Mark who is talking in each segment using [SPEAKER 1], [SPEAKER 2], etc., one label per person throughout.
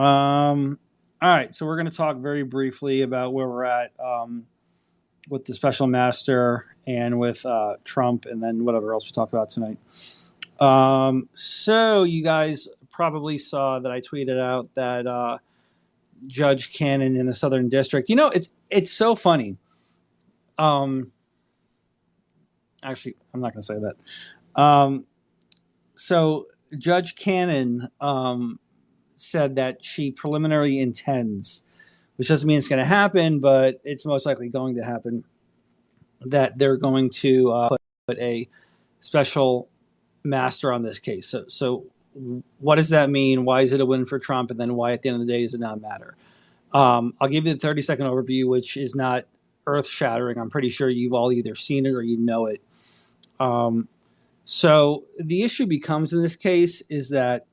[SPEAKER 1] All right, so we're going to talk very briefly about where we're at with the special master and with Trump, and then whatever else we talk about tonight. So you guys probably saw that I tweeted out that Judge Cannon in the Southern District. You know, it's so funny. Actually, I'm not going to say that. So Judge Cannon said that she preliminarily intends, which doesn't mean it's going to happen, but it's most likely going to happen, that they're going to put a special master on this case. So what does that mean? Why is it a win for Trump? And then why at the end of the day does it not matter? I'll give you the 30-second overview, which is not earth-shattering. I'm pretty sure you've all either seen it or you know it. So the issue becomes in this case is that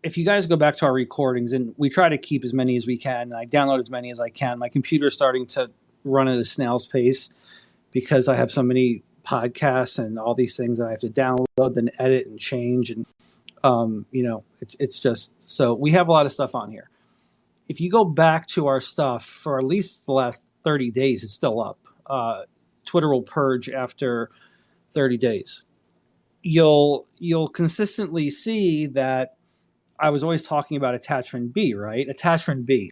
[SPEAKER 1] if you guys go back to our recordings, and we try to keep as many as we can, and I download as many as I can. My computer is starting to run at a snail's pace because I have so many podcasts and all these things that I have to download, then edit and change. And, it's just, so we have a lot of stuff on here. If you go back to our stuff for at least the last 30 days, it's still up. Twitter will purge after 30 days. You'll consistently see that I was always talking about attachment B, right? Attachment B.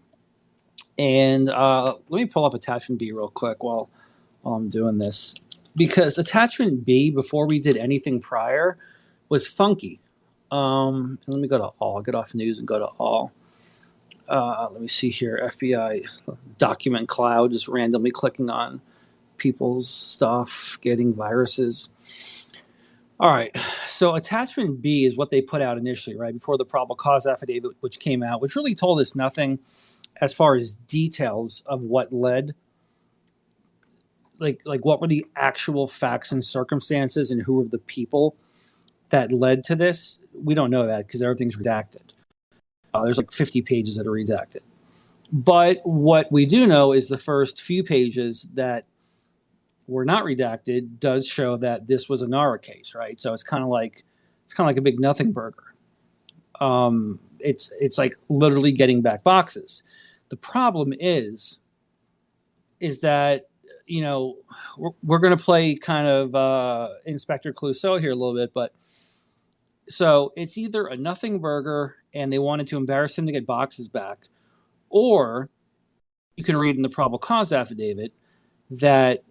[SPEAKER 1] And let me pull up attachment B real quick while I'm doing this. Because attachment B, before we did anything prior, was funky. Let me go to all. I'll get off news and go to all. Let me see here. FBI document cloud, just randomly clicking on people's stuff, getting viruses. All right, so attachment B is what they put out initially, right, before the probable cause affidavit, which came out, which really told us nothing as far as details of what led, like what were the actual facts and circumstances and who were the people that led to this. We don't know that because everything's redacted. There's like 50 pages that are redacted. But what we do know is the first few pages that were not redacted does show that this was a NARA case, right? So it's kind of like a big nothing burger. It's like literally getting back boxes. The problem is that we're going to play kind of Inspector Clouseau here a little bit, but so it's either a nothing burger and they wanted to embarrass him to get boxes back, or you can read in the probable cause affidavit that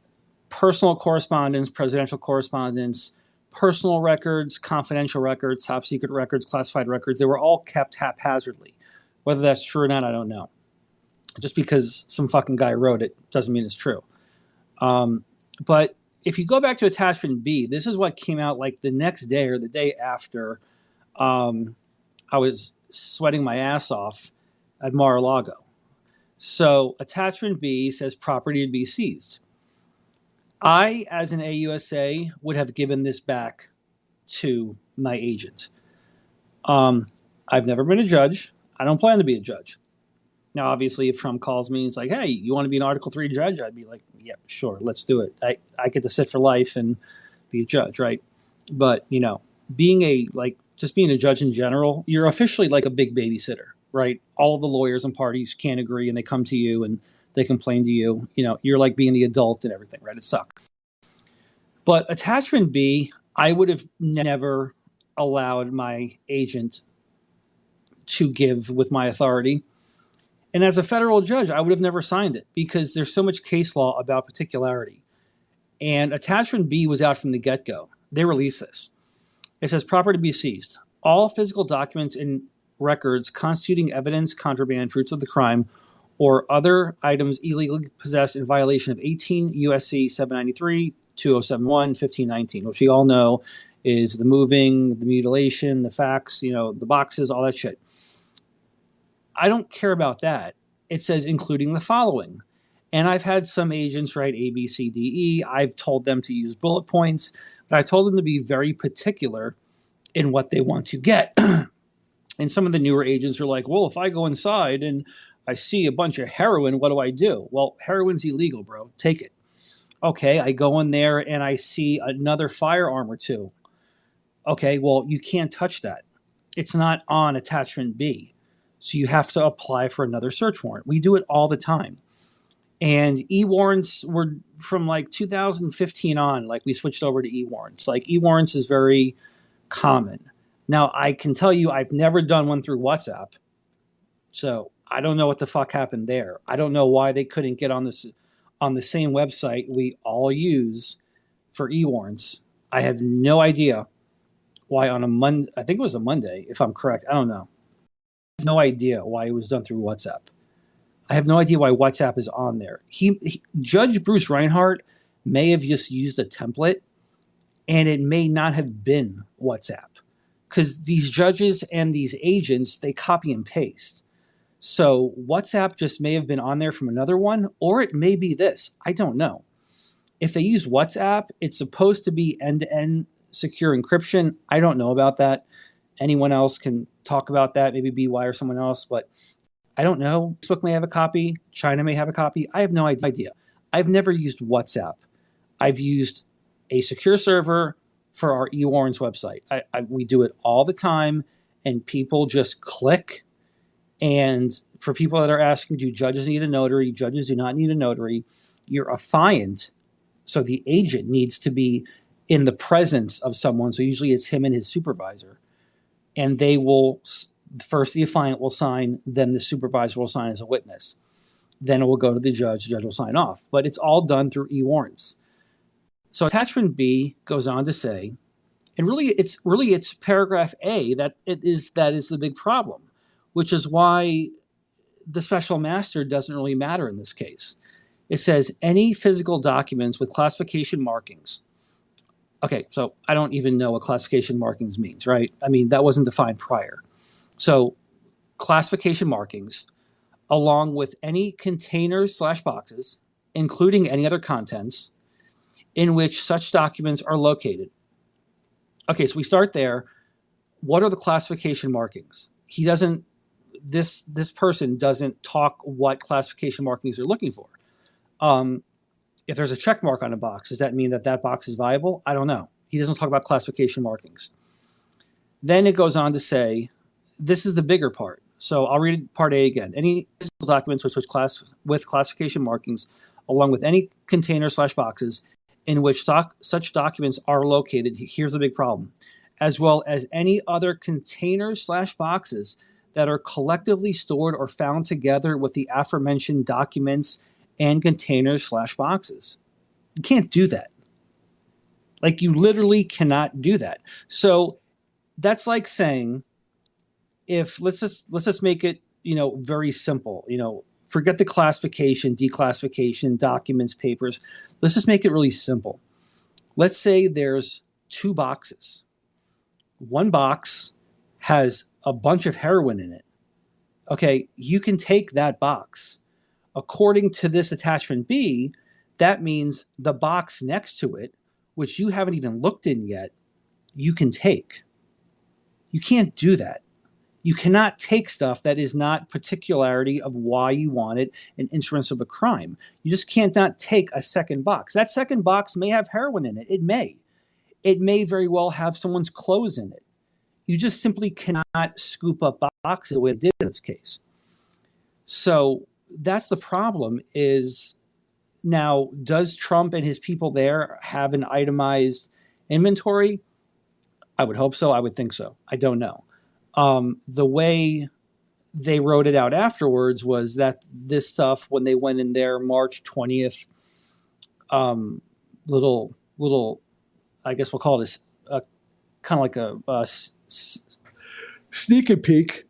[SPEAKER 1] personal correspondence, presidential correspondence, personal records, confidential records, top secret records, classified records, they were all kept haphazardly. Whether that's true or not, I don't know. Just because some fucking guy wrote it doesn't mean it's true. But if you go back to attachment B, this is what came out like the next day or the day after I was sweating my ass off at Mar-a-Lago. So attachment B says property to be seized. I, as an AUSA, would have given this back to my agent. I've never been a judge. I don't plan to be a judge. Now, obviously, if Trump calls me and he's like, hey, you want to be an Article 3 judge? I'd be like, yeah, sure, let's do it. I get to sit for life and be a judge, right? But, being a judge in general, you're officially like a big babysitter, right? All of the lawyers and parties can't agree and they come to you and they complain to you. You're like being the adult and everything, right? It sucks. But attachment B, I would have never allowed my agent to give with my authority. And as a federal judge, I would have never signed it because there's so much case law about particularity. And attachment B was out from the get-go. They released this. It says property to be seized. All physical documents and records constituting evidence, contraband, fruits of the crime, or other items illegally possessed in violation of 18 U.S.C. 793, 2071, 1519, which we all know is the moving, the mutilation, the facts, the boxes, all that shit. I don't care about that. It says including the following. And I've had some agents write A, B, C, D, E. I've told them to use bullet points, but I told them to be very particular in what they want to get. And some of the newer agents are like, well, if I go inside and I see a bunch of heroin, what do I do? Well, heroin's illegal, bro. Take it. Okay, I go in there and I see another firearm or two. Okay, well, you can't touch that. It's not on attachment B. So you have to apply for another search warrant. We do it all the time. And e-warrants were from like 2015 on, like we switched over to e-warrants. Like e-warrants is very common. Now, I can tell you I've never done one through WhatsApp. So I don't know what the fuck happened there. I don't know why they couldn't get on this on the same website we all use for e-warrants. I have no idea why on a Monday, I think it was a Monday, if I'm correct. I don't know. I have no idea why it was done through WhatsApp. I have no idea why WhatsApp is on there. Judge Bruce Reinhardt may have just used a template, and it may not have been WhatsApp, because these judges and these agents, they copy and paste. So WhatsApp just may have been on there from another one, or it may be this. I don't know. If they use WhatsApp, it's supposed to be end-to-end secure encryption. I don't know about that. Anyone else can talk about that, maybe BY or someone else, but I don't know. Facebook may have a copy. China may have a copy. I have no idea. I've never used WhatsApp. I've used a secure server for our eWarrants website. We do it all the time, and people just click. And for people that are asking, do judges need a notary? Judges do not need a notary. You're affiant, so the agent needs to be in the presence of someone. So usually it's him and his supervisor. And they will, first the affiant will sign, then the supervisor will sign as a witness. Then it will go to the judge will sign off. But it's all done through e-warrants. So attachment B goes on to say, and really it's paragraph A that is the big problem, which is why the special master doesn't really matter in this case. It says any physical documents with classification markings. Okay, so I don't even know what classification markings means, right? I mean, that wasn't defined prior. So classification markings, along with any containers / boxes, including any other contents, in which such documents are located. Okay, so we start there. What are the classification markings? This person doesn't talk what classification markings they're looking for. If there's a check mark on a box, does that mean that box is viable? I don't know. He doesn't talk about classification markings. Then it goes on to say, this is the bigger part. So I'll read part A again. Any physical documents with classification markings, along with any container / boxes in which such documents are located. Here's the big problem. As well as any other containers / boxes that are collectively stored or found together with the aforementioned documents and containers / boxes. You can't do that. Like, you literally cannot do that. So that's like saying, if let's just make it, very simple, forget the classification, declassification, documents, papers. Let's just make it really simple. Let's say there's 2 boxes. One box has a bunch of heroin in it. Okay, you can take that box. According to this attachment B, that means the box next to it, which you haven't even looked in yet, you can take. You can't do that. You cannot take stuff that is not particularity of why you want it and instruments of a crime. You just can't not take a second box. That second box may have heroin in it. It may. It may very well have someone's clothes in it. You just simply cannot scoop up boxes the way it did in this case. So that's the problem. Is now, does Trump and his people there have an itemized inventory? I would hope so. I would think so. I don't know. The way they wrote it out afterwards was that this stuff, when they went in there March 20th, little, I guess we'll call this kind of like a sneak and peek,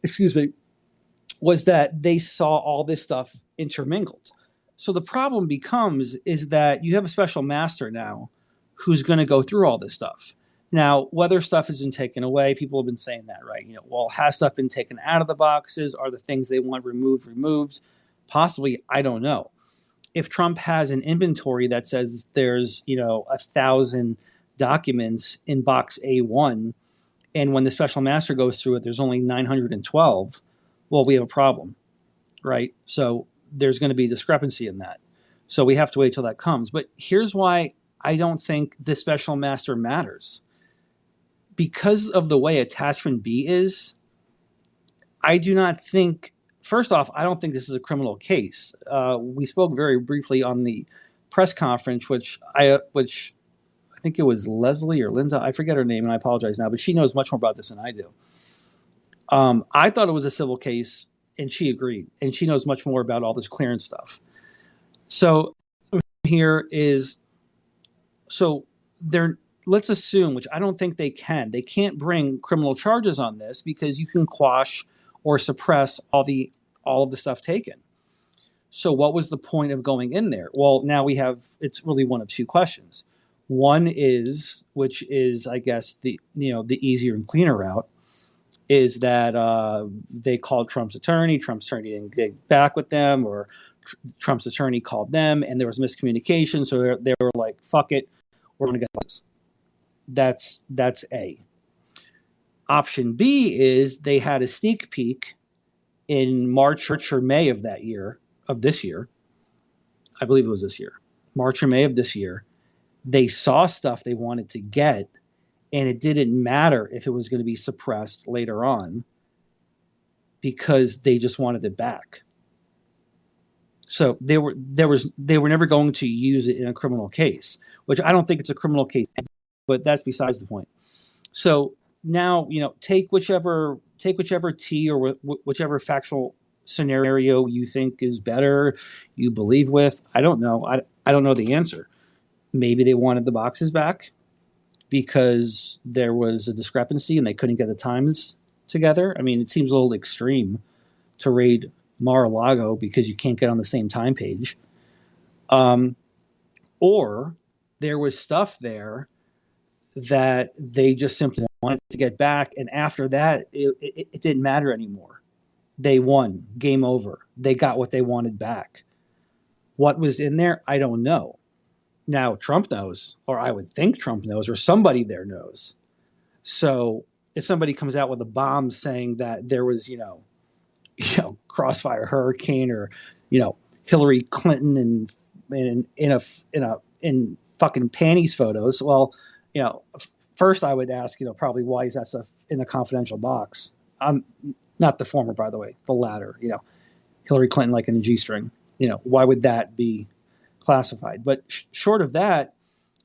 [SPEAKER 1] was that they saw all this stuff intermingled. So the problem is that you have a special master now who's going to go through all this stuff. Now, whether stuff has been taken away, people have been saying that, right? Has stuff been taken out of the boxes? Are the things they want removed? Possibly, I don't know. If Trump has an inventory that says there's, 1,000 documents in box A1, and when the special master goes through it, there's only 912, well, we have a problem, right? So there's going to be discrepancy in that. So we have to wait till that comes. But here's why I don't think the special master matters. Because of the way attachment B is, I do not think. First off, I don't think this is a criminal case. We spoke very briefly on the press conference, which I think it was Leslie or Linda. I forget her name, and I apologize now, but she knows much more about this than I do. I thought it was a civil case, and she agreed, and she knows much more about all this clearance stuff. So here is so they're let's assume, which I don't think they can't bring criminal charges on this because you can quash or suppress all of the stuff taken. So what was the point of going in there? Well, now it's really one of two questions. One is, which is I guess the easier and cleaner route, is that they called Trump's attorney. Trump's attorney didn't get back with them, or Trump's attorney called them, and there was miscommunication. So they were like, "Fuck it, we're going to get this." That's A. Option B is they had a sneak peek in March or May of this year. I believe it was this year, March or May of this year. They saw stuff they wanted to get, and it didn't matter if it was going to be suppressed later on because they just wanted it back. So they were never going to use it in a criminal case, which I don't think it's a criminal case, but that's besides the point. So now, take whichever T or whichever factual scenario you think is better, you believe with. I don't know. I don't know the answer. Maybe they wanted the boxes back because there was a discrepancy and they couldn't get the times together. I mean, it seems a little extreme to raid Mar-a-Lago because you can't get on the same time page. Or there was stuff there that they just simply wanted to get back, and after that, it didn't matter anymore. They won. Game over. They got what they wanted back. What was in there? I don't know. Now, Trump knows, or I would think Trump knows, or somebody there knows. So if somebody comes out with a bomb saying that there was, crossfire hurricane, or, Hillary Clinton in fucking panties photos, well, first I would ask, probably why is that stuff in a confidential box? Not the former, by the way, the latter, Hillary Clinton like in a G-string, why would that be classified? But short of that,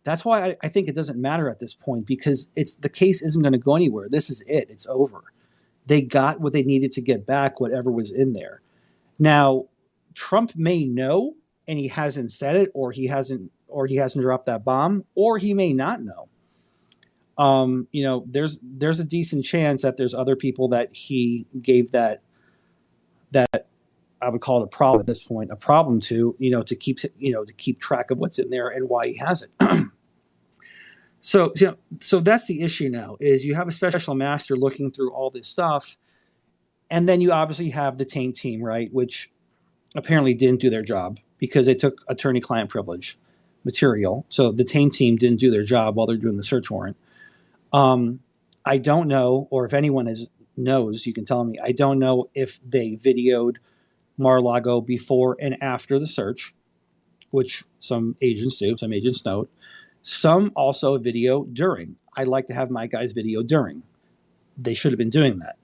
[SPEAKER 1] that's why I think it doesn't matter at this point, because the case isn't going to go anywhere. This is it. It's over. They got what they needed to get back, whatever was in there. Now, Trump may know, and he hasn't said it, or he hasn't dropped that bomb, or he may not know. There's a decent chance that there's other people that he gave that I would call it a problem at this point, a problem to keep track of what's in there and why he has it. So that's the issue now, is you have a special master looking through all this stuff, and then you obviously have the Taint team, right, which apparently didn't do their job because they took attorney-client privilege material. So the Taint team didn't do their job while they're doing the search warrant. I don't know, or if anyone knows, you can tell me. I don't know if they videoed Mar-a-Lago before and after the search, which some agents do, some agents note. Some also video during. I like to have my guys video during. They should have been doing that.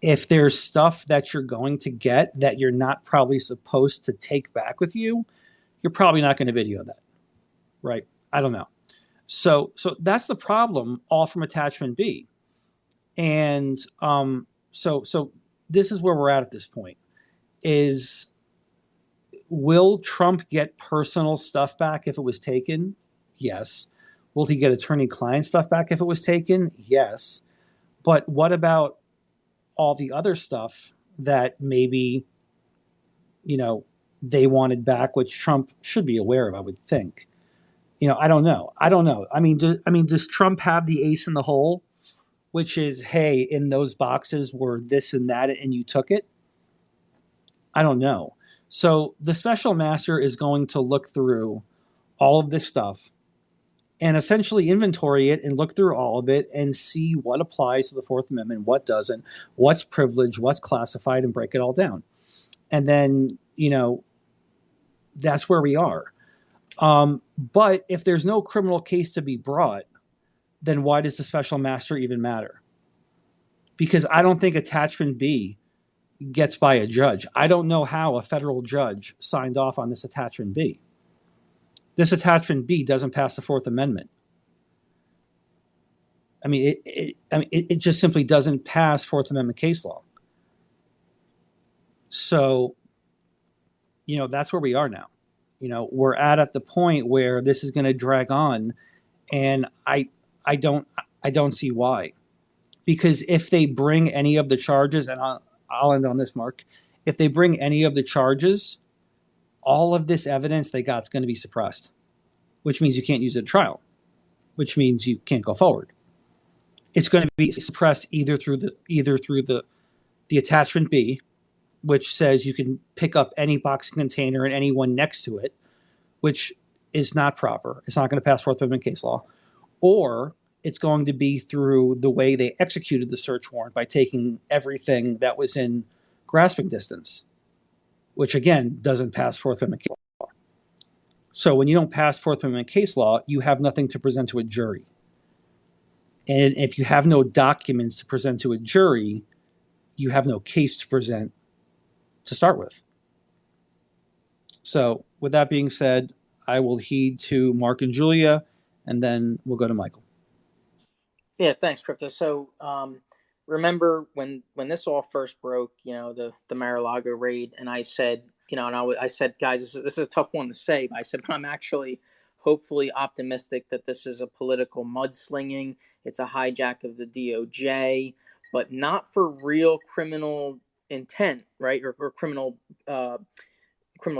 [SPEAKER 1] If there's stuff that you're going to get that you're not probably supposed to take back with you, you're probably not going to video that, right? I don't know. So that's the problem, all from attachment B. And so this is where we're at this point, is will Trump get personal stuff back if it was taken? Yes. Will he get attorney-client stuff back if it was taken? Yes. But what about all the other stuff that maybe, they wanted back, which Trump should be aware of, I would think. I don't know. I mean, does Trump have the ace in the hole, which is, hey, in those boxes were this and that, and you took it? I don't know. So the special master is going to look through all of this stuff and essentially inventory it and look through all of it and see what applies to the Fourth Amendment, what doesn't, what's privileged, what's classified, and break it all down. And then, that's where we are. But if there's no criminal case to be brought, then why does the special master even matter? Because I don't think attachment B gets by a judge. I don't know how a federal judge signed off on this attachment B. This attachment B doesn't pass the Fourth Amendment. I mean, it just simply doesn't pass Fourth Amendment case law. So, that's where we are now. We're at the point where this is going to drag on, and I don't see why. Because if they bring any of the charges, and I'll end on this, Mark, if they bring any of the charges, all of this evidence they got is going to be suppressed, which means you can't use it at trial, which means you can't go forward. It's going to be suppressed either through the attachment B, which says you can pick up any boxing container and anyone next to it, which is not proper. It's not going to pass Fourth Amendment case law. Or it's going to be through the way they executed the search warrant by taking everything that was in grasping distance, which again doesn't pass Fourth Amendment case law. So when you don't pass Fourth Amendment case law, you have nothing to present to a jury. And if you have no documents to present to a jury, you have no case to present to start with. So with that being said, I will heed to Mark and Julia, and then we'll go to Michael.
[SPEAKER 2] Yeah, thanks, Crypto. So remember when this all first broke, the Mar-a-Lago raid, and I said, I said, guys, this is a tough one to say, but I said, but I'm actually hopefully optimistic that this is a political mudslinging. It's a hijack of the DOJ, but not for real criminal intent, right? Or criminal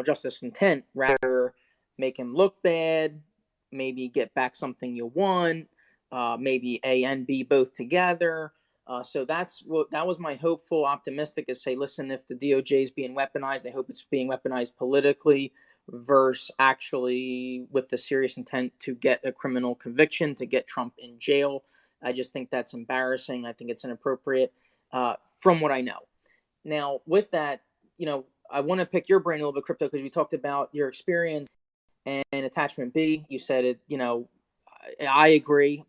[SPEAKER 2] justice intent. Rather, make him look bad, maybe get back something you want, maybe A and B both together. So that was my hopeful, optimistic, is say, listen, if the DOJ is being weaponized, I hope it's being weaponized politically versus actually with the serious intent to get a criminal conviction, to get Trump in jail. I just think that's embarrassing. I think it's inappropriate from what I know. Now, with that, I want to pick your brain a little bit, Crypto, because we talked about your experience and attachment B. You said it, I agree.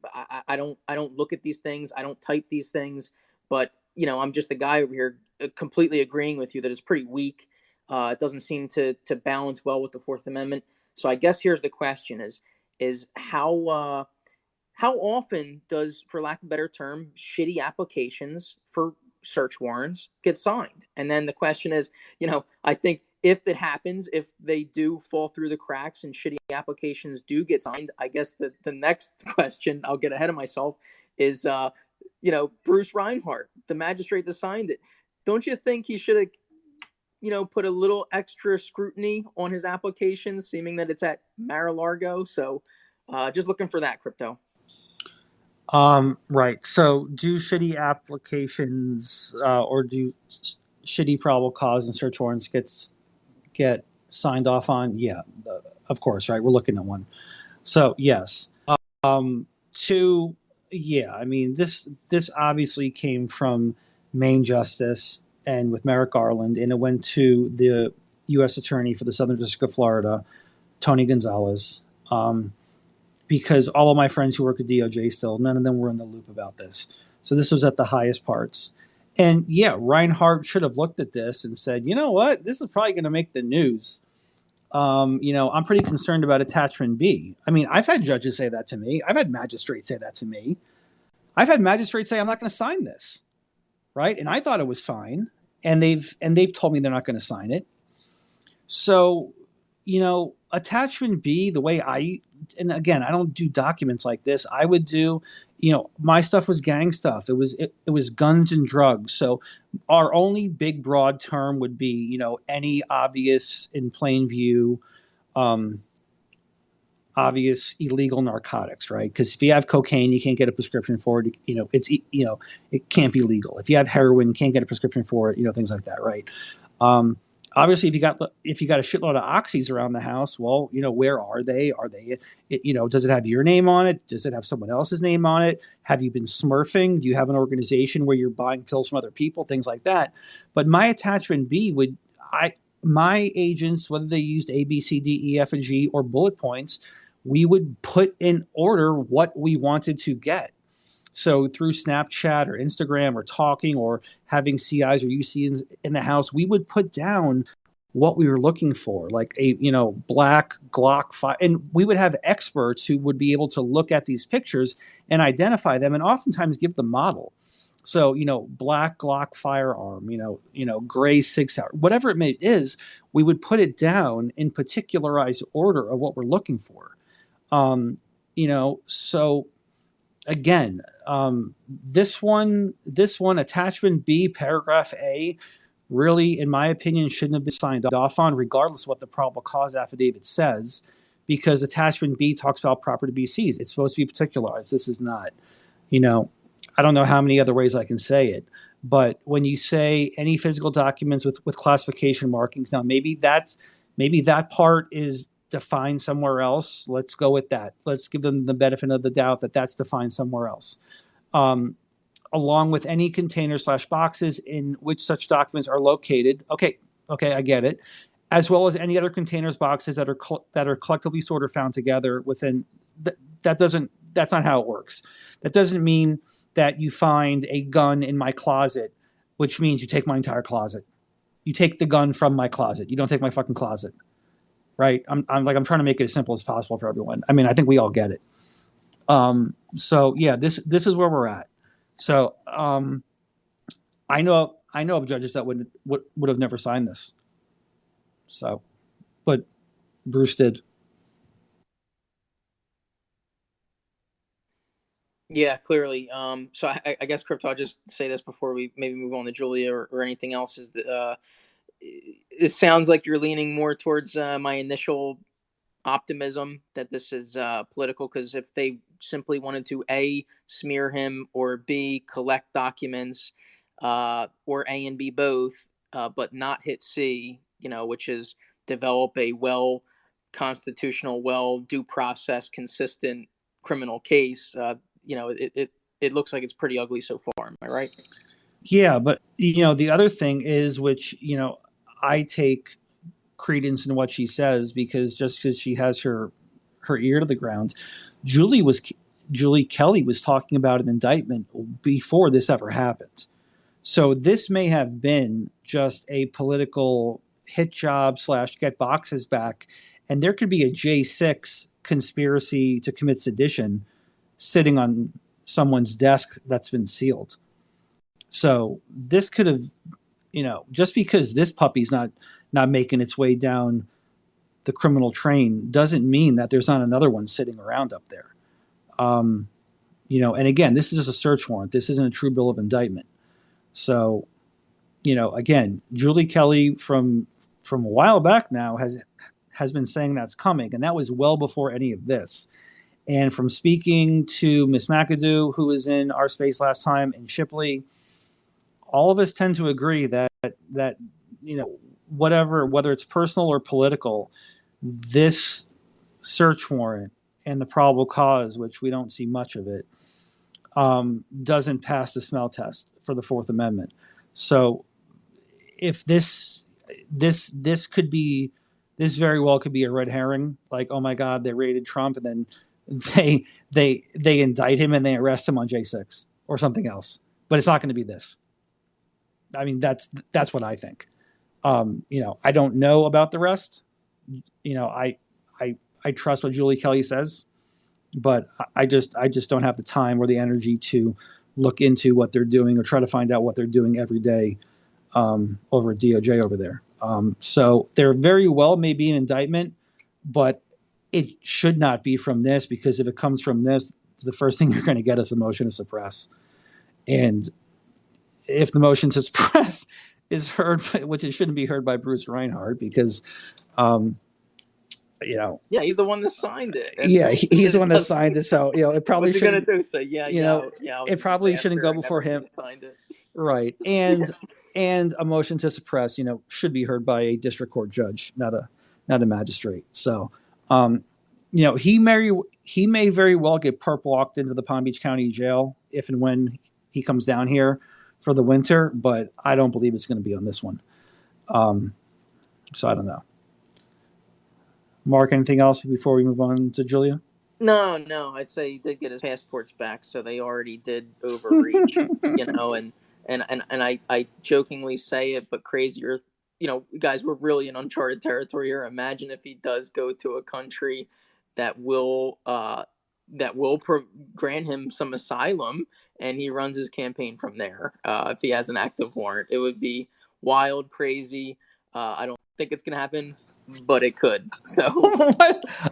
[SPEAKER 2] I don't look at these things. I don't type these things, but I'm just the guy over here completely agreeing with you that it's pretty weak. It doesn't seem to balance well with the Fourth Amendment. So I guess here's the question: is how often does, for lack of a better term, shitty applications for search warrants get signed? And then the question is, I think if it happens, if they do fall through the cracks and shitty applications do get signed, I guess the next question, I'll get ahead of myself, is, Bruce Reinhart, the magistrate that signed it. Don't you think he should have, put a little extra scrutiny on his applications, seeming that it's at Mar-a-Lago? So just looking for that, Crypto.
[SPEAKER 1] Right. So do shitty applications or do shitty probable cause and search warrants get signed off on? Yeah, of course, right? We're looking at one. So yes. Two, yeah, I mean, this obviously came from Maine Justice and with Merrick Garland, and it went to the U.S. Attorney for the Southern District of Florida, Tony Gonzalez, because all of my friends who work at DOJ still, none of them were in the loop about this. So this was at the highest parts. And yeah, Reinhart should have looked at this and said, you know what, this is probably going to make the news. I'm pretty concerned about attachment B. I mean, I've had judges say that to me. I've had magistrates say that to me. I've had magistrates say, I'm not going to sign this. Right. And I thought it was fine. And they've told me they're not going to sign it. So, attachment B, the way and again, I don't do documents like this. I would do, my stuff was gang stuff. It was guns and drugs. So our only big broad term would be, any obvious in plain view, obvious illegal narcotics, right? Because if you have cocaine, you can't get a prescription for it. It can't be legal. If you have heroin, you can't get a prescription for it. Things like that, right? Obviously, if you got a shitload of oxys around the house, well, where are they? Are they, does it have your name on it? Does it have someone else's name on it? Have you been smurfing? Do you have an organization where you're buying pills from other people? Things like that. But my attachment B my agents, whether they used A, B, C, D, E, F, and G or bullet points, we would put in order what we wanted to get. So through Snapchat or Instagram or talking or having CIs or UCs in the house, we would put down what we were looking for, like a black Glock 5, and we would have experts who would be able to look at these pictures and identify them, and oftentimes give the model. So black Glock firearm, gray Sig Sauer, whatever it is, we would put it down in particularized order of what we're looking for. So again, this one, attachment B, paragraph A, really, in my opinion, shouldn't have been signed off on, regardless of what the probable cause affidavit says, because attachment B talks about property to be seized. It's supposed to be particularized. This is not. I don't know how many other ways I can say it, but when you say any physical documents with classification markings, now maybe that part is defined somewhere else. Let's go with that. Let's give them the benefit of the doubt that that's defined somewhere else. Along with any container/boxes in which such documents are located. Okay, I get it. As well as any other containers, boxes that are collectively stored or found together within. That's not how it works. That doesn't mean that you find a gun in my closet, which means you take my entire closet. You take the gun from my closet. You don't take my fucking closet, right? I'm trying to make it as simple as possible for everyone. I mean, I think we all get it. So yeah, this is where we're at. So I know of judges that would have never signed this. So, but Bruce did.
[SPEAKER 2] Yeah, clearly. So I guess, Crypto, I'll just say this before we maybe move on to Julia or anything else, is that it sounds like you're leaning more towards my initial optimism that this is political, because if they simply wanted to A, smear him, or B, collect documents, or A and B both, but not hit C, which is develop a well constitutional, well due process, consistent criminal case, it looks like it's pretty ugly so far. Am I right?
[SPEAKER 1] Yeah, but the other thing is, which I take credence in what she says, because just because she has her ear to the ground, Julie Kelly was talking about an indictment before this ever happened. So this may have been just a political hit job / get boxes back, and there could be a J6 conspiracy to commit sedition sitting on someone's desk that's been sealed. So this could have, just because this puppy's not making its way down the criminal train doesn't mean that there's not another one sitting around up there. And again, this is just a search warrant. This isn't a true bill of indictment. So, again, Julie Kelly from a while back now has been saying that's coming, and that was well before any of this. And from speaking to Miss McAdoo, who was in our space last time, and Shipley, all of us tend to agree that whether it's personal or political, this search warrant and the probable cause, which we don't see much of it, doesn't pass the smell test for the Fourth Amendment. So if this very well could be a red herring, like, oh my God, they raided Trump, and then they indict him and they arrest him on J6 or something else. But it's not going to be this. I mean, that's what I think. I don't know about the rest. I trust what Julie Kelly says, but I just don't have the time or the energy to look into what they're doing or try to find out what they're doing every day over at DOJ over there. So there very well may be an indictment, but it should not be from this, because if it comes from this, the first thing you're going to get is a motion to suppress. And if the motion to suppress is heard, which it shouldn't be heard by Bruce Reinhardt, because
[SPEAKER 2] yeah, he's the one that signed it.
[SPEAKER 1] He's the one that signed it. So it probably shouldn't.
[SPEAKER 2] Gonna do so. Yeah.
[SPEAKER 1] It probably shouldn't go before him.
[SPEAKER 2] Signed it.
[SPEAKER 1] Right, and and a motion to suppress, should be heard by a district court judge, not a magistrate. So, he may very well get perp walked into the Palm Beach County Jail if and when he comes down here for the winter, but I don't believe it's going to be on this one. So I don't know. Mark, anything else before we move on to Julia?
[SPEAKER 2] No, I'd say he did get his passports back, so they already did overreach, and I jokingly say it, but crazier, guys, we're really in uncharted territory here. Imagine if he does go to a country that will grant him some asylum, and he runs his campaign from there. If he has an active warrant, it would be wild, crazy. I don't think it's gonna happen, but it could. So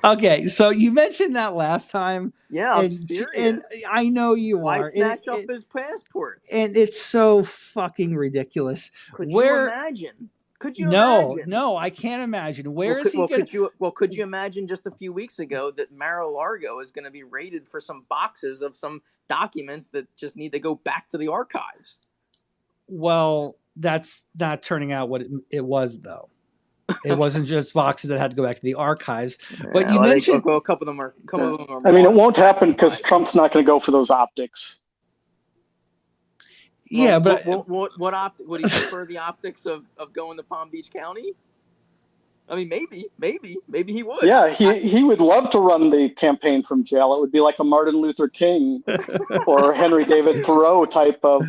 [SPEAKER 1] Okay, so you mentioned that last time.
[SPEAKER 2] yeah, I'm serious.
[SPEAKER 1] And I know you
[SPEAKER 2] Why
[SPEAKER 1] are.
[SPEAKER 2] snatch up his passports?
[SPEAKER 1] And it's so fucking ridiculous.
[SPEAKER 2] Could you imagine? Could you imagine?
[SPEAKER 1] No, I can't imagine. Where is he going?
[SPEAKER 2] Could you imagine just a few weeks ago that Mar-a-Lago is going to be raided for some boxes of some documents that just need to go back to the archives?
[SPEAKER 1] Well, that's not turning out what it was, though. It wasn't just boxes that had to go back to the archives. But you mentioned
[SPEAKER 2] a couple of them are.
[SPEAKER 3] I mean, it won't happen because Trump's not going to go for those optics.
[SPEAKER 1] Yeah,
[SPEAKER 2] well,
[SPEAKER 1] but
[SPEAKER 2] what optic would he prefer? The optics of going to Palm Beach County? I mean, maybe he would.
[SPEAKER 3] Yeah, he would love to run the campaign from jail. It would be like a Martin Luther King or Henry David Thoreau type of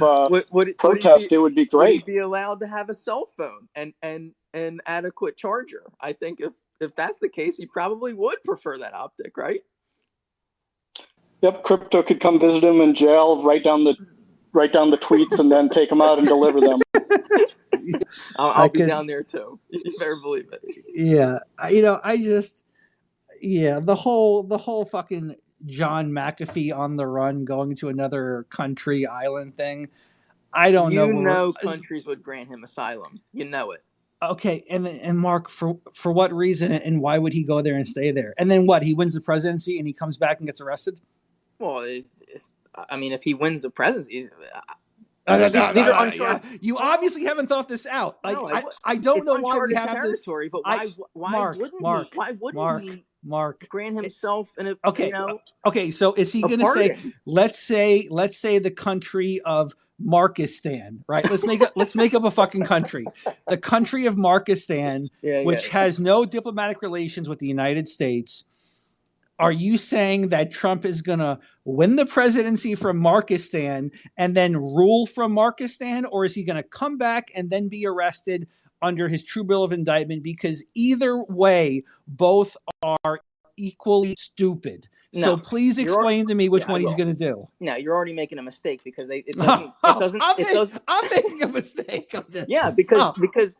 [SPEAKER 3] protest. It would be great.
[SPEAKER 2] Would he be allowed to have a cell phone and an adequate charger? I think if that's the case, he probably would prefer that optic, right?
[SPEAKER 3] Yep, Crypto could come visit him in jail, write down the tweets, and then take them out and deliver them.
[SPEAKER 2] I'll be down there too. You better believe it.
[SPEAKER 1] Yeah, the whole fucking John McAfee on the run going to another country island thing. I don't know.
[SPEAKER 2] You know, countries would grant him asylum. You know it.
[SPEAKER 1] Okay, and Mark, for what reason, and why would he go there and stay there? And then what? He wins the presidency and he comes back and gets arrested?
[SPEAKER 2] Well, I mean, if he wins the presidency.
[SPEAKER 1] You obviously haven't thought this out. Like, no, I don't know why we have this.
[SPEAKER 2] But why wouldn't he grant himself an
[SPEAKER 1] Okay, so is he going to say, let's say the country of Markistan, right? Let's make up a fucking country. The country of Markistan, which has no diplomatic relations with the United States. Are you saying that Trump is going to win the presidency from Markistan and then rule from Markistan? Or is he going to come back and then be arrested under his true bill of indictment? Because either way, both are equally stupid. No, so please explain to me which one he's going to do.
[SPEAKER 2] No, you're already making a mistake because it doesn't.
[SPEAKER 1] I'm making a mistake on this.
[SPEAKER 2] Yeah, because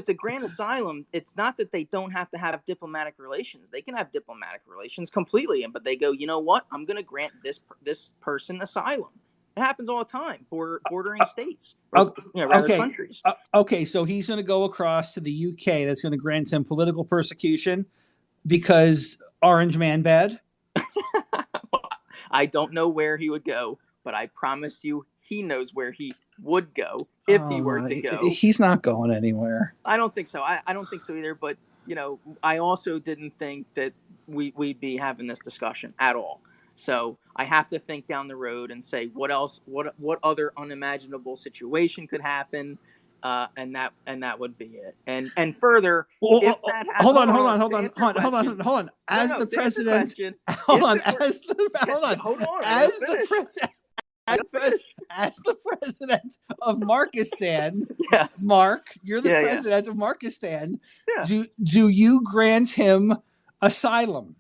[SPEAKER 2] to grant asylum, it's not that they don't have to have diplomatic relations. They can have diplomatic relations completely, but they go, you know what? I'm going to grant this person asylum. It happens all the time for bordering states, countries.
[SPEAKER 1] Okay, so he's going to go across to the UK. That's going to grant him political persecution because Orange Man bad.
[SPEAKER 2] I don't know where he would go, but I promise you, he knows where he would go if he were to go.
[SPEAKER 1] He's not going anywhere.
[SPEAKER 2] I don't think so. I don't think so either. But I also didn't think that we'd be having this discussion at all. So I have to think down the road and say what else, what other unimaginable situation could happen, and that would be it. And further, if that happens, hold
[SPEAKER 1] on. As the president, as the president of Markistan,
[SPEAKER 2] yes.
[SPEAKER 1] Mark, you're the president of Markistan. Yeah. Do you grant him asylum?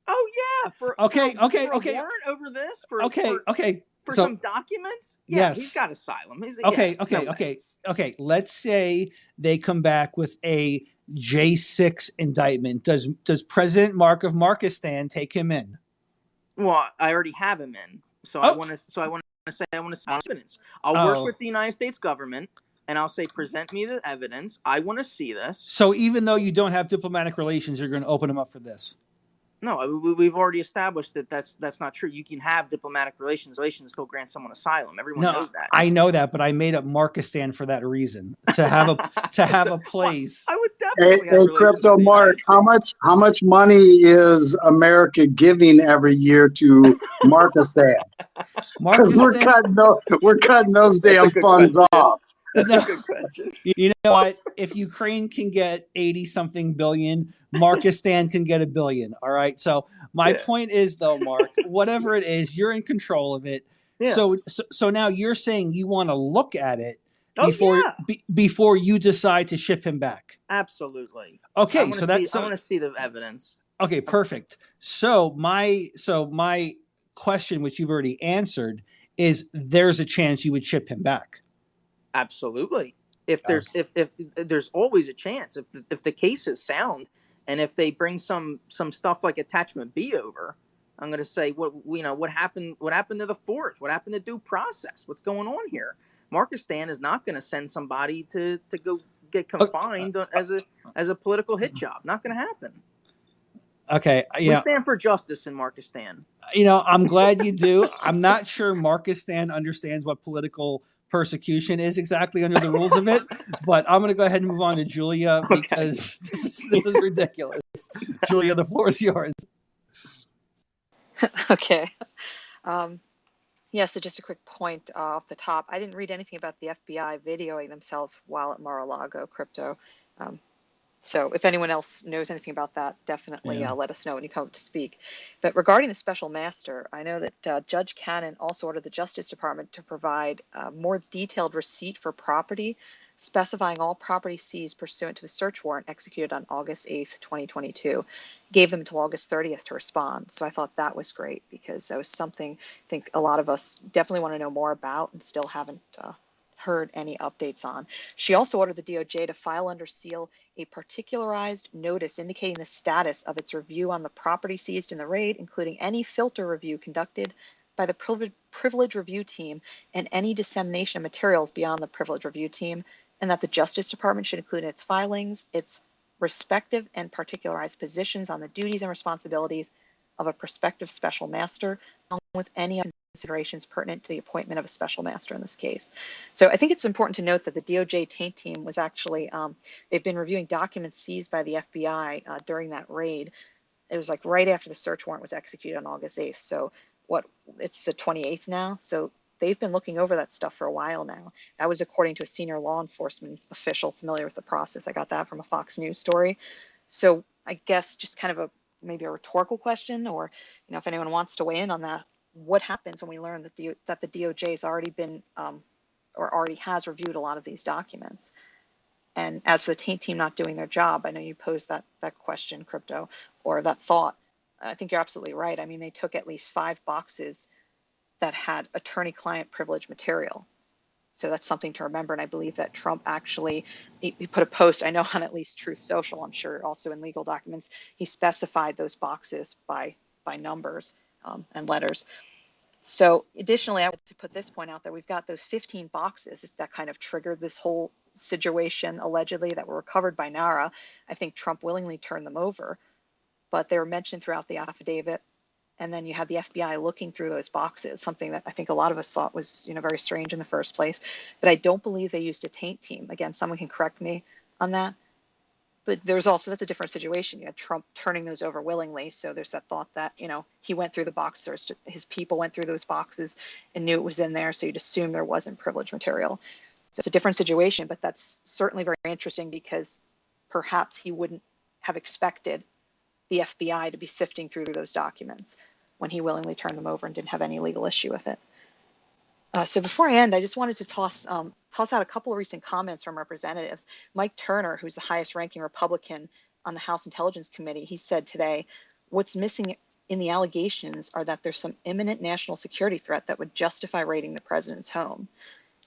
[SPEAKER 2] Oh yeah. For a warrant over this? For some documents? Yeah, yes. He's got asylum.
[SPEAKER 1] Okay. Let's say they come back with a J6 indictment. Does President Mark of Markistan take him in?
[SPEAKER 2] Well, I already have him in. So I want to see evidence. I'll work with the United States government, and I'll say, present me the evidence. I want to see this.
[SPEAKER 1] So even though you don't have diplomatic relations, you're going to open them up for this?
[SPEAKER 2] No, we've already established that that's not true. You can have diplomatic relations and still grant someone asylum. Everyone knows that.
[SPEAKER 1] I know that, but I made up Markistan for that reason, to have a place.
[SPEAKER 2] I would definitely.
[SPEAKER 4] Hey, Crypto Mark, how much money is America giving every year to Markistan? Because we're cutting those damn funds off.
[SPEAKER 2] That's a good question.
[SPEAKER 1] You know what? If Ukraine can get 80 something billion, Markistan can get $1 billion. All right. So my point is, though, Mark, whatever it is, you're in control of it.
[SPEAKER 2] Yeah.
[SPEAKER 1] So now you're saying you want to look at it
[SPEAKER 2] before
[SPEAKER 1] before you decide to ship him back.
[SPEAKER 2] Absolutely.
[SPEAKER 1] Okay.
[SPEAKER 2] I want to see the evidence.
[SPEAKER 1] Okay. Perfect. So my question, which you've already answered, is there's a chance you would ship him back.
[SPEAKER 2] Absolutely. If there's always a chance if the case is sound, and if they bring some stuff like Attachment B over, I'm going to say what happened to the fourth, what happened to due process, what's going on here. Markistan is not going to send somebody to go get confined as a political hit job. Not going to happen.
[SPEAKER 1] Okay,
[SPEAKER 2] we stand for justice in Markistan.
[SPEAKER 1] I'm glad you do. I'm not sure Markistan understands what political persecution is exactly under the rules of it, but I'm going to go ahead and move on to Julia because this is ridiculous. Julia, the floor is yours.
[SPEAKER 5] Okay. So just a quick point off the top. I didn't read anything about the FBI videoing themselves while at Mar-a-Lago crypto. So if anyone else knows anything about that, definitely let us know when you come up to speak. But regarding the special master, I know that Judge Cannon also ordered the Justice Department to provide more detailed receipt for property, specifying all property seized pursuant to the search warrant executed on August 8th, 2022. Gave them until August 30th to respond. So I thought that was great because that was something I think a lot of us definitely want to know more about and still haven't heard any updates on. She also ordered the DOJ to file under seal a particularized notice indicating the status of its review on the property seized in the raid, including any filter review conducted by the privilege review team and any dissemination of materials beyond the privilege review team, and that the Justice Department should include in its filings its respective and particularized positions on the duties and responsibilities of a prospective special master, along with any considerations pertinent to the appointment of a special master in this case. So I think it's important to note that the DOJ taint team was actually, they've been reviewing documents seized by the FBI during that raid. It was like right after the search warrant was executed on August 8th. So it's the 28th now. So they've been looking over that stuff for a while now. That was according to a senior law enforcement official familiar with the process. I got that from a Fox News story. So I guess just kind of maybe a rhetorical question, or if anyone wants to weigh in on that, what happens when we learn that the DOJ has already been or already has reviewed a lot of these documents? And as for the taint team not doing their job, I know you posed that question, Crypto, or that thought. I think you're absolutely right. I mean, they took at least 5 boxes that had attorney-client privilege material. So that's something to remember. And I believe that Trump actually, he put a post, I know on at least Truth Social, I'm sure also in legal documents, he specified those boxes by numbers and letters. So additionally, I want to put this point out there. We've got those 15 boxes that kind of triggered this whole situation, allegedly, that were recovered by NARA. I think Trump willingly turned them over, but they were mentioned throughout the affidavit. And then you had the FBI looking through those boxes, something that I think a lot of us thought was, very strange in the first place. But I don't believe they used a taint team. Again, someone can correct me on that. But there's also, that's a different situation. You had Trump turning those over willingly. So there's that thought that, he went through the boxes, his people went through those boxes and knew it was in there. So you'd assume there wasn't privileged material. So it's a different situation, but that's certainly very interesting because perhaps he wouldn't have expected the FBI to be sifting through those documents when he willingly turned them over and didn't have any legal issue with it. So before I end, I just wanted to toss out a couple of recent comments from representatives. Mike Turner, who's the highest ranking Republican on the House Intelligence Committee, he said today, what's missing in the allegations are that there's some imminent national security threat that would justify raiding the president's home.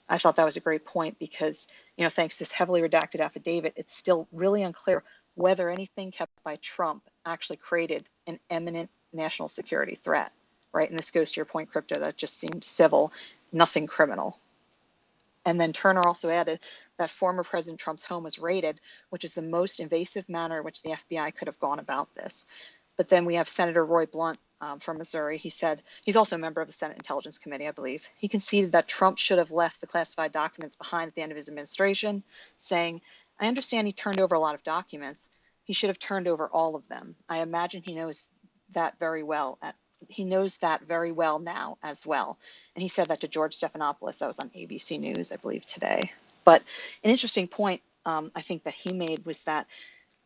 [SPEAKER 5] I thought that was a great point because, thanks to this heavily redacted affidavit, it's still really unclear whether anything kept by Trump actually created an imminent national security threat, right? And this goes to your point, Crypto, that just seemed civil, nothing criminal. And then Turner also added that former President Trump's home was raided, which is the most invasive manner in which the FBI could have gone about this. But then we have Senator Roy Blunt from Missouri. He said, he's also a member of the Senate Intelligence Committee, I believe. He conceded that Trump should have left the classified documents behind at the end of his administration, saying, I understand he turned over a lot of documents. He should have turned over all of them. I imagine he knows that very well. He knows that very well now as well. And he said that to George Stephanopoulos. That was on ABC News, I believe, today. But an interesting point I think that he made was that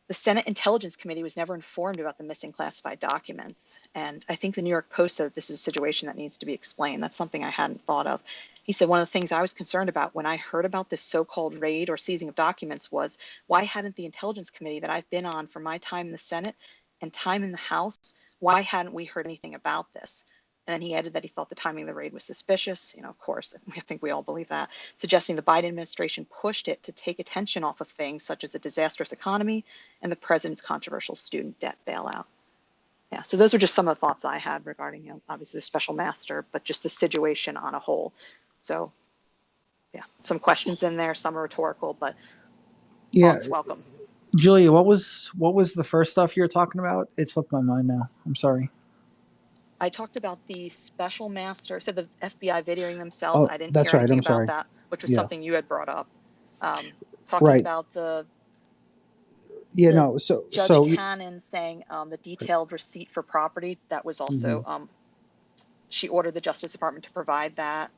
[SPEAKER 5] the Senate Intelligence Committee was never informed about the missing classified documents. And I think the New York Post said this is a situation that needs to be explained. That's something I hadn't thought of. He said one of the things I was concerned about when I heard about this so-called raid or seizing of documents was, why hadn't the Intelligence Committee that I've been on for my time in the Senate and time in the House, why hadn't we heard anything about this? And then he added that he thought the timing of the raid was suspicious. Of course, I think we all believe that, suggesting the Biden administration pushed it to take attention off of things such as the disastrous economy and the president's controversial student debt bailout. Yeah, so those are just some of the thoughts I had regarding, obviously the special master, but just the situation on a whole. So, yeah, some questions in there, some are rhetorical, but thoughts welcome.
[SPEAKER 1] Julia, what was the first stuff you were talking about? It slipped my mind now. I'm sorry.
[SPEAKER 5] I talked about the special master, said the FBI videoing themselves. I didn't hear
[SPEAKER 1] right.
[SPEAKER 5] anything about that, which was something you had brought up. Talking about the Judge Cannon saying the detailed receipt for property, that was also, she ordered the Justice Department to provide that.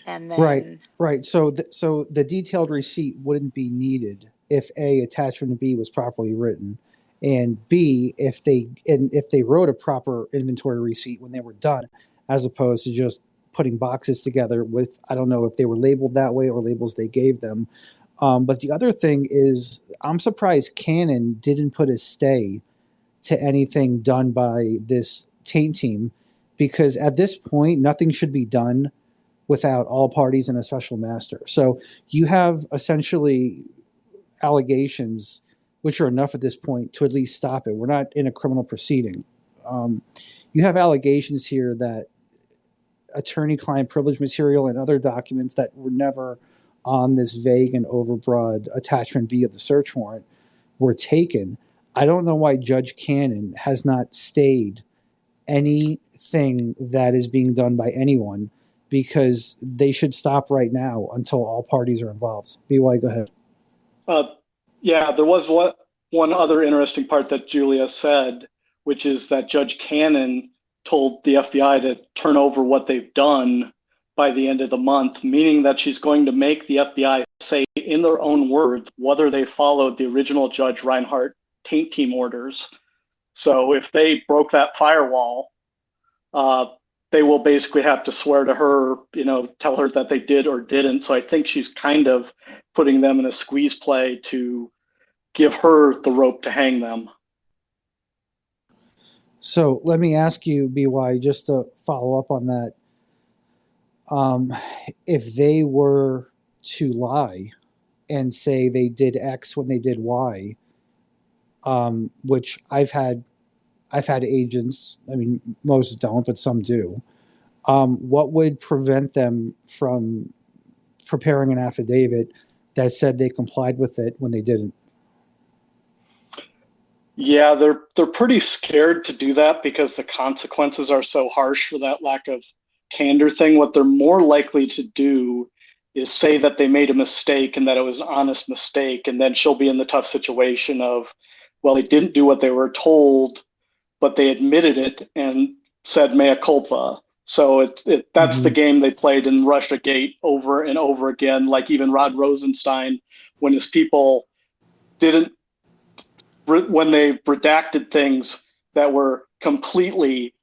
[SPEAKER 5] And then
[SPEAKER 6] right. So the detailed receipt wouldn't be needed if A, attachment B was properly written, and B, if they wrote a proper inventory receipt when they were done, as opposed to just putting boxes together with, I don't know if they were labeled that way or labels they gave them. But the other thing is, I'm surprised Cannon didn't put a stay to anything done by this taint team, because at this point, nothing should be done without all parties and a special master. So you have essentially allegations, which are enough at this point to at least stop it. We're not in a criminal proceeding. You have allegations here that attorney-client privilege material and other documents that were never on this vague and overbroad attachment B of the search warrant were taken. I don't know why Judge Cannon has not stayed anything that is being done by anyone, because they should stop right now until all parties are involved. BY, go ahead.
[SPEAKER 3] There was one other interesting part that Julia said, which is that Judge Cannon told the FBI to turn over what they've done by the end of the month, meaning that she's going to make the FBI say in their own words whether they followed the original Judge Reinhardt taint team orders. So if they broke that firewall, they will basically have to swear to her, tell her that they did or didn't. So I think she's kind of putting them in a squeeze play to give her the rope to hang them.
[SPEAKER 6] So let me ask you, BY, just to follow up on that. If they were to lie and say they did X when they did Y, which I've had agents, I mean, most don't, but some do. What would prevent them from preparing an affidavit that said they complied with it when they didn't?
[SPEAKER 3] Yeah, they're pretty scared to do that because the consequences are so harsh for that lack of candor thing. What they're more likely to do is say that they made a mistake and that it was an honest mistake, and then she'll be in the tough situation of, well, they didn't do what they were told, but they admitted it and said mea culpa. So that's the game they played in Russiagate over and over again. Like even Rod Rosenstein, when his people when they redacted things that were completely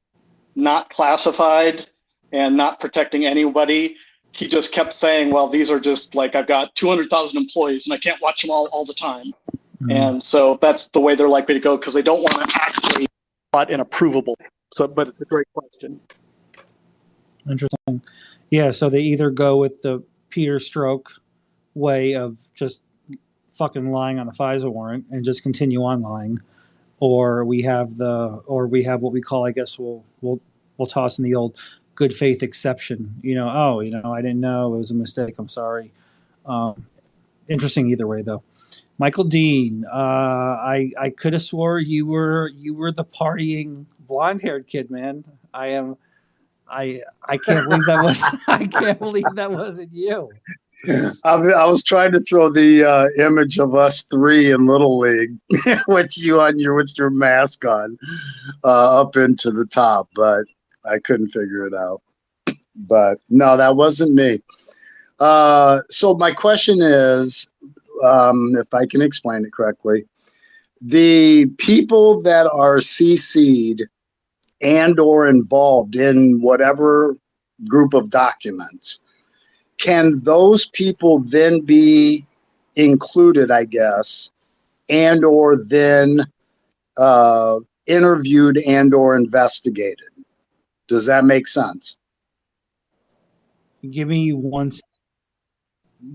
[SPEAKER 3] not classified and not protecting anybody, he just kept saying, well, these are just like, I've got 200,000 employees and I can't watch them all the time. And so that's the way they're likely to go, because they don't want to actually caught and approvable. So, but it's a great question.
[SPEAKER 1] Interesting. Yeah, so they either go with the Peter Stroke way of just fucking lying on a FISA warrant and just continue on lying, or we have what we call, I guess we'll toss in the old good faith exception. I didn't know, it was a mistake, I'm sorry. Interesting either way though. Michael Dean, I could have swore you were the partying blonde-haired kid, man. I can't believe that was I can't believe that wasn't you.
[SPEAKER 4] I was trying to throw the image of us three in Little League with you with your mask on up into the top, but I couldn't figure it out. But no, that wasn't me. So my question is, if I can explain it correctly, the people that are CC'd and or involved in whatever group of documents, can those people then be included, I guess, and or then interviewed and or investigated? Does that make sense?
[SPEAKER 1] Give me one.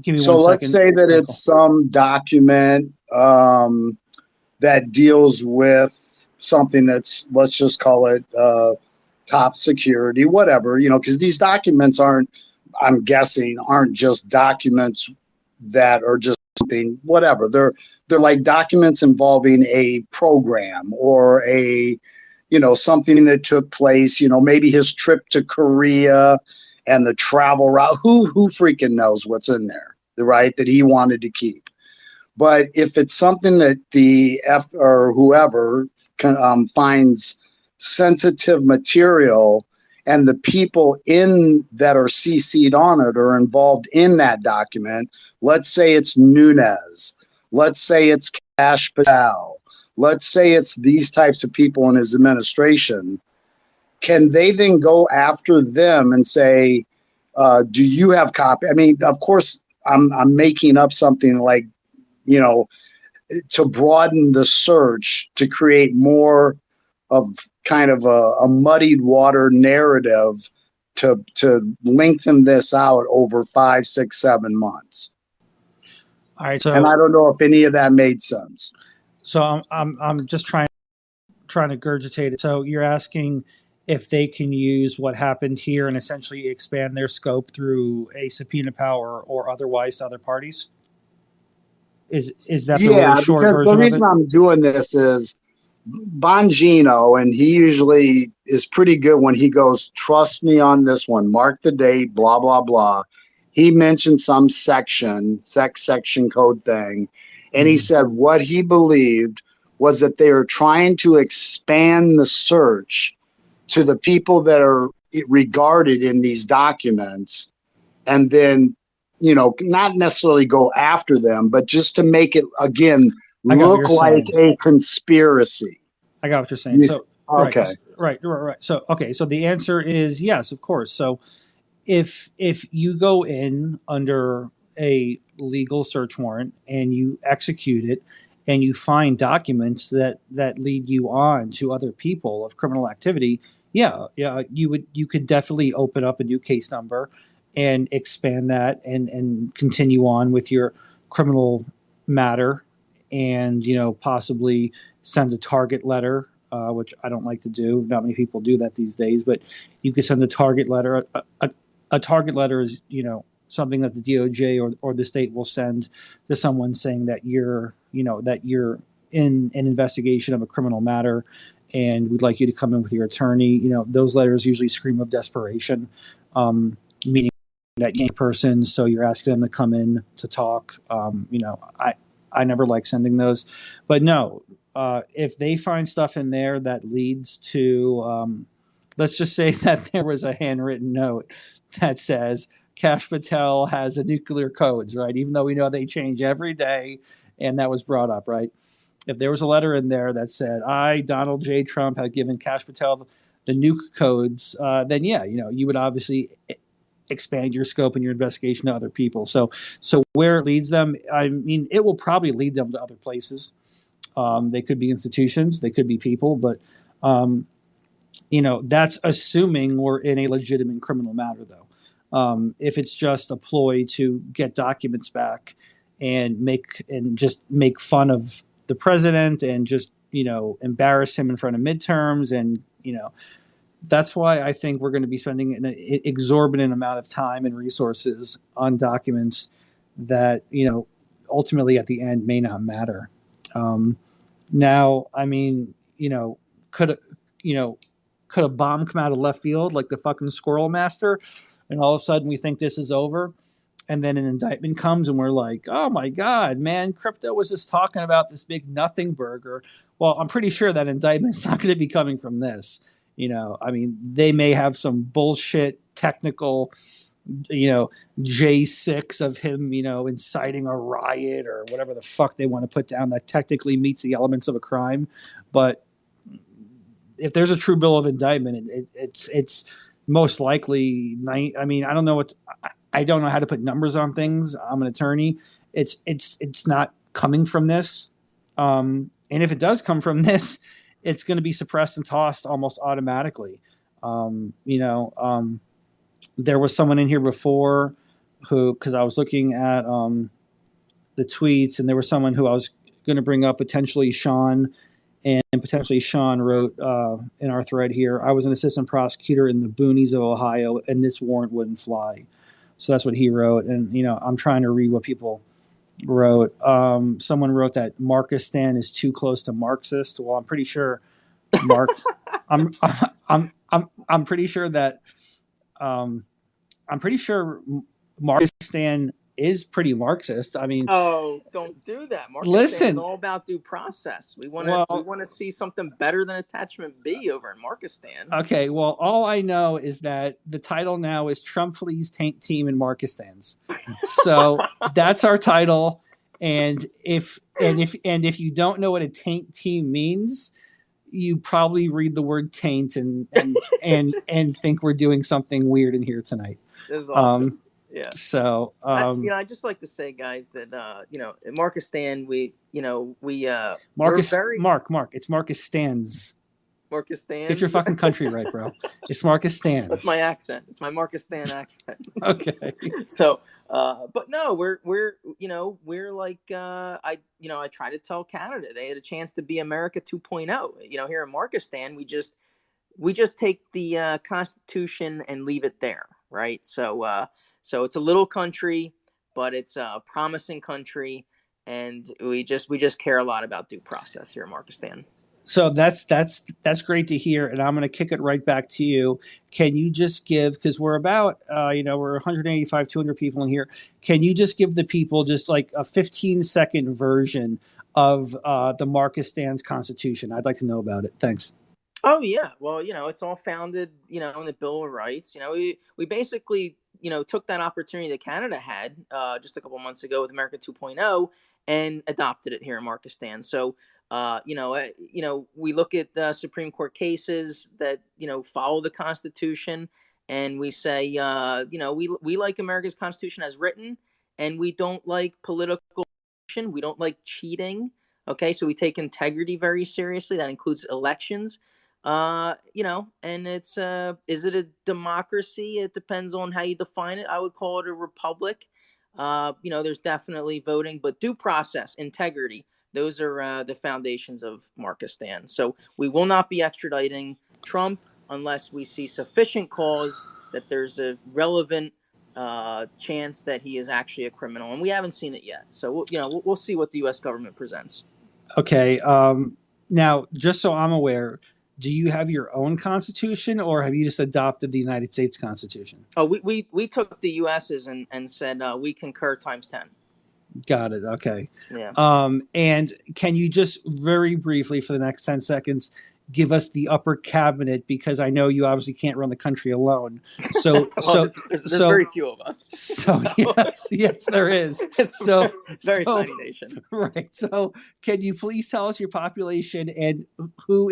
[SPEAKER 1] Give me
[SPEAKER 4] So
[SPEAKER 1] one
[SPEAKER 4] let's
[SPEAKER 1] second,
[SPEAKER 4] say that
[SPEAKER 1] Michael.
[SPEAKER 4] it's some document that deals with something that's, let's just call it top security, whatever, because these documents aren't, I'm guessing, aren't just documents that are just something, whatever. They're like documents involving a program or a, something that took place, maybe his trip to Korea and the travel route. Who freaking knows what's in there, right? That he wanted to keep. But if it's something that the F or whoever finds sensitive material, and the people in that are CC'd on it or involved in that document, let's say it's Nunes, let's say it's Kash Patel, let's say it's these types of people in his administration, can they then go after them and say, do you have copy? I mean, of course, I'm making up something like, to broaden the search to create more of kind of a muddied water narrative to lengthen this out over 5, 6, 7 months.
[SPEAKER 1] All right,
[SPEAKER 4] And I don't know if any of that made sense.
[SPEAKER 1] So I'm just trying to regurgitate it. So you're asking if they can use what happened here and essentially expand their scope through a subpoena power or otherwise to other parties? Is that the really short
[SPEAKER 4] because
[SPEAKER 1] version
[SPEAKER 4] the
[SPEAKER 1] of it?
[SPEAKER 4] reason I'm doing this is Bongino, and he usually is pretty good when he goes, trust me on this one, mark the date, blah, blah, blah. He mentioned some section code thing, and he said what he believed was that they are trying to expand the search to the people that are regarded in these documents, and then, not necessarily go after them, but just to make it, again,
[SPEAKER 1] I got what
[SPEAKER 4] look
[SPEAKER 1] you're
[SPEAKER 4] like
[SPEAKER 1] saying.
[SPEAKER 4] a conspiracy.
[SPEAKER 1] I got what you're saying. So
[SPEAKER 4] Okay.
[SPEAKER 1] right. So okay. So the answer is yes, of course. So if you go in under a legal search warrant and you execute it and you find documents that lead you on to other people of criminal activity, yeah, you could definitely open up a new case number and expand that and continue on with your criminal matter, and possibly send a target letter, which I don't like to do. Not many people do that these days, but you could send a target letter. A target letter is something that the DOJ or the state will send to someone saying that you're in an investigation of a criminal matter and we'd like you to come in with your attorney. Those letters usually scream of desperation, meaning that young person, so you're asking them to come in to talk. I never like sending those, but no, if they find stuff in there that leads to, let's just say that there was a handwritten note that says Kash Patel has a nuclear codes, right? Even though we know they change every day, and that was brought up, right? If there was a letter in there that said, I, Donald J. Trump, have given Kash Patel the nuke codes, then yeah, you would obviously expand your scope and your investigation to other people. So where it leads them, I mean, it will probably lead them to other places. They could be institutions, they could be people, but that's assuming we're in a legitimate criminal matter, though. If it's just a ploy to get documents back and just make fun of the president and just embarrass him in front of midterms, and that's why I think we're going to be spending an exorbitant amount of time and resources on documents that ultimately at the end may not matter. Now, I mean, could could a bomb come out of left field like the fucking Squirrel Master, and all of a sudden we think this is over, and then an indictment comes and we're like, oh my god, man, crypto was just talking about this big nothing burger. Well, I'm pretty sure that indictment's not going to be coming from this. I mean, they may have some bullshit technical J6 of him, inciting a riot or whatever the fuck they want to put down that technically meets the elements of a crime. But if there's a true bill of indictment, it's most likely. I mean, I don't know I don't know how to put numbers on things. I'm an attorney. It's not coming from this. And if it does come from this, it's going to be suppressed and tossed almost automatically. There was someone in here before because I was looking at the tweets, and there was someone who I was going to bring up, potentially Sean, and potentially Sean wrote in our thread here, I was an assistant prosecutor in the boonies of Ohio, and this warrant wouldn't fly. So that's what he wrote. And, I'm trying to read what people wrote. Someone wrote that Marxistan is too close to Marxist. Well, I'm pretty sure I'm pretty sure that I'm pretty sure Marxistan is pretty Marxist. I mean,
[SPEAKER 2] oh, don't do that.
[SPEAKER 1] Listen,
[SPEAKER 2] is all about due process. We want to see something better than Attachment B over in Marxistan.
[SPEAKER 1] Okay, well, all I know is that the title now is Trump Flees Taint Team in Marxistans. So that's our title. And if you don't know what a taint team means, you probably read the word taint and think we're doing something weird in here tonight.
[SPEAKER 2] This is awesome. Yeah.
[SPEAKER 1] So,
[SPEAKER 2] I just like to say, guys, that in Marxistan,
[SPEAKER 1] Mark, it's Marxistans.
[SPEAKER 2] Marxistan.
[SPEAKER 1] Get your fucking country right, bro. It's Marxistans.
[SPEAKER 2] That's my accent. It's my Marxistan accent.
[SPEAKER 1] Okay.
[SPEAKER 2] So, but no, we're like I try to tell Canada they had a chance to be America 2.0. Here in Marxistan, we just take the Constitution and leave it there, right? So it's a little country, but it's a promising country, and we just care a lot about due process here in Marxistan.
[SPEAKER 1] So that's great to hear, and I'm going to kick it right back to you. Can you just give, because we're about we're 185, 200 people in here. Can you just give the people just like a 15-second version of the Marxistan's Constitution? I'd like to know about it. Thanks.
[SPEAKER 2] Oh yeah, well it's all founded in the Bill of Rights. We basically took that opportunity that Canada had just a couple months ago with America 2.0 and adopted it here in Marxistan. So. We look at the Supreme Court cases that, follow the Constitution, and we say, we like America's Constitution as written, and we don't like political, we don't like cheating. Okay. So we take integrity very seriously. That includes elections, and it's, is it a democracy? It depends on how you define it. I would call it a republic. There's definitely voting, but due process, integrity, those are the foundations of Marxistan. So we will not be extraditing Trump unless we see sufficient cause that there's a relevant chance that he is actually a criminal, and we haven't seen it yet. So we'll see what the U.S. government presents.
[SPEAKER 1] Okay. Now, just so I'm aware, do you have your own constitution, or have you just adopted the United States Constitution?
[SPEAKER 2] Oh, we took the U.S.'s and said we concur times 10.
[SPEAKER 1] Got it. Okay.
[SPEAKER 2] Yeah.
[SPEAKER 1] And can you just very briefly for the next 10 seconds give us the upper cabinet, because I know you obviously can't run the country alone. So,
[SPEAKER 2] there's very few of us.
[SPEAKER 1] So yes, there is.
[SPEAKER 2] It's a very tiny nation.
[SPEAKER 1] Right. So can you please tell us your population and who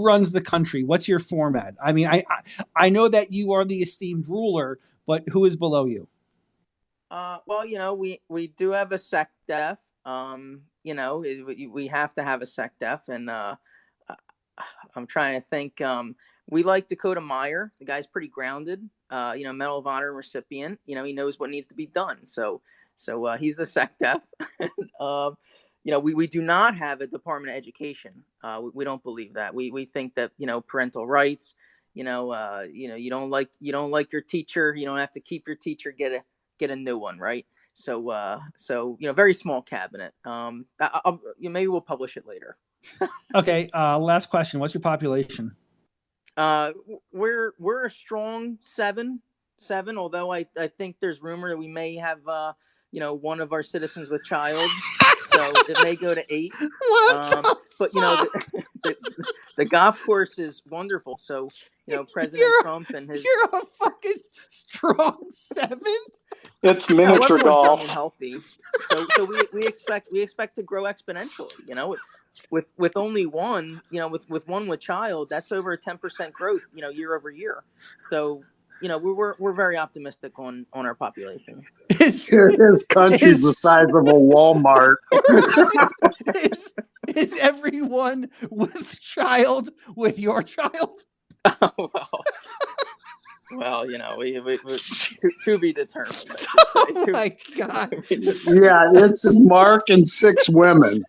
[SPEAKER 1] runs the country? What's your format? I mean, I know that you are the esteemed ruler, but who is below you?
[SPEAKER 2] Well, we do have a SecDef. We have to have a SecDef, and I'm trying to think. We like Dakota Meyer. The guy's pretty grounded. Medal of Honor recipient. He knows what needs to be done. So he's the SecDef. We do not have a Department of Education. We don't believe that. We think that parental rights. You don't like your teacher. You don't have to keep your teacher. Get a new one, right? So very small cabinet. Maybe we'll publish it later.
[SPEAKER 1] Okay. Last question. What's your population?
[SPEAKER 2] We're a strong seven. Although I think there's rumor that we may have one of our citizens with child, so it may go to 8.
[SPEAKER 1] What?
[SPEAKER 2] But the golf course is wonderful. So, President Trump and his.
[SPEAKER 6] You're a fucking strong 7.
[SPEAKER 3] It's
[SPEAKER 2] No,
[SPEAKER 3] miniature
[SPEAKER 2] everyone's young
[SPEAKER 3] golf.
[SPEAKER 2] and healthy. So we expect to grow exponentially. With only one, with one with child, that's over a 10% growth, year over year. So, we're very optimistic on our population.
[SPEAKER 4] His country's the size of a Walmart.
[SPEAKER 6] Is everyone with child with your child?
[SPEAKER 2] Oh, well, we to be determined.
[SPEAKER 6] Oh my God!
[SPEAKER 4] Yeah, it's Mark and 6 women,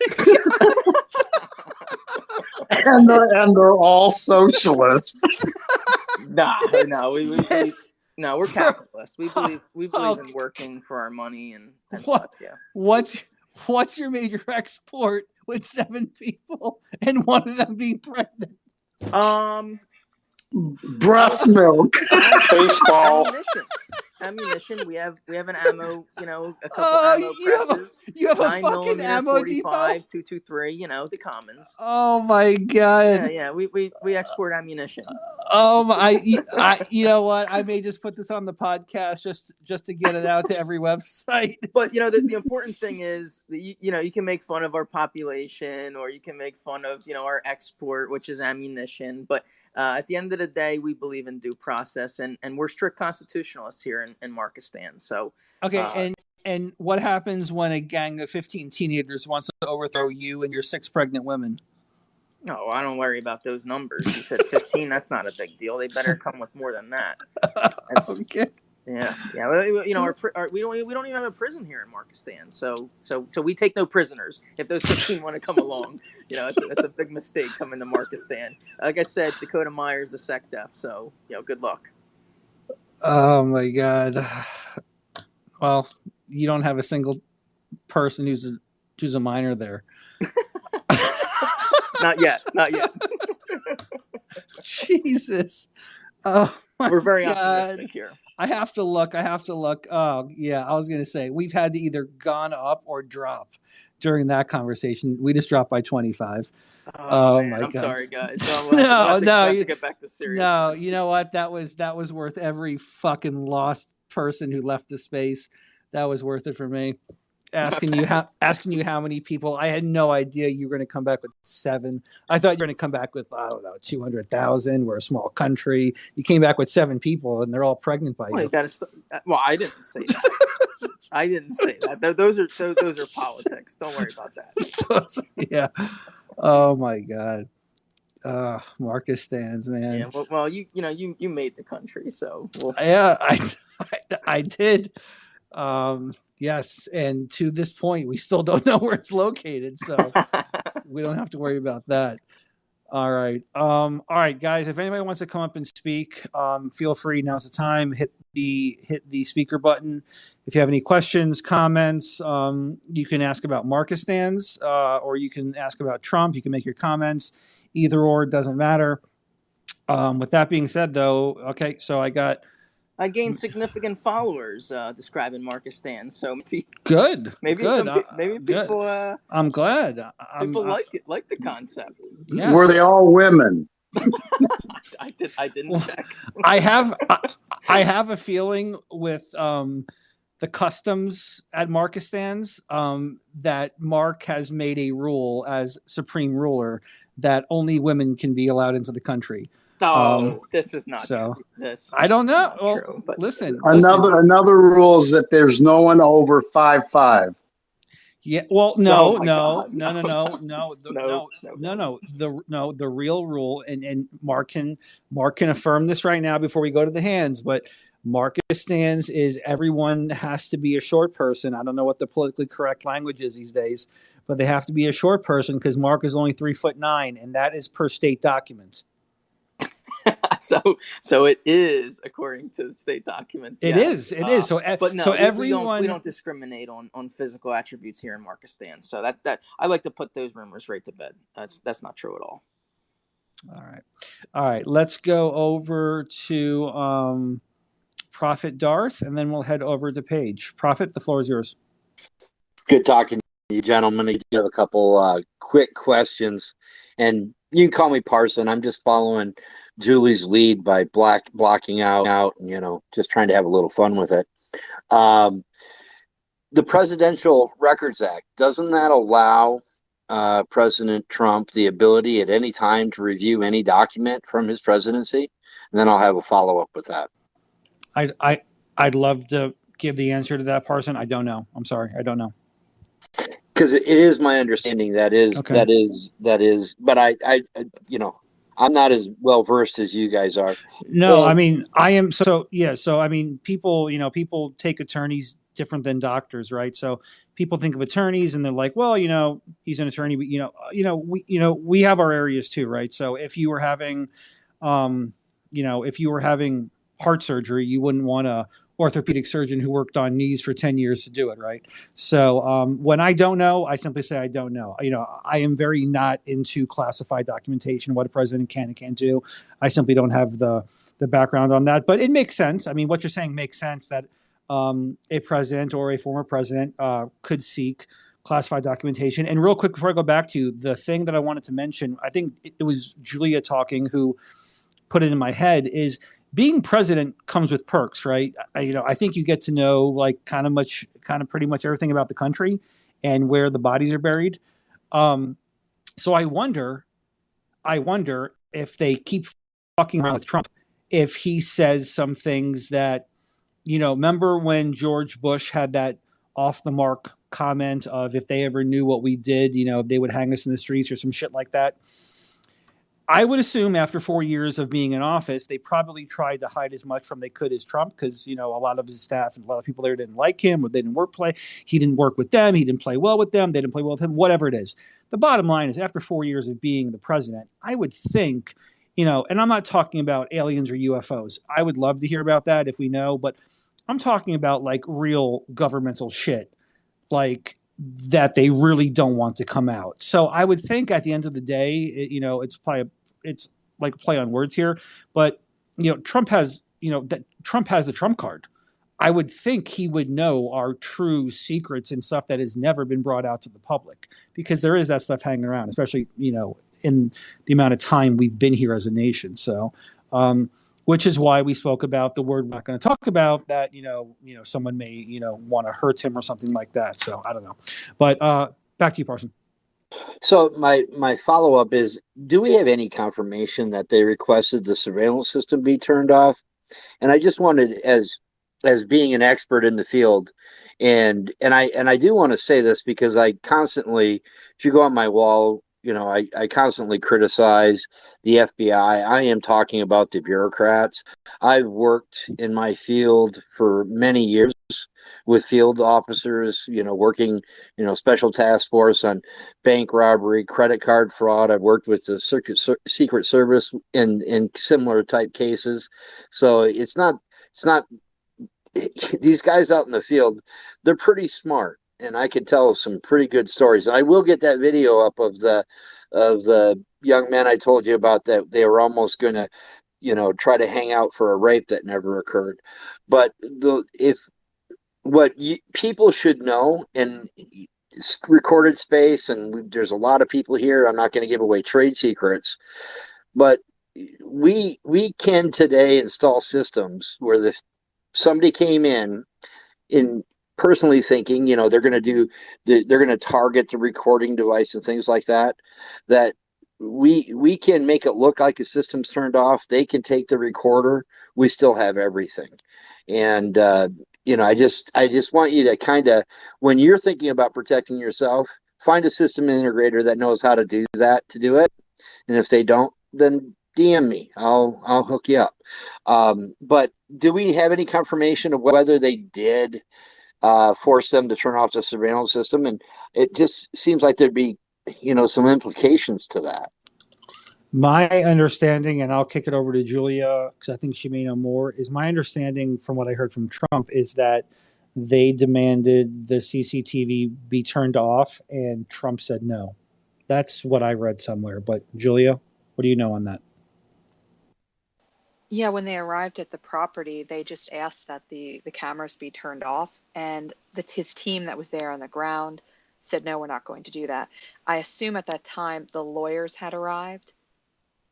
[SPEAKER 4] and they're all socialists.
[SPEAKER 2] No, we're capitalists. We believe in working for our money and such. Yeah.
[SPEAKER 6] What's your major export with 7 people and one of them being pregnant?
[SPEAKER 4] Breast milk.
[SPEAKER 3] Baseball.
[SPEAKER 2] Ammunition. We have an ammo. A couple ammo presses.
[SPEAKER 6] You have a
[SPEAKER 2] 9
[SPEAKER 6] fucking ammo
[SPEAKER 2] 45,
[SPEAKER 6] depot.
[SPEAKER 2] 223. The commons.
[SPEAKER 6] Oh my God!
[SPEAKER 2] Yeah. We export ammunition.
[SPEAKER 6] I you know what? I may just put this on the podcast just to get it out to every website.
[SPEAKER 2] But the important thing is that you can make fun of our population, or you can make fun of our export, which is ammunition. But at the end of the day, we believe in due process, and we're strict constitutionalists here in Markistan. So
[SPEAKER 6] okay, and what happens when a gang of 15 teenagers wants to overthrow you and your 6 pregnant women?
[SPEAKER 2] No, I don't worry about those numbers. You said 15. That's not a big deal. They better come with more than that.
[SPEAKER 6] Okay.
[SPEAKER 2] Yeah. We don't even have a prison here in Markistan. So we take no prisoners. If those 15 want to come along, it's a big mistake coming to Markistan. Like I said, Dakota Meyer's the SecDef. So good luck.
[SPEAKER 6] Oh my God. Well, you don't have a single person who's a minor there.
[SPEAKER 2] Not yet.
[SPEAKER 6] Jesus. Oh,
[SPEAKER 2] we're very optimistic here.
[SPEAKER 6] I have to look. Oh, yeah. I was going to say we've had to either gone up or drop during that conversation. We just dropped by 25.
[SPEAKER 2] Oh man, I'm
[SPEAKER 6] God.
[SPEAKER 2] Sorry, guys. We'll have to get back to serious.
[SPEAKER 6] No, you know what? That was worth every fucking lost person who left the space. That was worth it for me. Asking you how many people. I had no idea you were going to come back with 7. I thought you were going to come back with 200,000. We're a small country. You came back with 7 people, and they're all pregnant by you.
[SPEAKER 2] Well, I didn't say that. I didn't say that. Those are politics. Don't worry about that.
[SPEAKER 6] Yeah. Oh my God. Markistans, man.
[SPEAKER 2] Yeah. Well, you made the country, so.
[SPEAKER 6] Yeah, I did. Yes, and to this point, we still don't know where it's located, so we don't have to worry about that. All right, guys. If anybody wants to come up and speak, feel free. Now's the time. Hit the speaker button. If you have any questions, comments, you can ask about Markistans, or you can ask about Trump. You can make your comments. Either or, doesn't matter. With that being said, though, okay, so I
[SPEAKER 2] gained significant followers describing Markistan, so maybe people.
[SPEAKER 6] I'm glad.
[SPEAKER 2] People like the concept.
[SPEAKER 4] Yes. Were they all women?
[SPEAKER 2] I didn't check.
[SPEAKER 6] I have a feeling with the customs at Markistans that Mark has made a rule as supreme ruler that only women can be allowed into the country.
[SPEAKER 2] This is not true.
[SPEAKER 6] I don't know. Well,
[SPEAKER 2] true, but
[SPEAKER 6] listen.
[SPEAKER 4] Another rule is that there's no one over 5'5".
[SPEAKER 6] Yeah. Well, no. The real rule, and Mark can affirm this right now before we go to the hands. But Markistans is everyone has to be a short person. I don't know what the politically correct language is these days, but they have to be a short person because Mark is only 3'9", and that is per state documents.
[SPEAKER 2] So it is according to the state documents.
[SPEAKER 6] It is. So,
[SPEAKER 2] but no,
[SPEAKER 6] so everyone
[SPEAKER 2] we don't discriminate on physical attributes here in Markistan. So that I like to put those rumors right to bed. That's not true at all.
[SPEAKER 6] All right. Let's go over to Prophet Darth, and then we'll head over to Paige. Prophet, the floor is yours.
[SPEAKER 7] Good talking to you, gentlemen. I have a couple quick questions, and You can call me Parson. I'm just following Julie's lead by blocking out, and just trying to have a little fun with it. Um, the Presidential Records Act, doesn't that allow President Trump the ability at any time to review any document from his presidency? And then I'll have a follow up with that.
[SPEAKER 1] I'd love to give the answer to that, Parson. I don't know. I'm sorry, I don't know.
[SPEAKER 7] Because it is my understanding that is, but I'm not as well versed as you guys are.
[SPEAKER 1] No, I mean, I am. So I mean, people take attorneys different than doctors, right? So people think of attorneys and they're like, well, he's an attorney, but we have our areas too, right? So if you were having, heart surgery, you wouldn't want a orthopedic surgeon who worked on knees for 10 years to do it, right? So when I don't know, I simply say I don't know. I am very not into classified documentation, what a president can and can't do. I simply don't have the background on that, but it makes sense. I mean, what you're saying makes sense, that a president or a former president could seek classified documentation. And real quick, before I go back to the thing that I wanted to mention, I think it was Julia talking who put it in my head, is being president comes with perks, right? I think you get to know pretty much everything about the country and where the bodies are buried. So I wonder if they keep fucking around with Trump, if he says some things that, remember when George Bush had that off the mark comment of, if they ever knew what we did, they would hang us in the streets or some shit like that. I would assume after 4 years of being in office, they probably tried to hide as much from they could as Trump, because, a lot of his staff and a lot of people there didn't like him, or they didn't he didn't work with them. He didn't play well with them. They didn't play well with him, whatever it is. The bottom line is, after 4 years of being the president, I would think, and I'm not talking about aliens or UFOs. I would love to hear about that if we know, but I'm talking about like real governmental shit, like that they really don't want to come out. So I would think at the end of the day, it's like a play on words here, but Trump has the Trump card. I would think he would know our true secrets and stuff that has never been brought out to the public, because there is that stuff hanging around, especially in the amount of time we've been here as a nation. So which is why we spoke about the word we're not going to talk about, that someone may want to hurt him or something like that. So I don't know, but back to you, Parson.
[SPEAKER 7] So my follow up is, do we have any confirmation that they requested the surveillance system be turned off? And I just wanted, as being an expert in the field, and I do want to say this, because I constantly, if you go on my wall, I constantly criticize the FBI. I am talking about the bureaucrats. I've worked in my field for many years with field officers, working, special task force on bank robbery, credit card fraud. I've worked with the Secret Service in similar type cases. So it's not these guys out in the field, they're pretty smart, and I could tell some pretty good stories. And I will get that video up of the young men I told you about, that they were almost going to, try to hang out for a rape that never occurred. But people should know, in recorded space, and there's a lot of people here, I'm not going to give away trade secrets, but we can today install systems where somebody came in personally thinking, they're going to target the recording device and things like that, that we can make it look like a system's turned off. They can take the recorder. We still have everything. And, I just want you to kind of, when you're thinking about protecting yourself, find a system integrator that knows how to do that, to do it. And if they don't, then DM me. I'll hook you up. But do we have any confirmation of whether they did force them to turn off the surveillance system? And it just seems like there'd be, some implications to that.
[SPEAKER 1] My understanding, and I'll kick it over to Julia because I think she may know more, is my understanding from what I heard from Trump is that they demanded the CCTV be turned off, and Trump said no. That's what I read somewhere. But Julia, what do you know on that?
[SPEAKER 5] Yeah, when they arrived at the property, they just asked that the cameras be turned off, and his team that was there on the ground said, no, we're not going to do that. I assume at that time the lawyers had arrived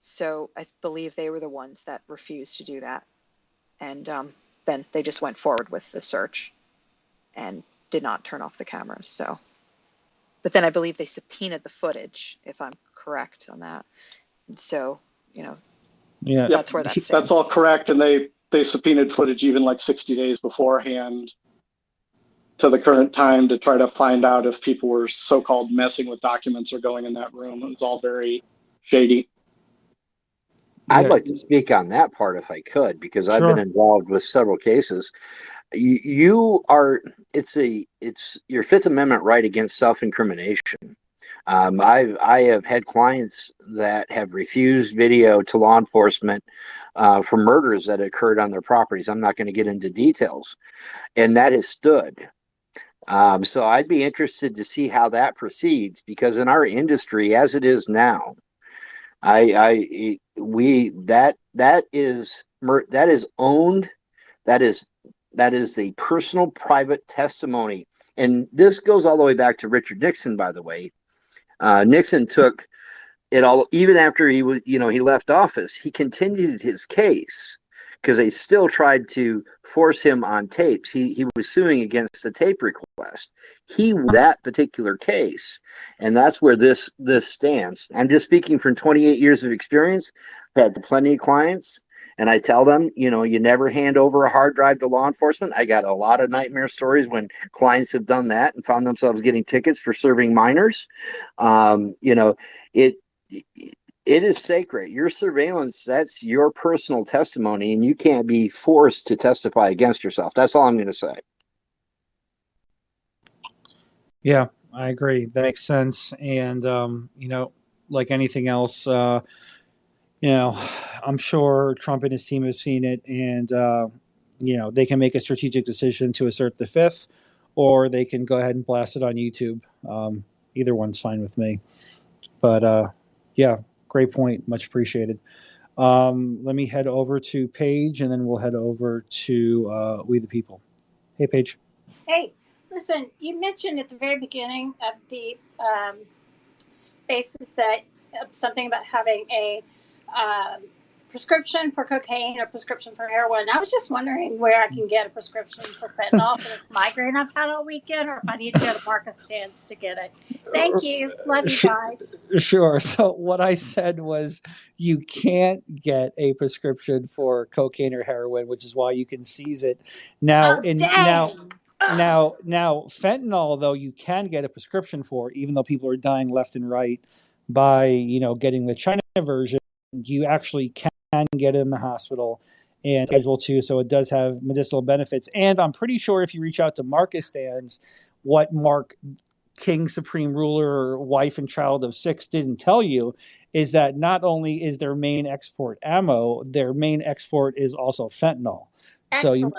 [SPEAKER 5] So I believe they were the ones that refused to do that. And then they just went forward with the search and did not turn off the cameras. So, but then I believe they subpoenaed the footage, if I'm correct on that. And so,
[SPEAKER 1] Yeah,
[SPEAKER 5] that's where that stands.
[SPEAKER 3] That's all correct. And they subpoenaed footage even like 60 days beforehand to the current time to try to find out if people were so-called messing with documents or going in that room. It was all very shady.
[SPEAKER 7] I'd like to speak on that part if I could, because I've been involved with several cases. It's your Fifth Amendment right against self-incrimination. I have had clients that have refused video to law enforcement for murders that occurred on their properties. I'm not going to get into details, and that has stood. So I'd be interested to see how that proceeds, because in our industry, as it is now, that is owned. That is a personal, private testimony, and this goes all the way back to Richard Nixon. By the way, Nixon took it all, even after he left office. He continued his case because they still tried to force him on tapes. He was suing against the tape request. He won that particular case, and that's where this stands. I'm just speaking from 28 years of experience. I've had plenty of clients, and I tell them, you never hand over a hard drive to law enforcement. I got a lot of nightmare stories when clients have done that and found themselves getting tickets for serving minors. It is sacred. Your surveillance, that's your personal testimony, and you can't be forced to testify against yourself. That's all I'm going to say.
[SPEAKER 1] Yeah, I agree. That makes sense. And, like anything else, I'm sure Trump and his team have seen it, and, they can make a strategic decision to assert the Fifth, or they can go ahead and blast it on YouTube. Either one's fine with me. But, yeah. Great point. Much appreciated. Let me head over to Paige, and then we'll head over to We the People. Hey, Paige.
[SPEAKER 8] Hey, listen, you mentioned at the very beginning of the spaces that something about having a prescription for cocaine or prescription for heroin. I was just wondering where I can get a prescription for fentanyl for this migraine I've had all weekend, or if I need to go to Marcus Stands to get it. Thank you. Love you guys.
[SPEAKER 1] Sure. So what I said was you can't get a prescription for cocaine or heroin, which is why you can seize it. Now, now fentanyl, though, you can get a prescription for, even though people are dying left and right by, getting the China version. You actually can get it in the hospital and Schedule 2, so it does have medicinal benefits. And I'm pretty sure if you reach out to Marcus Stands, what Mark King, Supreme Ruler, wife and child of 6 didn't tell you is that not only is their main export ammo, their main export is also fentanyl.
[SPEAKER 8] Excellent.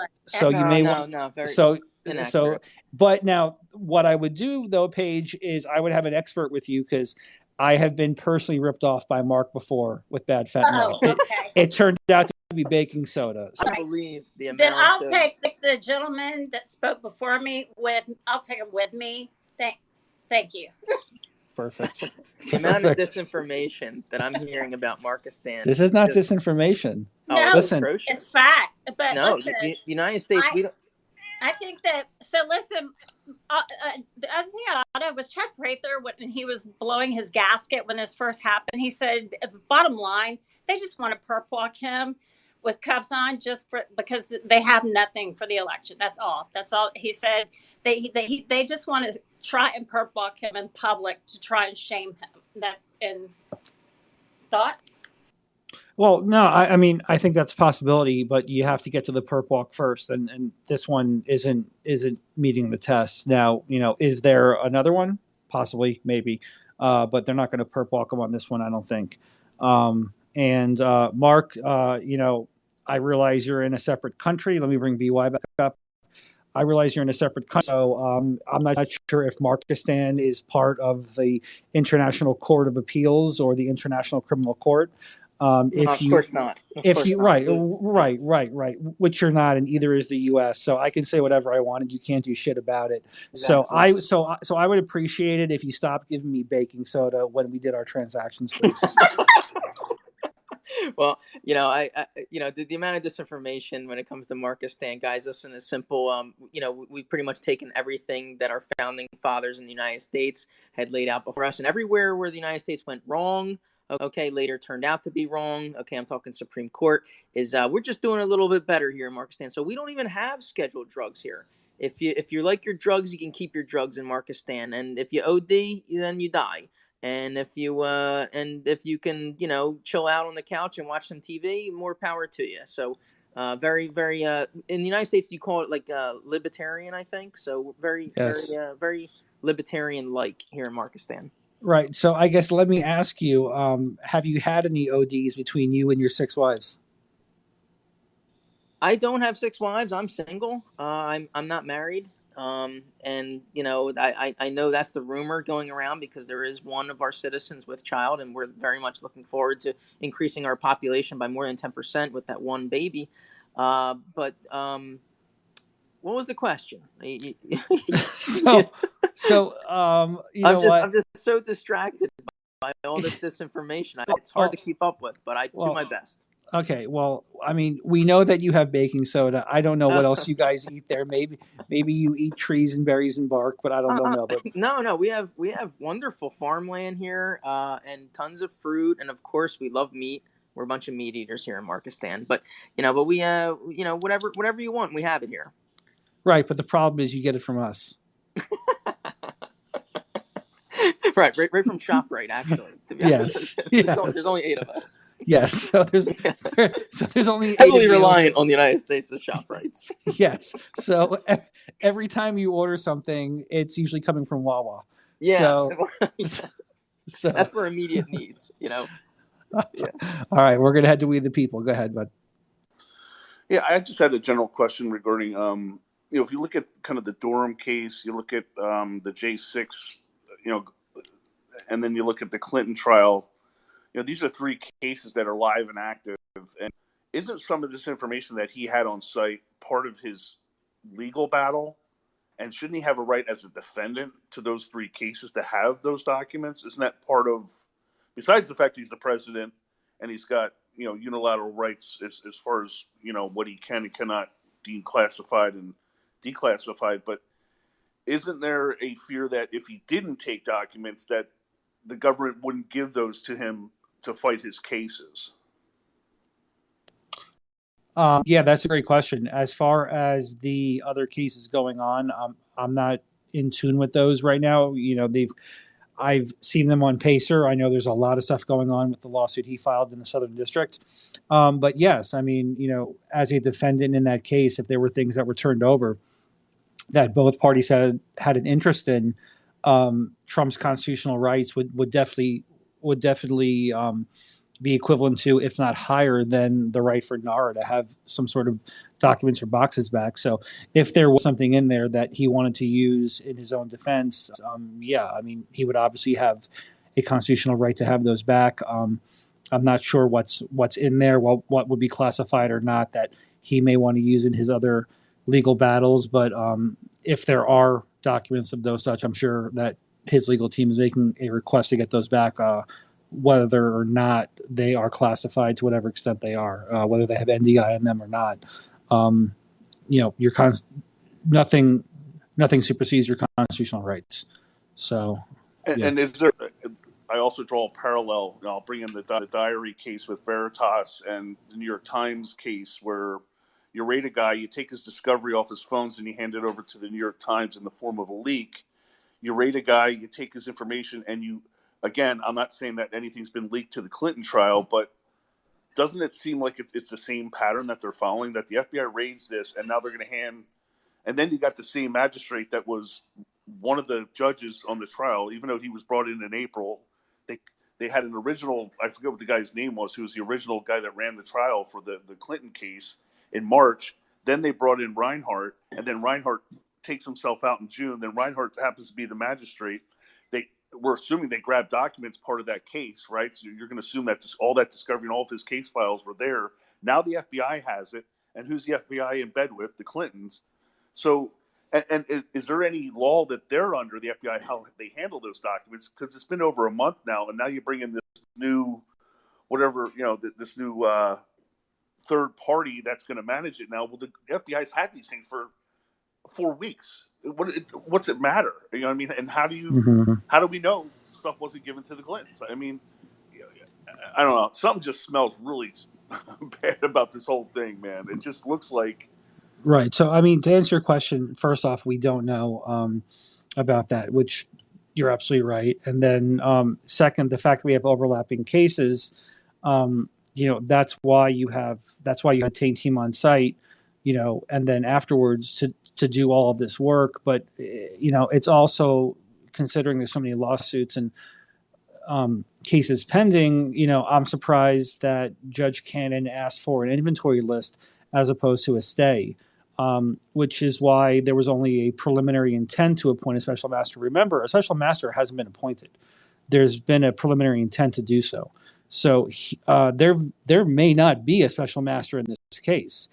[SPEAKER 1] But now what I would do though, Paige, is I would have an expert with you, because I have been personally ripped off by Mark before with bad fentanyl. It turned out to be baking soda.
[SPEAKER 2] So I believe the amount.
[SPEAKER 8] Then I'll take the gentleman that spoke before me I'll take him with me. Thank you.
[SPEAKER 1] Perfect.
[SPEAKER 2] The amount of disinformation that I'm hearing about Marcus Stands.
[SPEAKER 1] This is not disinformation.
[SPEAKER 8] No,
[SPEAKER 1] listen,
[SPEAKER 8] it's fact. But
[SPEAKER 2] no,
[SPEAKER 8] listen,
[SPEAKER 2] the United States.
[SPEAKER 8] I think that. So listen. The other thing I thought of was Chuck Prather when he was blowing his gasket when this first happened. He said, bottom line, they just want to perp walk him with cuffs on because they have nothing for the election. That's all. He said. They just want to try and perp walk him in public to try and shame him. That's in thoughts.
[SPEAKER 1] Well, no, I mean, I think that's a possibility, but you have to get to the perp walk first, and this one isn't meeting the test. Now, is there another one? Possibly, maybe, but they're not going to perp walk him on this one, I don't think. And Mark, I realize you're in a separate country. Let me bring BY back up. I realize you're in a separate country, so I'm not sure if Markistan is part of the International Court of Appeals or the International Criminal Court.
[SPEAKER 2] Of course not.
[SPEAKER 1] Right. Which you're not, and either is the U.S. So I can say whatever I want, and you can't do shit about it. Exactly. So I would appreciate it if you stopped giving me baking soda when we did our transactions, please.
[SPEAKER 2] Well, the amount of disinformation when it comes to Markistan, guys, listen, is simple. We've pretty much taken everything that our founding fathers in the United States had laid out before us, and everywhere where the United States went wrong, okay, later turned out to be wrong. Okay, I'm talking Supreme Court. We're just doing a little bit better here in Markistan. So we don't even have scheduled drugs here. If you like your drugs, you can keep your drugs in Markistan, and if you OD, then you die. And if you can, chill out on the couch and watch some TV, more power to you. So, very, very, in the United States, you call it like libertarian, I think. So very,
[SPEAKER 6] Yes.
[SPEAKER 2] very libertarian-like here in Markistan.
[SPEAKER 6] Right. So I guess let me ask you: have you had any ODs between you and your 6 wives?
[SPEAKER 2] I don't have 6 wives. I'm single. I'm not married. And I know that's the rumor going around because there is one of our citizens with child, and we're very much looking forward to increasing our population by more than 10% with that one baby. But what was the question? I'm just so distracted by all this disinformation. It's hard to keep up with, but I do my best.
[SPEAKER 6] Okay, well, I mean, we know that you have baking soda. I don't know what else you guys eat there. Maybe you eat trees and berries and bark, but I don't know. But
[SPEAKER 2] no, we have wonderful farmland here, and tons of fruit, and of course we love meat. We're a bunch of meat eaters here in Markistan, but we whatever you want, we have it here.
[SPEAKER 6] Right, but the problem is you get it from us.
[SPEAKER 2] right from ShopRite, actually. To be
[SPEAKER 6] yes,
[SPEAKER 2] honest. There's only 8 of us.
[SPEAKER 6] Yes, so there's only 8
[SPEAKER 2] heavily reliant on the United States as ShopRites.
[SPEAKER 6] Yes, so every time you order something, it's usually coming from Wawa.
[SPEAKER 2] Yeah,
[SPEAKER 6] so
[SPEAKER 2] that's for immediate needs, Yeah.
[SPEAKER 6] All right, we're gonna head to We the People. Go ahead, bud.
[SPEAKER 9] Yeah, I just had a general question regarding, if you look at kind of the Durham case, you look at the J6, and then you look at the Clinton trial. These are 3 cases that are live and active. And isn't some of this information that he had on site part of his legal battle? And shouldn't he have a right as a defendant to those 3 cases to have those documents? Isn't that part of, besides the fact he's the president and he's got, unilateral rights as far as, what he can and cannot deem classified and declassified, but isn't there a fear that if he didn't take documents that the government wouldn't give those to him to fight his cases?
[SPEAKER 6] Yeah, that's a great question. As far as the other cases going on, I'm not in tune with those right now. I've seen them on Pacer. I know there's a lot of stuff going on with the lawsuit he filed in the Southern District. But yes, I mean, as a defendant in that case, if there were things that were turned over that both parties had an interest in, Trump's constitutional rights would definitely be equivalent to, if not higher than, the right for NARA to have some sort of documents or boxes back. So if there was something in there that he wanted to use in his own defense, I mean, he would obviously have a constitutional right to have those back. I'm not sure what's in there, what would be classified or not that he may want to use in his other legal battles. But if there are documents of those such, I'm sure that his legal team is making a request to get those back, whether or not they are classified to whatever extent they are, whether they have NDI in them or not. Nothing supersedes your constitutional rights. So,
[SPEAKER 9] and is there? I also draw a parallel. I'll bring in the diary case with Veritas and the New York Times case, where you rate a guy, you take his discovery off his phones, and you hand it over to the New York Times in the form of a leak. You rate a guy, you take his information, and you. Again, I'm not saying that anything's been leaked to the Clinton trial, but doesn't it seem like it's the same pattern that they're following, that the FBI raised this and now they're going to hand, and then you got the same magistrate that was one of the judges on the trial, even though he was brought in April, they had an original, I forget what the guy's name was, who was the original guy that ran the trial for the Clinton case in March. Then they brought in Reinhart, and then Reinhart takes himself out in June. Then Reinhart happens to be the magistrate. We're assuming they grabbed documents part of that case, right? So you're going to assume that all that discovery and all of his case files were there. Now the FBI has it, and who's the FBI in bed with? The Clintons. So, and is there any law that they're under, the FBI, how they handle those documents? Because it's been over a month now, and now you bring in this new whatever, this new third party that's going to manage it now. Well, the FBI's had these things for 4 weeks. What's it matter? You know what I mean? And how do we know stuff wasn't given to the Clintons? I mean, I don't know. Something just smells really bad about this whole thing, man. It just looks like.
[SPEAKER 1] Right. So, I mean, to answer your question, first off, we don't know about that, which you're absolutely right. And then second, the fact that we have overlapping cases, that's why you had team on site, and then afterwards to do all of this work. But, it's also considering there's so many lawsuits and cases pending, I'm surprised that Judge Cannon asked for an inventory list as opposed to a stay, which is why there was only a preliminary intent to appoint a special master. Remember, a special master hasn't been appointed. There's been a preliminary intent to do so. So there may not be a special master in this case.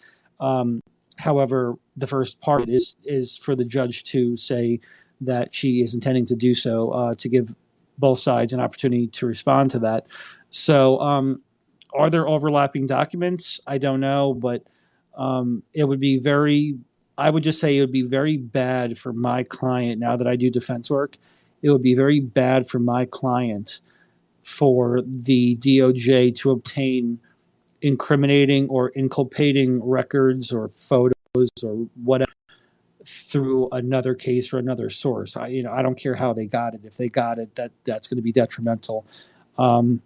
[SPEAKER 1] However, the first part is for the judge to say that she is intending to do so, to give both sides an opportunity to respond to that. So are there overlapping documents? I don't know, but it would be I would just say it would be very bad for my client. Now that I do defense work, it would be very bad for my client for the DOJ to obtain incriminating or inculpating records or photos or whatever through another case or another source. I don't care how they got it. If they got it, that's going to be detrimental. And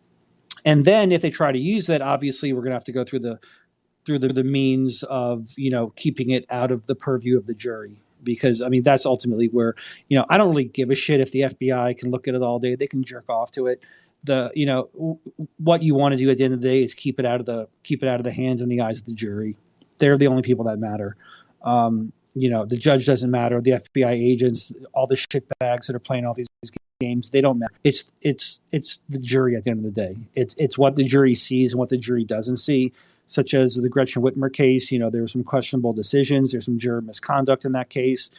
[SPEAKER 1] then if they try to use that, obviously we're going to have to go through the means of, keeping it out of the purview of the jury. Because, I mean, that's ultimately where, I don't really give a shit if the FBI can look at it all day. They can jerk off to it. What you want to do at the end of the day is keep it out of the hands and the eyes of the jury. They're the only people that matter. The judge doesn't matter. The FBI agents, all the shitbags that are playing all these games, they don't matter. It's the jury at the end of the day. It's what the jury sees and what the jury doesn't see, such as the Gretchen Whitmer case. There were some questionable decisions. There's some juror misconduct in that case.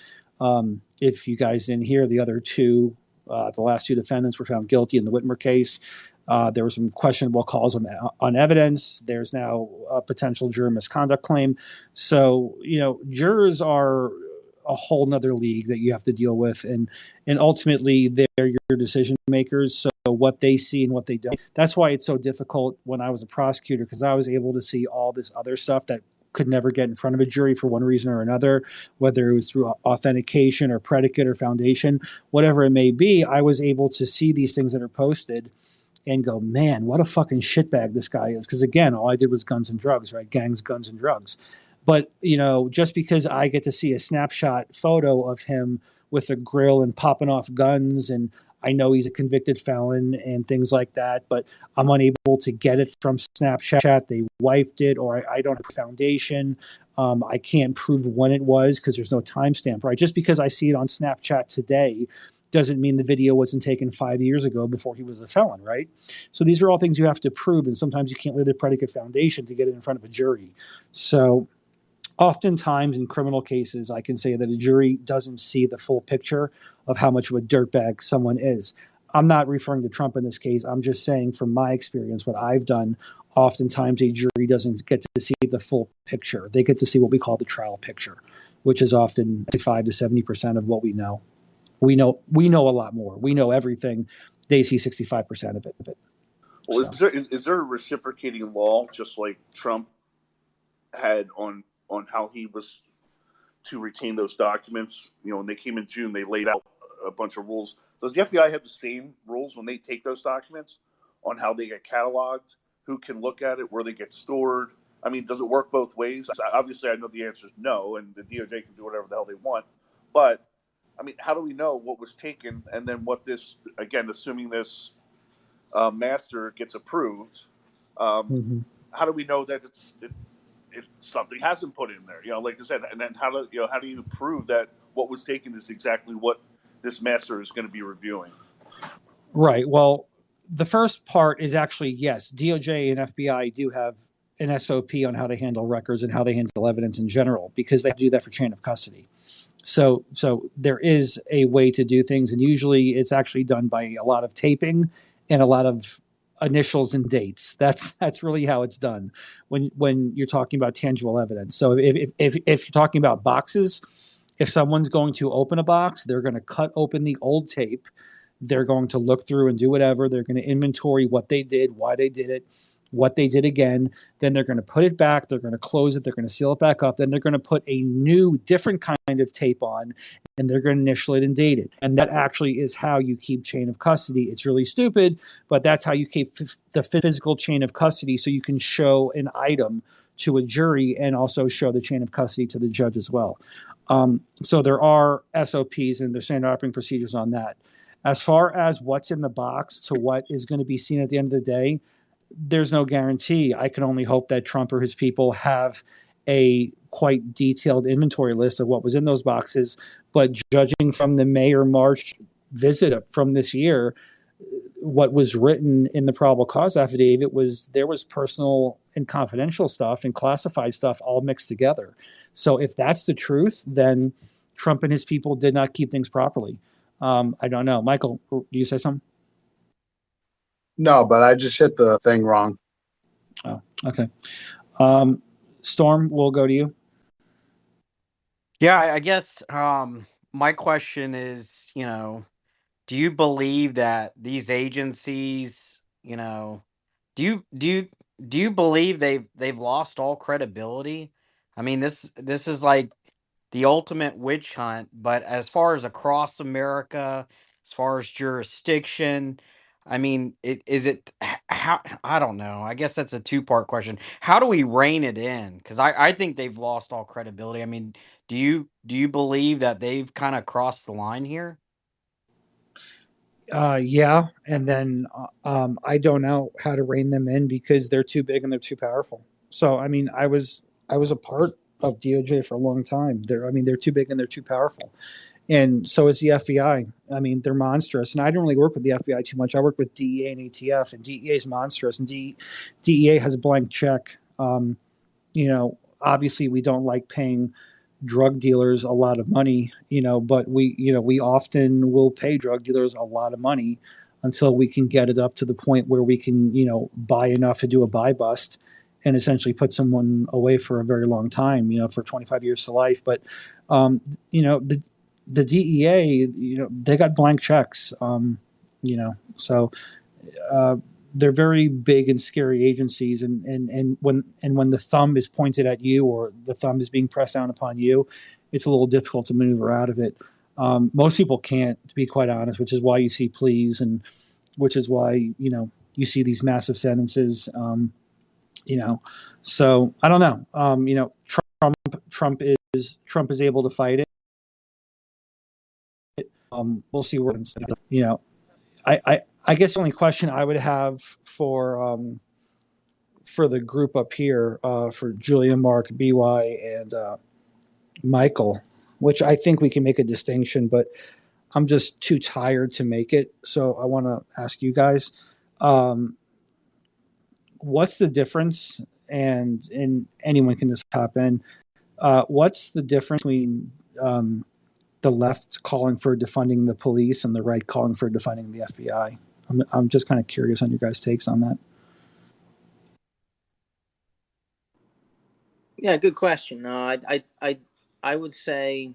[SPEAKER 1] If you guys didn't hear, the other two, the last two defendants were found guilty in the Whitmer case. There were some questionable calls on evidence. There's now a potential juror misconduct claim. So, jurors are a whole nother league that you have to deal with. And ultimately, they're your decision makers. So what they see and what they don't. That's why it's so difficult when I was a prosecutor, because I was able to see all this other stuff that could never get in front of a jury for one reason or another, whether it was through authentication or predicate or foundation, whatever it may be. I was able to see these things that are posted and go, man, what a fucking shitbag this guy is. Because again, all I did was guns and drugs, right? Gangs, guns, and drugs. But, just because I get to see a snapshot photo of him with a grill and popping off guns, and I know he's a convicted felon and things like that, but I'm unable to get it from Snapchat. They wiped it, or I don't have a foundation. I can't prove when it was because there's no timestamp, right? Just because I see it on Snapchat today doesn't mean the video wasn't taken 5 years ago before he was a felon, right? So these are all things you have to prove, and sometimes you can't lay the predicate foundation to get it in front of a jury. So oftentimes in criminal cases, I can say that a jury doesn't see the full picture of how much of a dirtbag someone is. I'm not referring to Trump in this case. I'm just saying from my experience, what I've done, oftentimes a jury doesn't get to see the full picture. They get to see what we call the trial picture, which is often 5 to 70% of what we know. We know a lot more. We know everything. They see 65% of it.
[SPEAKER 9] Well, so. Is there a reciprocating law, just like Trump had on how he was to retain those documents? When they came in June, they laid out a bunch of rules. Does the FBI have the same rules when they take those documents on how they get cataloged, who can look at it, where they get stored? I mean, does it work both ways? Obviously, I know the answer is no, and the DOJ can do whatever the hell they want. But, I mean, how do we know what was taken and then what this, again, assuming this master gets approved, how do we know that if something hasn't put in there, like I said, and then how do you prove that what was taken is exactly what this master is going to be reviewing?
[SPEAKER 1] Right. Well, the first part is actually, yes, DOJ and FBI do have an SOP on how they handle records and how they handle evidence in general, because they do that for chain of custody. So there is a way to do things, and usually it's actually done by a lot of taping and a lot of initials and dates. That's really how it's done when you're talking about tangible evidence. So if you're talking about boxes, if someone's going to open a box, they're going to cut open the old tape. They're going to look through and do whatever. They're going to inventory what they did, why they did it, what they did again. Then they're going to put it back. They're going to close it. They're going to seal it back up. Then they're going to put a new, different kind of tape on, and they're going to initial it and date it. And that actually is how you keep chain of custody. It's really stupid, but that's how you keep the physical chain of custody, so you can show an item to a jury and also show the chain of custody to the judge as well. So there are SOPs and there's standard operating procedures on that. As far as what's in the box to what is going to be seen at the end of the day, there's no guarantee. I can only hope that Trump or his people have a quite detailed inventory list of what was in those boxes. But judging from the May or March visit from this year, what was written in the probable cause affidavit was there was personal and confidential stuff and classified stuff all mixed together. So if that's the truth, then Trump and his people did not keep things properly. I don't know. Michael, do you say something?
[SPEAKER 4] No, but I just hit the thing wrong.
[SPEAKER 1] Oh, okay. Storm, we'll go to you.
[SPEAKER 10] Yeah, I guess my question is, do you believe that these agencies, do you believe they've lost all credibility? I mean, this is like the ultimate witch hunt, but as far as across America, as far as jurisdiction, I mean, is it how, I don't know. I guess that's a two-part question. How do we rein it in? Because I think they've lost all credibility. I mean, do you believe that they've kind of crossed the line here?
[SPEAKER 6] Yeah, and then I don't know how to rein them in because they're too big and they're too powerful. So I mean, I was a part of DOJ for a long time. They're too big and they're too powerful, and so is the FBI. I mean, they're monstrous. And I don't really work with the FBI too much. I work with DEA and ATF, and DEA is monstrous, and DEA has a blank check. Obviously, we don't like paying drug dealers a lot of money, but we often will pay drug dealers a lot of money until we can get it up to the point where we can, buy enough to do a buy bust and essentially put someone away for a very long time, for 25 years to life. But, the DEA, they got blank checks, so, they're very big and scary agencies, and when the thumb is pointed at you or the thumb is being pressed down upon you, it's a little difficult to maneuver out of it. Most people can't, to be quite honest, which is why you see pleas, and which is why you see these massive sentences. So I don't know. Trump is able to fight it. We'll see where it's. I guess the only question I would have for the group up here, for Julia, Mark, BY, and Michael, which I think we can make a distinction, but I'm just too tired to make it. So I want to ask you guys, what's the difference? And anyone can just hop in. What's the difference between the left calling for defunding the police and the right calling for defunding the FBI? I'm just kind of curious on your guys' takes on that.
[SPEAKER 2] Yeah, good question. I would say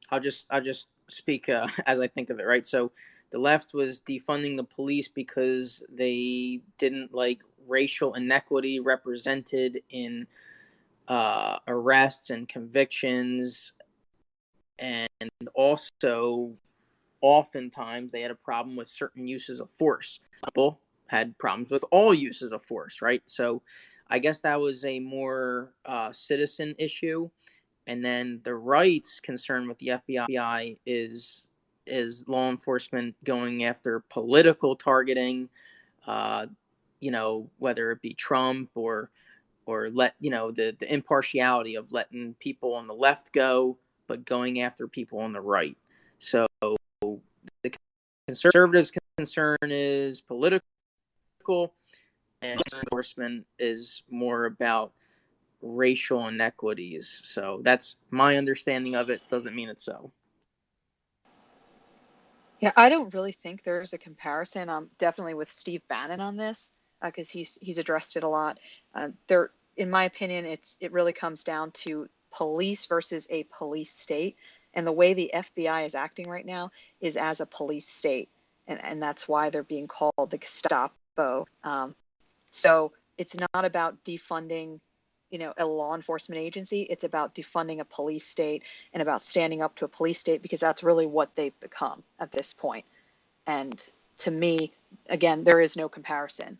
[SPEAKER 2] I'll just speak as I think of it. Right. So the left was defunding the police because they didn't like racial inequity represented in arrests and convictions, and also oftentimes they had a problem with certain uses of force. People had problems with all uses of force, right? So I guess that was a more citizen issue. And then the right's concern with the FBI is law enforcement going after political targeting, whether it be Trump or the impartiality of letting people on the left go, but going after people on the right. So the conservatives' concern is political, and enforcement is more about racial inequities. So that's my understanding of it. Doesn't mean it's so.
[SPEAKER 5] Yeah, I don't really think there's a comparison. I'm definitely with Steve Bannon on this because he's addressed it a lot. There, in my opinion, it really comes down to police versus a police state, and the way the FBI is acting right now is as a police state, and that's why they're being called the Gestapo. So it's not about defunding, a law enforcement agency. It's about defunding a police state and about standing up to a police state because that's really what they've become at this point. And to me, again, there is no comparison.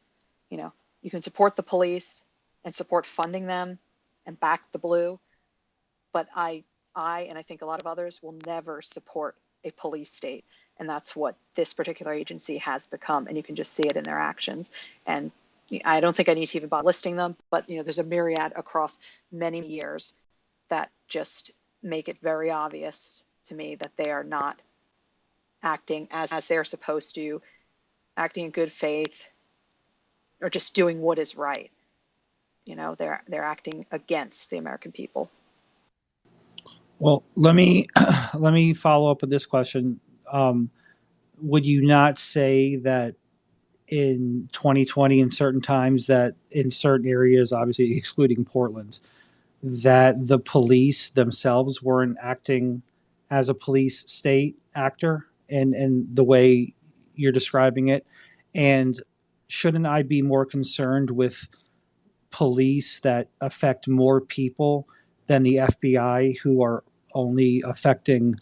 [SPEAKER 5] You can support the police and support funding them and back the blue, but I and I think a lot of others will never support a police state, and that's what this particular agency has become, and you can just see it in their actions. And I don't think I need to even bother listing them, but there's a myriad across many years that just make it very obvious to me that they are not acting as they're supposed to, acting in good faith, or just doing what is right. They're acting against the American people.
[SPEAKER 1] Well, let me follow up with this question. Would you not say that in 2020, in certain times, that in certain areas, obviously excluding Portland, that the police themselves weren't acting as a police state actor in the way you're describing it? And shouldn't I be more concerned with police that affect more people than the FBI, who are only affecting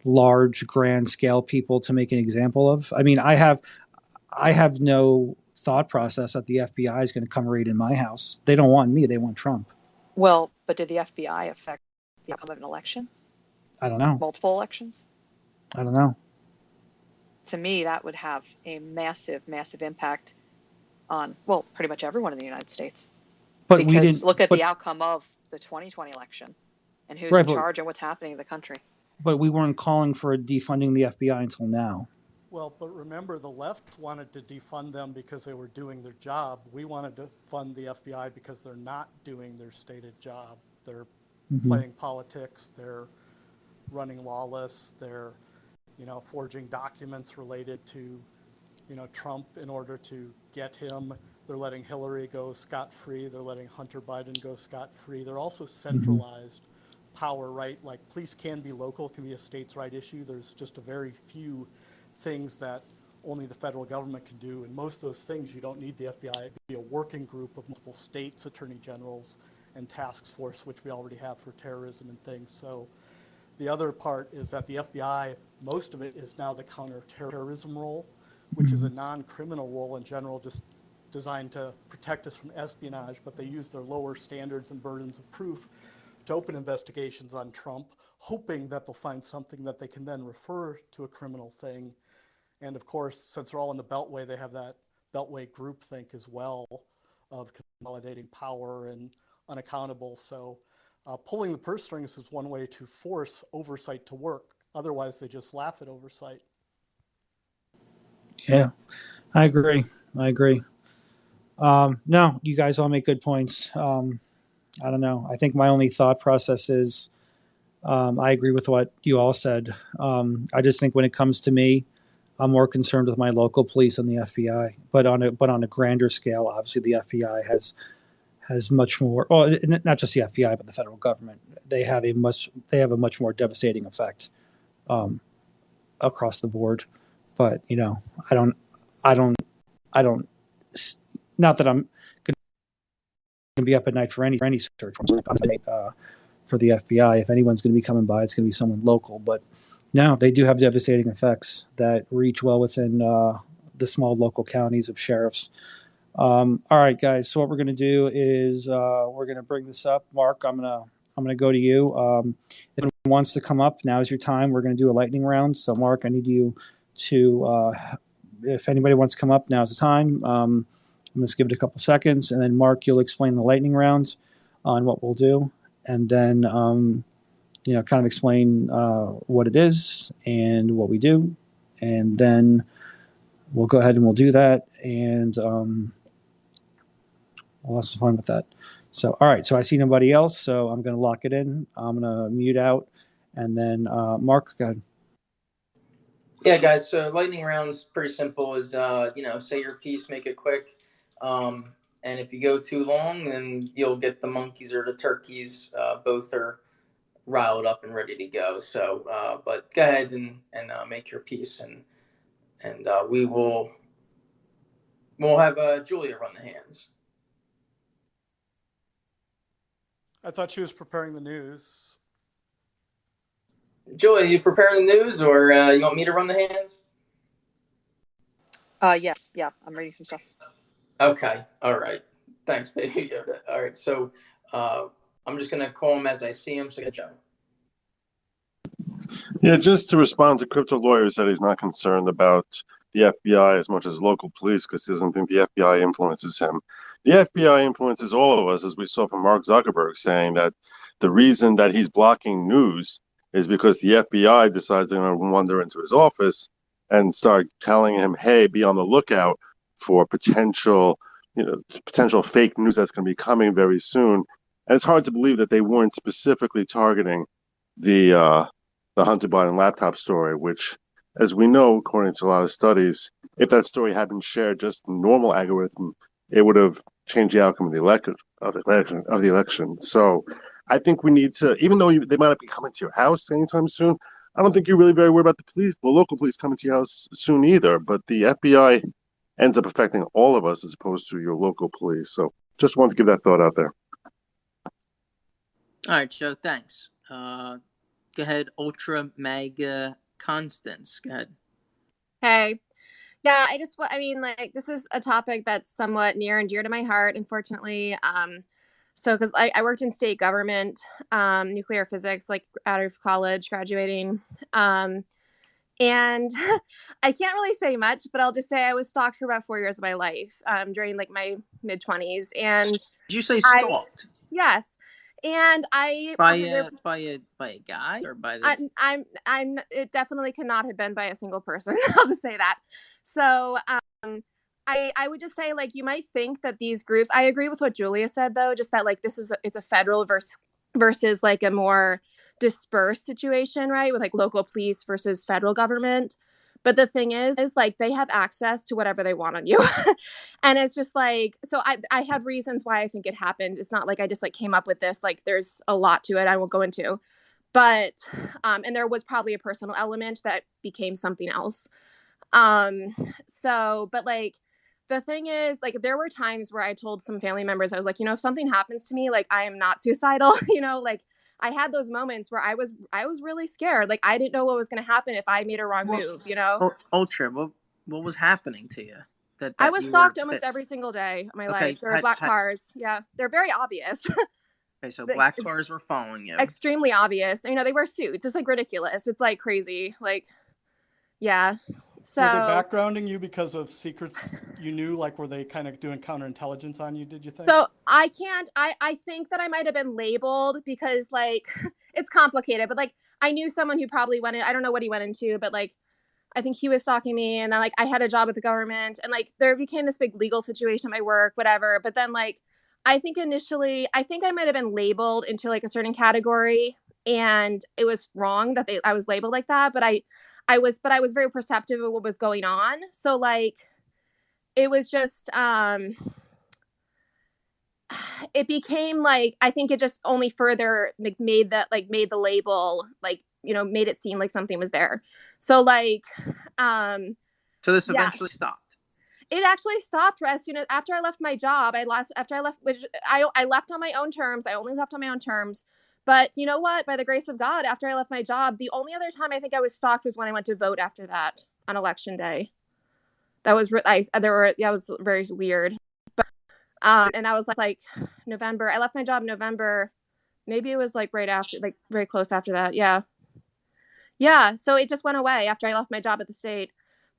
[SPEAKER 1] large, grand scale people to make an example of? I mean, I have no thought process that the FBI is going to come raid in my house. They don't want me. They want Trump.
[SPEAKER 5] Well, but did the FBI affect the outcome of an election?
[SPEAKER 1] I don't know.
[SPEAKER 5] Multiple elections?
[SPEAKER 1] I don't know.
[SPEAKER 5] To me, that would have a massive, massive impact on, well, pretty much everyone in the United States.
[SPEAKER 1] But
[SPEAKER 5] because
[SPEAKER 1] we didn't
[SPEAKER 5] look at the outcome of the 2020 election and who's in charge and what's happening in the country.
[SPEAKER 1] But we weren't calling for defunding the FBI until now.
[SPEAKER 11] Well, but remember, the left wanted to defund them because they were doing their job. We wanted to fund the FBI because they're not doing their stated job. They're playing politics. They're running lawless. They're, forging documents related to, Trump in order to get him. They're letting Hillary go scot-free. They're letting Hunter Biden go scot-free. They're also centralized power, right? Like, police can be local, can be a states' right issue. There's just a very few things that only the federal government can do, and most of those things you don't need the FBI. It'd be a working group of multiple states, attorney generals, and task force, which we already have for terrorism and things. So the other part is that the FBI, most of it is now the counterterrorism role, which is a non-criminal role in general, just designed to protect us from espionage, but they use their lower standards and burdens of proof to open investigations on Trump, hoping that they'll find something that they can then refer to a criminal thing. And of course, since they're all in the Beltway, they have that Beltway groupthink as well of consolidating power and unaccountable. So pulling the purse strings is one way to force oversight to work. Otherwise, they just laugh at oversight.
[SPEAKER 1] Yeah, I agree. No, you guys all make good points. I don't know. I think my only thought process is I agree with what you all said. I just think when it comes to me, I'm more concerned with my local police than the FBI. But on a grander scale, obviously the FBI has much more. Well, not just the FBI, but the federal government. They have a much more devastating effect across the board. But I don't. Not that I'm going to be up at night for any search warrant for the FBI. If anyone's going to be coming by, it's going to be someone local. But no, they do have devastating effects that reach well within the small local counties of sheriffs. All right, guys. So what we're going to do is we're going to bring this up. Mark, I'm gonna go to you. If anyone wants to come up, now is your time. We're going to do a lightning round. So Mark, I need you to. If anybody wants to come up, now's the time. I'm going to give it a couple seconds, and then Mark, you'll explain the lightning round on what we'll do, and then kind of explain what it is and what we do, and then we'll go ahead and we'll do that, and we'll have some fun with that. So, all right. So I see nobody else, so I'm going to lock it in. I'm going to mute out, and then Mark, go ahead.
[SPEAKER 2] Yeah, guys. So lightning round's pretty simple. Is say your piece, make it quick. And if you go too long, then you'll get the monkeys or the turkeys. Both are riled up and ready to go. So, but go ahead and make your piece, and we'll have Julia run the hands.
[SPEAKER 11] I thought she was preparing the news.
[SPEAKER 2] Julia, you preparing the news, or you want me to run the hands?
[SPEAKER 5] Yes, yeah, I'm reading some stuff.
[SPEAKER 2] Okay, all right. Thanks, baby Yoda. All right, so I'm just gonna call them as I see them. So, Joe.
[SPEAKER 12] Yeah, just to respond to Crypto Lawyer said he's not concerned about the FBI as much as local police because he doesn't think the FBI influences him. The FBI influences all of us, as we saw from Mark Zuckerberg saying that the reason that he's blocking news is because the FBI decides they're going to wander into his office and start telling him, "Hey, be on the lookout for potential fake news that's going to be coming very soon." And it's hard to believe that they weren't specifically targeting the Hunter Biden laptop story, which, as we know, according to a lot of studies, if that story had been shared just normal algorithm, it would have changed the outcome of the election. So I think we need to, even though they might not be coming to your house anytime soon, I don't think you're really very worried about the local police coming to your house soon either. But the FBI ends up affecting all of us as opposed to your local police. So just wanted to give that thought out there.
[SPEAKER 2] All right, Joe. Thanks. Go ahead, Ultra Mega Constance. Go ahead.
[SPEAKER 13] Hey. Yeah, this is a topic that's somewhat near and dear to my heart, unfortunately. So, because I worked in state government, nuclear physics, like out of college, graduating. And I can't really say much, but I'll just say I was stalked for about 4 years of my life, during like my mid-20s. And
[SPEAKER 2] did you say stalked?
[SPEAKER 13] Yes. And I
[SPEAKER 2] by a guy or by the
[SPEAKER 13] I'm it definitely could not have been by a single person. I'll just say that. So I would just say, like, you might think that these groups, I agree with what Julia said though, just that like it's a federal versus like a more dispersed situation, right? With like local police versus federal government. But the thing is like they have access to whatever they want on you. And it's just like, so I have reasons why I think it happened. It's not like I just like came up with this, like there's a lot to it I won't go into. But and there was probably a personal element that became something else. But like the thing is, like, there were times where I told some family members, I was like, if something happens to me, like, I am not suicidal, like I had those moments where I was really scared. Like, I didn't know what was going to happen if I made a wrong move,
[SPEAKER 2] Ultra, what was happening to you? That
[SPEAKER 13] I was stalked almost every single day of my life. There were black cars. Yeah, they're very obvious.
[SPEAKER 2] Okay, so black cars were following you.
[SPEAKER 13] Extremely obvious. They wear suits. It's like ridiculous. It's like crazy. Like, yeah. So,
[SPEAKER 11] were they backgrounding you because of secrets you knew? Like, were they kind of doing counterintelligence on you, did you think?
[SPEAKER 13] So I think that I might have been labeled because, like, it's complicated, but like I knew someone who probably went in, I don't know what he went into, but like I think he was stalking me, and then like I had a job with the government, and like there became this big legal situation at my work, whatever. But then like I think initially I might have been labeled into like a certain category, and it was wrong that I was labeled like that, but I was very perceptive of what was going on. So like it was just it became like, I think it just only further like made the label, like, made it seem like something was there. So like
[SPEAKER 2] so this eventually stopped.
[SPEAKER 13] It actually stopped as soon as after I left my job. I left, which I left on my own terms. I only left on my own terms. But you know what? By the grace of God, after I left my job, the only other time I think I was stalked was when I went to vote after that on election day. That was that was very weird. But and that was like November. I left my job in November. Maybe it was like right after, like very close after that. Yeah. So it just went away after I left my job at the state.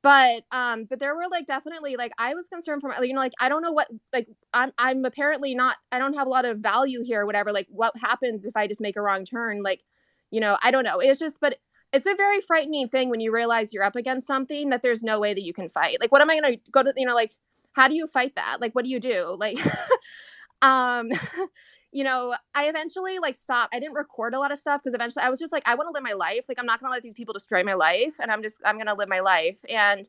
[SPEAKER 13] But there were like definitely like I was concerned for like I don't know what, like I'm apparently not, I don't have a lot of value here or whatever. Like what happens if I just make a wrong turn? Like, I don't know. It's just, but it's a very frightening thing when you realize you're up against something that there's no way that you can fight. Like, what am I going to go to, like, how do you fight that? Like, what do you do? Like, you know, I eventually like stopped. I didn't record a lot of stuff because eventually I was just like, I want to live my life. Like, I'm not gonna let these people destroy my life, and I'm gonna live my life. And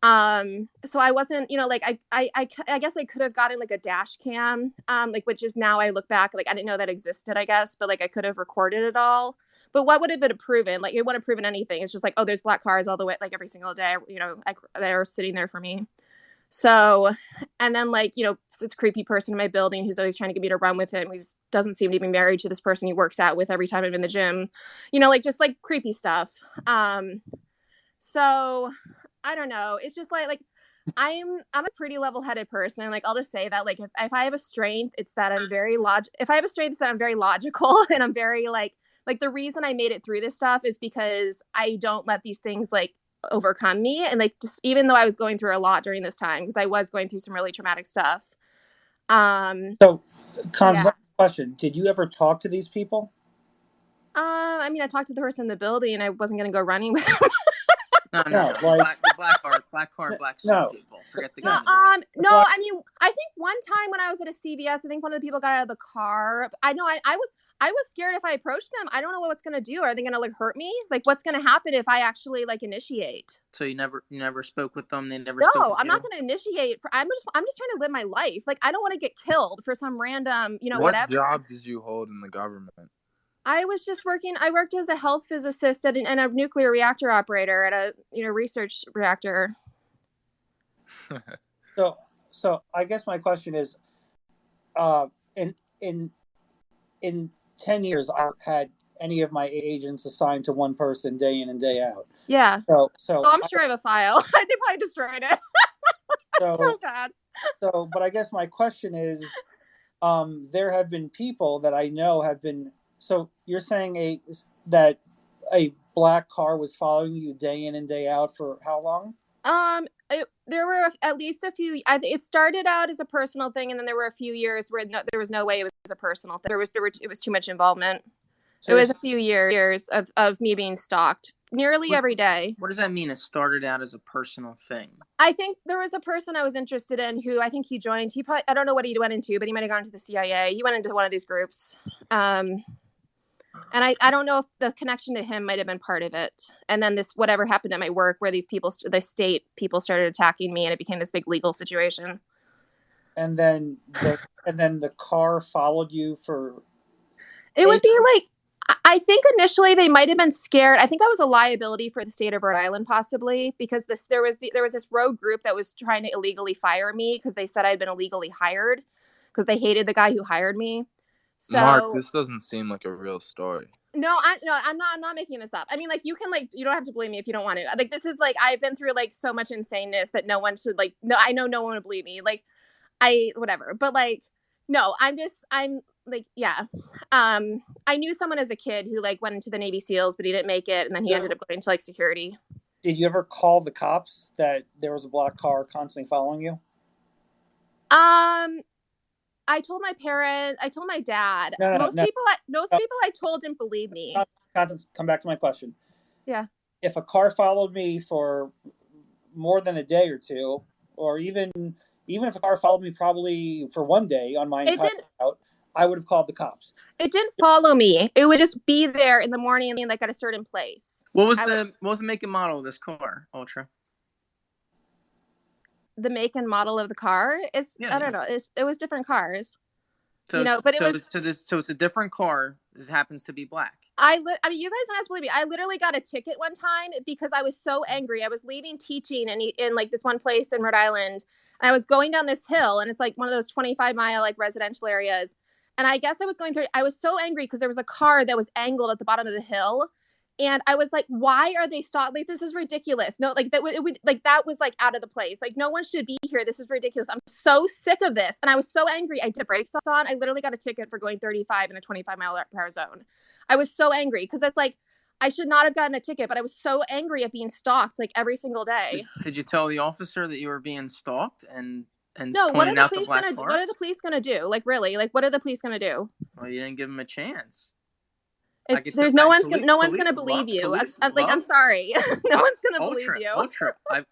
[SPEAKER 13] so I wasn't, you know, like I guess I could have gotten like a dash cam, like, which is now I look back, like I didn't know that existed, I guess, but like I could have recorded it all. But what would have been proven? Like, it wouldn't have proven anything. It's just like, oh, there's black cars all the way, like every single day, you know, they're sitting there for me. So, and then like, you know, it's a creepy person in my building who's always trying to get me to run with him. He doesn't seem to be married to this person he works out with every time I'm in the gym, you know, like just like creepy stuff. So I don't know. It's just like I'm a pretty level-headed person. Like, I'll just say that, like, if I have a strength, it's that I'm very if I have a strength, it's that I'm very logical and I'm very like the reason I made it through this stuff is because I don't let these things like overcome me. And like, just even though I was going through a lot during this time, because I was going through some really traumatic stuff.
[SPEAKER 1] So,
[SPEAKER 13] Yeah.
[SPEAKER 1] question: did you ever talk to these people?
[SPEAKER 13] I mean, I talked to the person in the building, and I wasn't gonna go running with them.
[SPEAKER 2] No.
[SPEAKER 1] Like
[SPEAKER 2] the black suit
[SPEAKER 1] no.
[SPEAKER 2] people. Forget the
[SPEAKER 13] No,
[SPEAKER 2] guy.
[SPEAKER 13] no, I mean, I think one time when I was at a CVS, I think one of the people got out of the car. I know I was scared if I approached them. I don't know what's gonna do. Are they gonna like hurt me? Like, what's gonna happen if I actually like initiate?
[SPEAKER 2] So you never spoke with them. They never.
[SPEAKER 13] No, I'm not gonna initiate. I'm just trying to live my life. Like, I don't want to get killed for some random, you know,
[SPEAKER 14] What
[SPEAKER 13] whatever.
[SPEAKER 14] job did you hold in the government?
[SPEAKER 13] I was just working. I worked as a health physicist and a nuclear reactor operator at a research reactor.
[SPEAKER 1] So I guess my question is, in 10 years, I've had any of my agents assigned to one person day in and day out.
[SPEAKER 13] Yeah.
[SPEAKER 1] So
[SPEAKER 13] I'm sure I have a file. They probably destroyed it. So bad.
[SPEAKER 1] So, but I guess my question is, there have been people that I know have been. So you're saying that a black car was following you day in and day out for how long?
[SPEAKER 13] There were at least a few. It started out as a personal thing, and then there were a few years where there was no way it was a personal thing. It was too much involvement. So it was a few years of me being stalked nearly every day.
[SPEAKER 2] What does that mean? It started out as a personal thing.
[SPEAKER 13] I think there was a person I was interested in who I think he joined. I don't know what he went into, but he might have gone to the CIA. He went into one of these groups. And I don't know if the connection to him might have been part of it. And then this, whatever happened at my work where these people, the state people started attacking me and it became this big legal situation.
[SPEAKER 1] And then the car followed you for.
[SPEAKER 13] It would be like, I think initially they might have been scared. I think I was a liability for the state of Rhode Island, possibly, because there was this rogue group that was trying to illegally fire me because they said I'd been illegally hired because they hated the guy who hired me. So,
[SPEAKER 14] Mark, this doesn't seem like a real story.
[SPEAKER 13] No, I'm not making this up. I mean, like, you can you don't have to believe me if you don't want to. Like, this is like, I've been through like so much insaneness that no one should no, I know no one would believe me. Like, whatever. But like, no, I'm like, yeah. I knew someone as a kid who like went into the Navy SEALs, but he didn't make it, and then he ended up going to like security.
[SPEAKER 1] Did you ever call the cops that there was a black car constantly following you?
[SPEAKER 13] I told my parents. I told my dad.
[SPEAKER 1] Most
[SPEAKER 13] people I told didn't believe me.
[SPEAKER 1] Come back to my question.
[SPEAKER 13] Yeah.
[SPEAKER 1] If a car followed me for more than a day or two, or even if a car followed me probably for one day on my entire route, I would have called the cops.
[SPEAKER 13] It didn't follow me. It would just be there in the morning and like at a certain place.
[SPEAKER 2] What was the make and model of this car, Ultra?
[SPEAKER 13] The make and model of the car is I don't know. It was different cars.
[SPEAKER 2] So, but it's a different car. It happens to be black.
[SPEAKER 13] I mean, you guys don't have to believe me. I literally got a ticket one time because I was so angry. I was leaving teaching in like this one place in Rhode Island, and I was going down this hill, and it's like one of those 25-mile like residential areas. And I guess I was so angry because there was a car that was angled at the bottom of the hill. And I was like, why are they stopped? Like, this is ridiculous. No, like that was like out of the place. Like, no one should be here. This is ridiculous. I'm so sick of this. And I was so angry. I did brakes on. I literally got a ticket for going 35 in a 25-mile-per-hour zone. I was so angry because that's like, I should not have gotten a ticket, but I was so angry at being stalked like every single day.
[SPEAKER 2] Did you tell the officer that you were being stalked and
[SPEAKER 13] no, what are the police gonna do? What are the police gonna do? Like, really? Like, what are the police gonna do?
[SPEAKER 2] Well, you didn't give them a chance.
[SPEAKER 13] There's no one's gonna believe you. I'm sorry. No one's gonna believe you.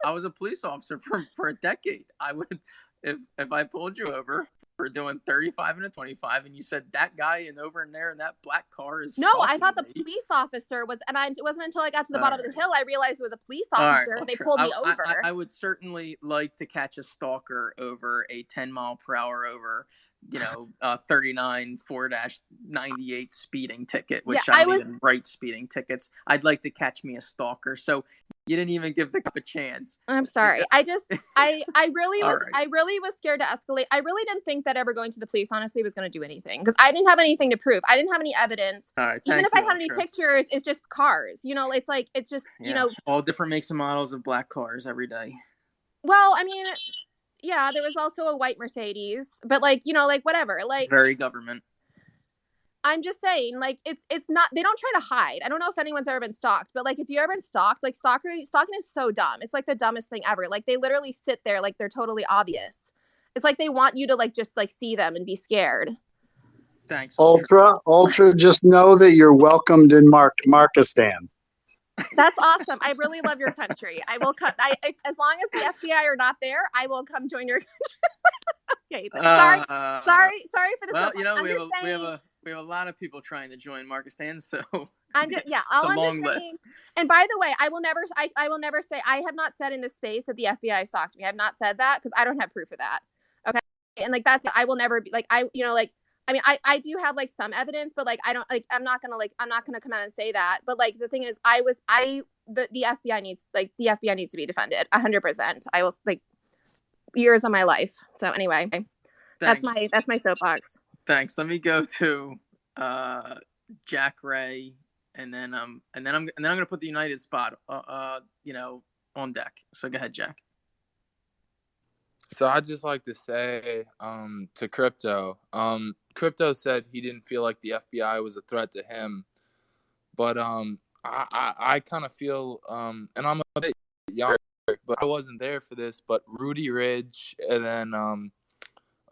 [SPEAKER 2] I was a police officer for a decade. I would if I pulled you over were doing 35 and a 25, and you said that guy over in there in that black car is
[SPEAKER 13] No, I thought the
[SPEAKER 2] me.
[SPEAKER 13] police officer was, and it wasn't until I got to the bottom of the hill I realized it was a police
[SPEAKER 2] All right,
[SPEAKER 13] officer. They pulled me over.
[SPEAKER 2] I would certainly like to catch a stalker over a 10-mile-per-hour over, 39 4-98 speeding ticket, which I don't even write speeding tickets. I'd like to catch me a stalker. So you didn't even give the cop a chance.
[SPEAKER 13] I'm sorry. I really was right. I really was scared to escalate. I really didn't think that ever going to the police honestly was going to do anything, because I didn't have anything to prove. I didn't have any evidence.
[SPEAKER 2] Right,
[SPEAKER 13] even if I had any pictures, it's just cars. It's like, it's just,
[SPEAKER 2] all different makes and models of black cars every day.
[SPEAKER 13] Well, I mean, yeah, there was also a white Mercedes, but whatever,
[SPEAKER 2] very government.
[SPEAKER 13] I'm just saying, it's not, they don't try to hide. I don't know if anyone's ever been stalked, but if you've ever been stalked, stalking is so dumb. It's the dumbest thing ever. They literally sit there they're totally obvious. It's they want you to just see them and be scared.
[SPEAKER 2] Thanks.
[SPEAKER 4] Ultra, just know that you're welcomed in Markistan.
[SPEAKER 13] That's awesome. I really love your country. I will cut. As long as the FBI are not there, I will come join your country. Okay. Sorry for this.
[SPEAKER 2] Well, we have a lot of people trying to join Markistan, so
[SPEAKER 13] I'm just saying. And by the way, I will never say, I have not said in this space that the FBI stalked me. I have not said that because I don't have proof of that. Okay, and I will never be I mean, I do have some evidence, but I don't I'm not gonna come out and say that. But the thing is, the FBI needs the FBI needs to be defended 100%. I will years of my life. So anyway, that's my soapbox.
[SPEAKER 2] Thanks. Let me go to Jack Ray, and then I'm gonna put the United spot on deck. So go ahead, Jack.
[SPEAKER 14] So I'd just like to say to Crypto, Crypto said he didn't feel like the FBI was a threat to him, but I kind of feel, and I'm a bit younger, but I wasn't there for this, but Rudy Ridge and then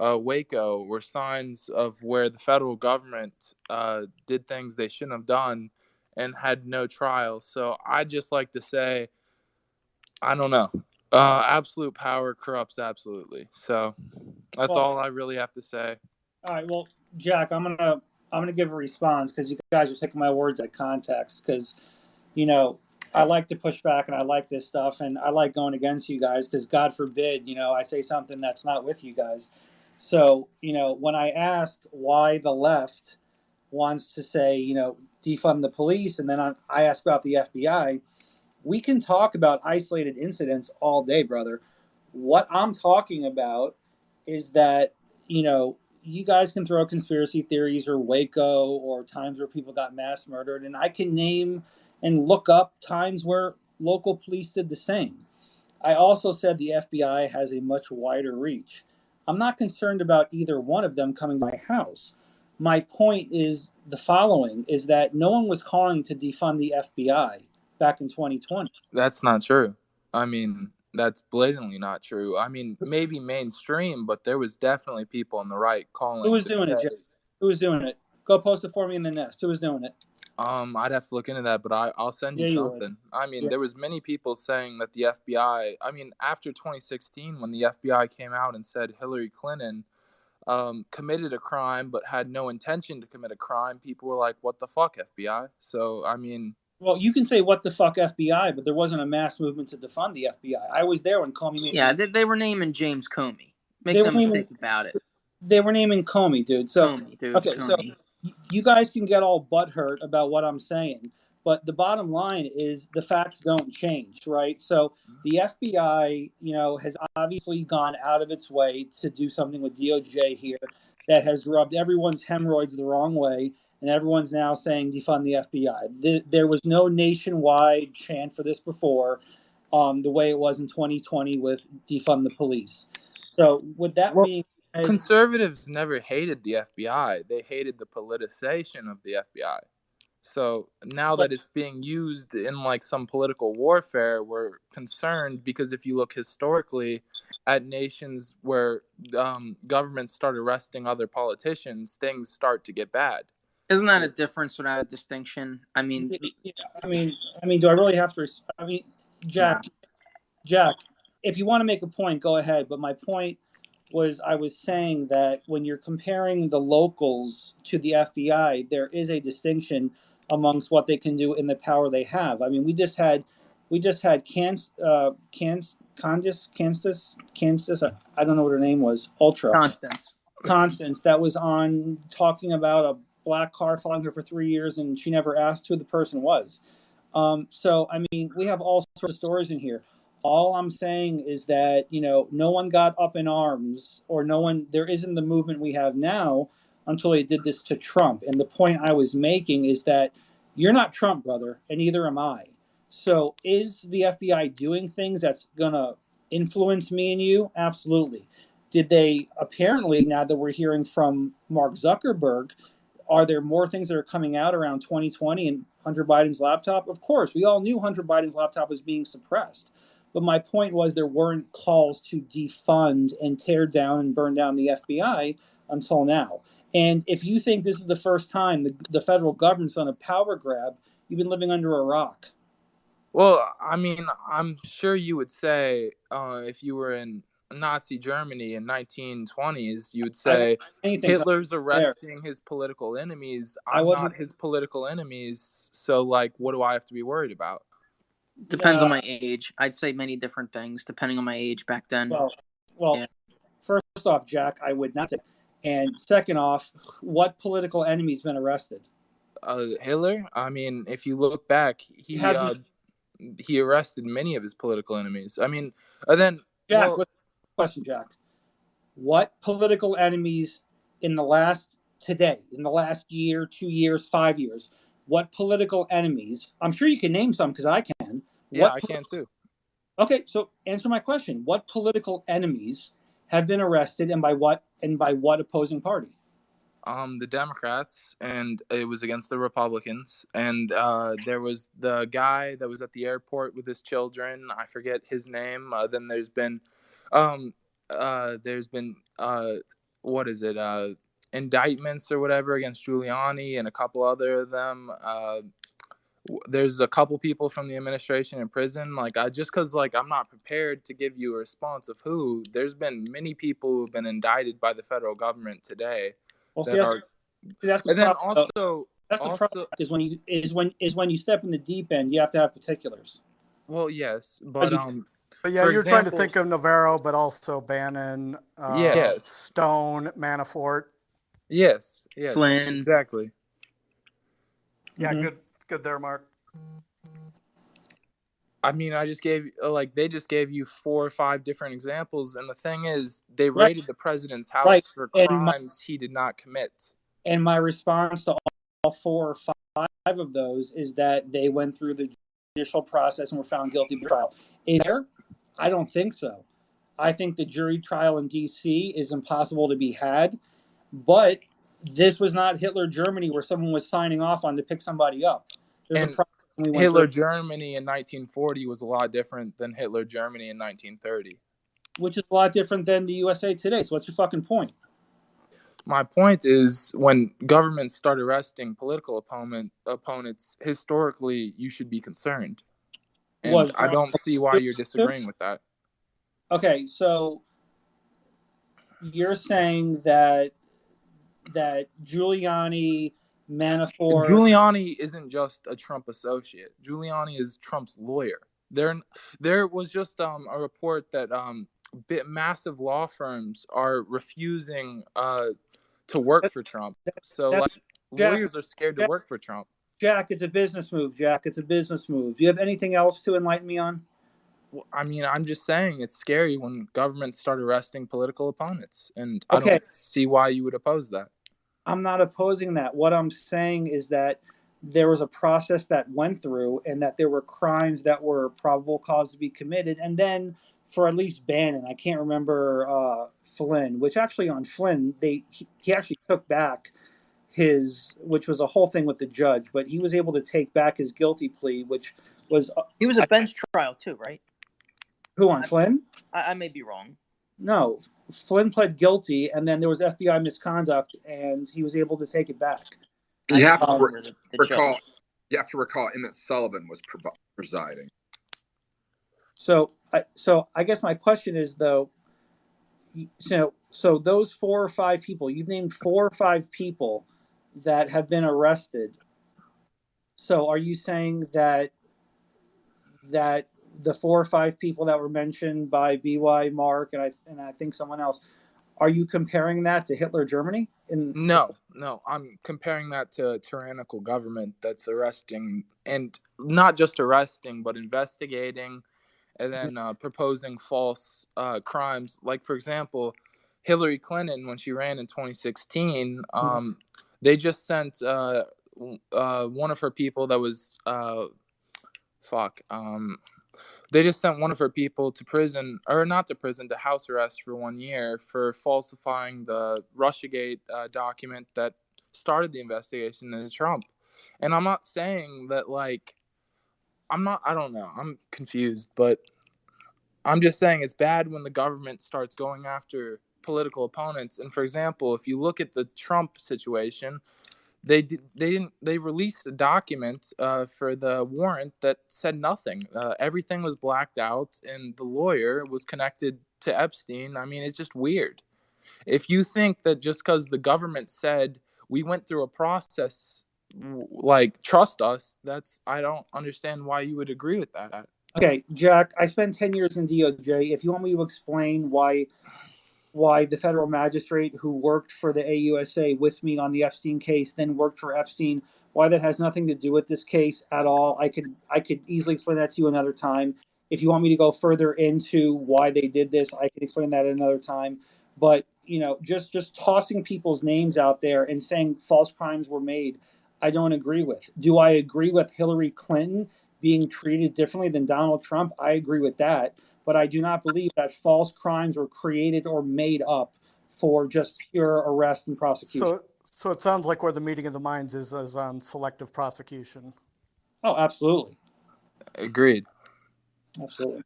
[SPEAKER 14] Waco were signs of where the federal government did things they shouldn't have done and had no trial. So I'd just like to say, I don't know. Absolute power corrupts absolutely. So that's all I really have to say.
[SPEAKER 1] All right. Well, Jack, I'm gonna give a response because you guys are taking my words out of context. Because I like to push back and I like this stuff and I like going against you guys because God forbid I say something that's not with you guys. So when I ask why the left wants to say defund the police, and then I ask about the FBI. We can talk about isolated incidents all day, brother. What I'm talking about is that, you guys can throw conspiracy theories or Waco or times where people got mass murdered. And I can name and look up times where local police did the same. I also said the FBI has a much wider reach. I'm not concerned about either one of them coming to my house. My point is the following, is that no one was calling to defund the FBI back in 2020.
[SPEAKER 14] That's not true. I mean, that's blatantly not true. I mean, maybe mainstream, but there was definitely people on the right calling.
[SPEAKER 1] Who was doing it, Jeff? Who was doing it? Go post it for me in the nest. Who was doing it?
[SPEAKER 14] I'd have to look into that, but I'll send you something. I mean, there was many people saying that the FBI, I mean, after 2016, when the FBI came out and said Hillary Clinton committed a crime but had no intention to commit a crime, people were like, what the fuck, FBI? So, I mean...
[SPEAKER 1] Well, you can say what the fuck FBI, but there wasn't a mass movement to defund the FBI. I was there when Comey made
[SPEAKER 2] they were naming James Comey. Make no mistake about it.
[SPEAKER 1] They were naming Comey, dude. So
[SPEAKER 2] Comey, dude.
[SPEAKER 1] Okay, Comey. So you guys can get all butthurt about what I'm saying, but the bottom line is the facts don't change, right? So the FBI, has obviously gone out of its way to do something with DOJ here that has rubbed everyone's hemorrhoids the wrong way. And everyone's now saying defund the FBI. There was no nationwide chant for this before, the way it was in 2020 with defund the police. So with that being said,
[SPEAKER 14] conservatives never hated the FBI. They hated the politicization of the FBI. So now that it's being used in some political warfare, we're concerned because if you look historically at nations where governments start arresting other politicians, things start to get bad.
[SPEAKER 2] Isn't that a difference without a distinction? I mean,
[SPEAKER 1] do I really have to? I mean, Jack, if you want to make a point, go ahead. But my point was I was saying that when you're comparing the locals to the FBI, there is a distinction amongst what they can do and the power they have. I mean, we just had Kansas, I don't know what her name was, Ultra Constance, that was on talking about a black car following her for 3 years, and she never asked who the person was. So, I mean, we have all sorts of stories in here. All I'm saying is that, no one got up in arms, or there isn't the movement we have now until they did this to Trump. And the point I was making is that you're not Trump, brother, and neither am I. So is the FBI doing things that's going to influence me and you? Absolutely. Did they apparently, now that we're hearing from Mark Zuckerberg, are there more things that are coming out around 2020 and Hunter Biden's laptop? Of course, we all knew Hunter Biden's laptop was being suppressed. But my point was there weren't calls to defund and tear down and burn down the FBI until now. And if you think this is the first time the federal government's on a power grab, you've been living under a rock.
[SPEAKER 14] Well, I mean, I'm sure you would say if you were in Nazi Germany in 1920s, you would say Hitler's arresting his political enemies. I'm not his political enemies, so like, what do I have to be worried about?
[SPEAKER 2] Depends on my age. I'd say many different things depending on my age back then.
[SPEAKER 1] Well, yeah. First off, Jack, I would not say. And second off, what political enemy's been arrested?
[SPEAKER 14] Hitler. I mean, if you look back, he arrested many of his political enemies. I mean, then
[SPEAKER 1] Jack, question, Jack. What political enemies in the last year, 2 years, 5 years, what political enemies? I'm sure you can name some because I can.
[SPEAKER 14] Yeah, I can too.
[SPEAKER 1] Okay, so answer my question. What political enemies have been arrested, and by what opposing party?
[SPEAKER 14] The Democrats, and it was against the Republicans. And there was the guy that was at the airport with his children. I forget his name. Then there's been, what is it? Indictments or whatever against Giuliani and a couple other of them. There's a couple people from the administration in prison. Like, just because I'm not prepared to give you a response of who. There's been many people who've been indicted by the federal government today.
[SPEAKER 1] Well, that's the problem. That's the problem is when you step in the deep end, you have to have particulars.
[SPEAKER 14] Well, yes, but
[SPEAKER 11] yeah, you're trying to think of Navarro, but also Bannon, Stone, Manafort.
[SPEAKER 14] Yes,
[SPEAKER 2] Flynn,
[SPEAKER 14] exactly.
[SPEAKER 11] Yeah, good there, Mark.
[SPEAKER 14] I mean, they just gave you 4 or 5 different examples, and the thing is, they raided the president's house for crimes he did not commit.
[SPEAKER 1] And my response to all 4 or 5 of those is that they went through the judicial process and were found guilty by trial. Is there? I don't think so. I think the jury trial in D.C. is impossible to be had, but this was not Hitler Germany where someone was signing off on to pick somebody up. There's a process.
[SPEAKER 14] Hitler Germany in 1940 was a lot different than Hitler Germany in 1930.
[SPEAKER 1] Which is a lot different than the USA today. So what's your fucking point?
[SPEAKER 14] My point is, when governments start arresting political opponents, historically, you should be concerned. And I don't see why you're disagreeing with that.
[SPEAKER 1] Okay, so you're saying that Giuliani, Manafort...
[SPEAKER 14] Giuliani isn't just a Trump associate. Giuliani is Trump's lawyer. There was just a report that massive law firms are refusing to work for Trump. So lawyers are scared to work for Trump.
[SPEAKER 1] Jack, it's a business move. Jack, it's a business move. Do you have anything else to enlighten me on?
[SPEAKER 14] Well, I mean, I'm just saying it's scary when governments start arresting political opponents, and I don't see why you would oppose that.
[SPEAKER 1] I'm not opposing that. What I'm saying is that there was a process that went through, and that there were crimes that were probable cause to be committed. And then for at least Bannon, I can't remember Flynn, which actually on Flynn, he actually took back which was a whole thing with the judge, but he was able to take back his guilty plea, which was...
[SPEAKER 2] He was a bench trial too, right?
[SPEAKER 1] Who, on Flynn?
[SPEAKER 2] I may be wrong.
[SPEAKER 1] No, Flynn pled guilty, and then there was FBI misconduct, and he was able to take it back.
[SPEAKER 15] You have to recall Emmett Sullivan was presiding.
[SPEAKER 1] So I guess my question is, though, So those 4 or 5 people, you've named 4 or 5 people that have been arrested. So are you saying that the 4 or 5 people that were mentioned by BY, Mark, and I think someone else, are you comparing that to Hitler Germany?
[SPEAKER 14] No, I'm comparing that to a tyrannical government that's arresting, and not just arresting, but investigating, and then proposing false crimes. Like, for example, Hillary Clinton, when she ran in 2016, they just sent one of her people that was they just sent one of her people to prison, or not to prison, to house arrest for 1 year for falsifying the Russiagate document that started the investigation into Trump. And I'm not saying that, like, I don't know, I'm confused, but I'm just saying it's bad when the government starts going after political opponents. And for example, if you look at the Trump situation, they released a document for the warrant that said nothing. Everything was blacked out, and the lawyer was connected to Epstein. I mean, it's just weird. If you think that just because the government said we went through a process, like, trust us, I don't understand why you would agree with that.
[SPEAKER 1] Okay, Jack, I spent 10 years in DOJ. If you want me to explain why the federal magistrate who worked for the AUSA with me on the Epstein case then worked for Epstein, why that has nothing to do with this case at all, I could easily explain that to you another time. If you want me to go further into why they did this, I can explain that at another time. But just tossing people's names out there and saying false crimes were made, I don't agree with. Do I agree with Hillary Clinton being treated differently than Donald Trump? I agree with that. But I do not believe that false crimes were created or made up for just pure arrest and prosecution.
[SPEAKER 11] So it sounds like where the meeting of the minds is on selective prosecution.
[SPEAKER 1] Oh, absolutely.
[SPEAKER 14] Agreed.
[SPEAKER 1] Absolutely.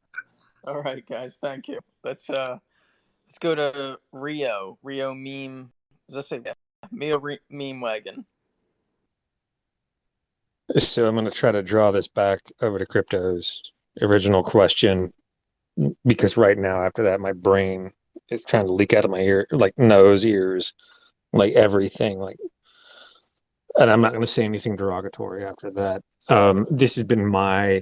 [SPEAKER 2] All right, guys. Thank you. Let's go to Rio meme. Does that say that? Meme wagon.
[SPEAKER 16] So I'm going to try to draw this back over to Crypto's original question, because right now, after that, my brain is trying to leak out of my ear, like nose, ears, like everything. And I'm not going to say anything derogatory after that. This has been my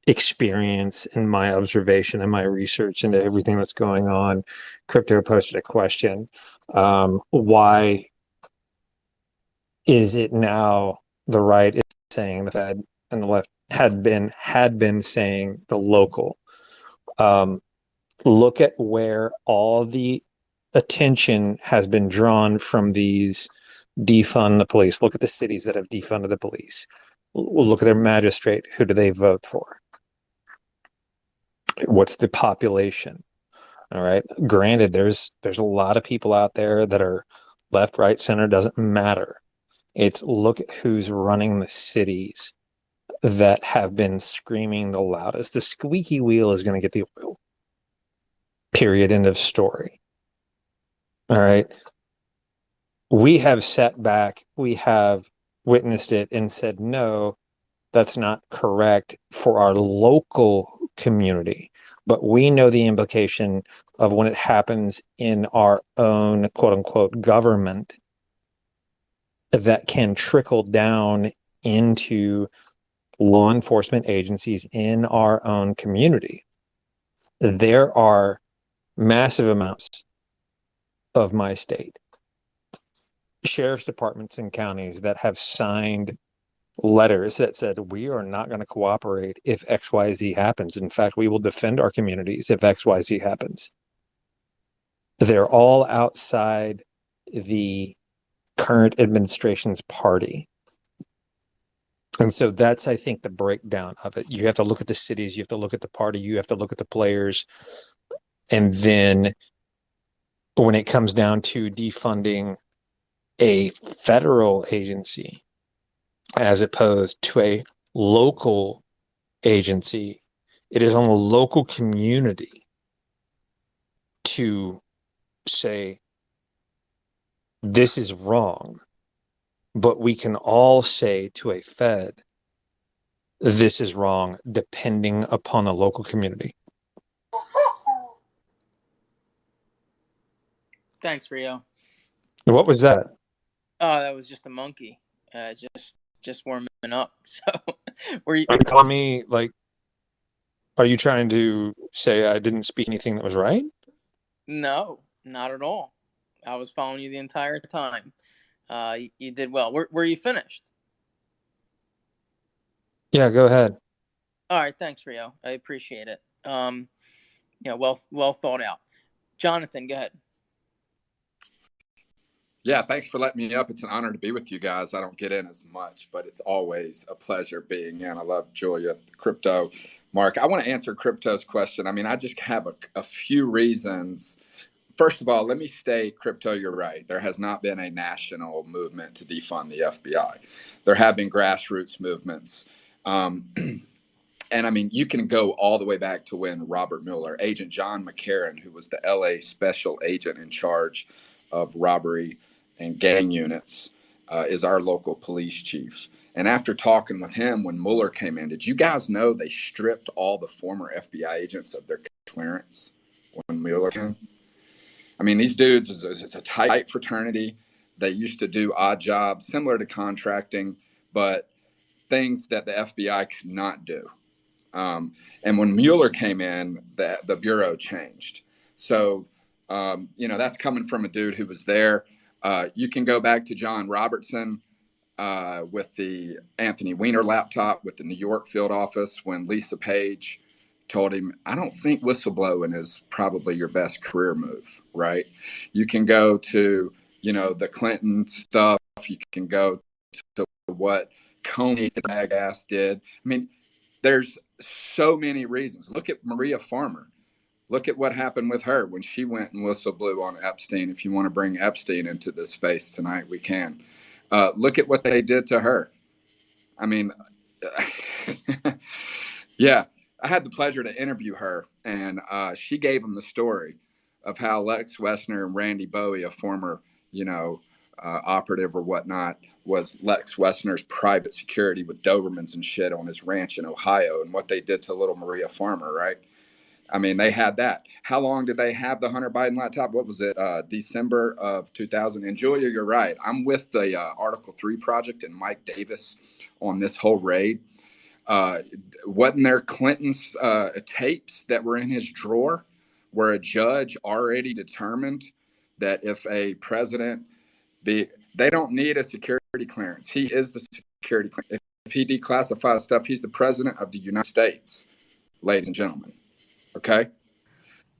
[SPEAKER 16] experience and my observation and my research into everything that's going on. Crypto posted a question. Why is it now the right is saying the Fed and the left had been saying the local? Look at where all the attention has been drawn from these defund the police. Look at the cities that have defunded the police. Look at their magistrate. Who do they vote for? What's the population? All right. Granted, there's a lot of people out there that are left, right, center, doesn't matter. It's look at who's running the cities that have been screaming the loudest. The squeaky wheel is going to get the oil. Period. End of story. All right. We have sat back, we have witnessed it and said, no, that's not correct for our local community. But we know the implication of when it happens in our own quote unquote government that can trickle down into law enforcement agencies in our own community. There are massive amounts of my state sheriff's departments and counties that have signed letters that said, we are not going to cooperate if XYZ happens. In fact, we will defend our communities if XYZ happens. They're all outside the current administration's party. And so that's, I think, the breakdown of it. You have to look at the cities, you have to look at the party, you have to look at the players. And then when it comes down to defunding a federal agency as opposed to a local agency, it is on the local community to say, this is wrong. But we can all say to a Fed, this is wrong, depending upon the local community.
[SPEAKER 2] Thanks, Rio.
[SPEAKER 16] What was that?
[SPEAKER 2] Oh, that was just a monkey. Just warming up. So, were you?
[SPEAKER 16] Are you telling me, like, are you trying to say I didn't speak anything that was right?
[SPEAKER 2] No, not at all. I was following you the entire time. You did well. Were you finished?
[SPEAKER 16] Yeah, go ahead.
[SPEAKER 2] All right, thanks, Rio. I appreciate it. Well thought out. Jonathan, go ahead.
[SPEAKER 15] Yeah, thanks for letting me up. It's an honor to be with you guys. I don't get in as much, but it's always a pleasure being in. I love Julia, crypto. Mark, I want to answer crypto's question. I mean, I just have a few reasons. First of all, let me state, crypto, you're right. There has not been a national movement to defund the FBI. There have been grassroots movements. And I mean, you can go all the way back to when Robert Mueller, Agent John McCarran, who was the LA special agent in charge of robbery and gang units, is our local police chief. And after talking with him when Mueller came in, did you guys know they stripped all the former FBI agents of their clearance when Mueller came? I mean, these dudes is a tight fraternity. They used to do odd jobs similar to contracting, but things that the FBI could not do. And when Mueller came in, the Bureau changed. So, that's coming from a dude who was there. You can go back to John Robertson with the Anthony Weiner laptop with the New York field office when Lisa Page told him, I don't think whistleblowing is probably your best career move, right? You can go to, the Clinton stuff. You can go to what Coney Agas did. I mean, there's so many reasons. Look at Maria Farmer. Look at what happened with her when she went and whistleblew on Epstein. If you want to bring Epstein into this space tonight, we can. Look at what they did to her. I mean, yeah, I had the pleasure to interview her, and she gave them the story of how Lex Wessner and Randy Bowie, a former, operative or whatnot, was Lex Wessner's private security with Dobermans and shit on his ranch in Ohio, and what they did to little Maria Farmer, right? I mean, they had that. How long did they have the Hunter Biden laptop? What was it? December of 2000. And Julia, you're right. I'm with the Article 3 project and Mike Davis on this whole raid. Wasn't there Clinton's tapes that were in his drawer where a judge already determined that if a president they don't need a security clearance. He is the security clearance. If he declassifies stuff, he's the president of the United States, ladies and gentlemen. Okay?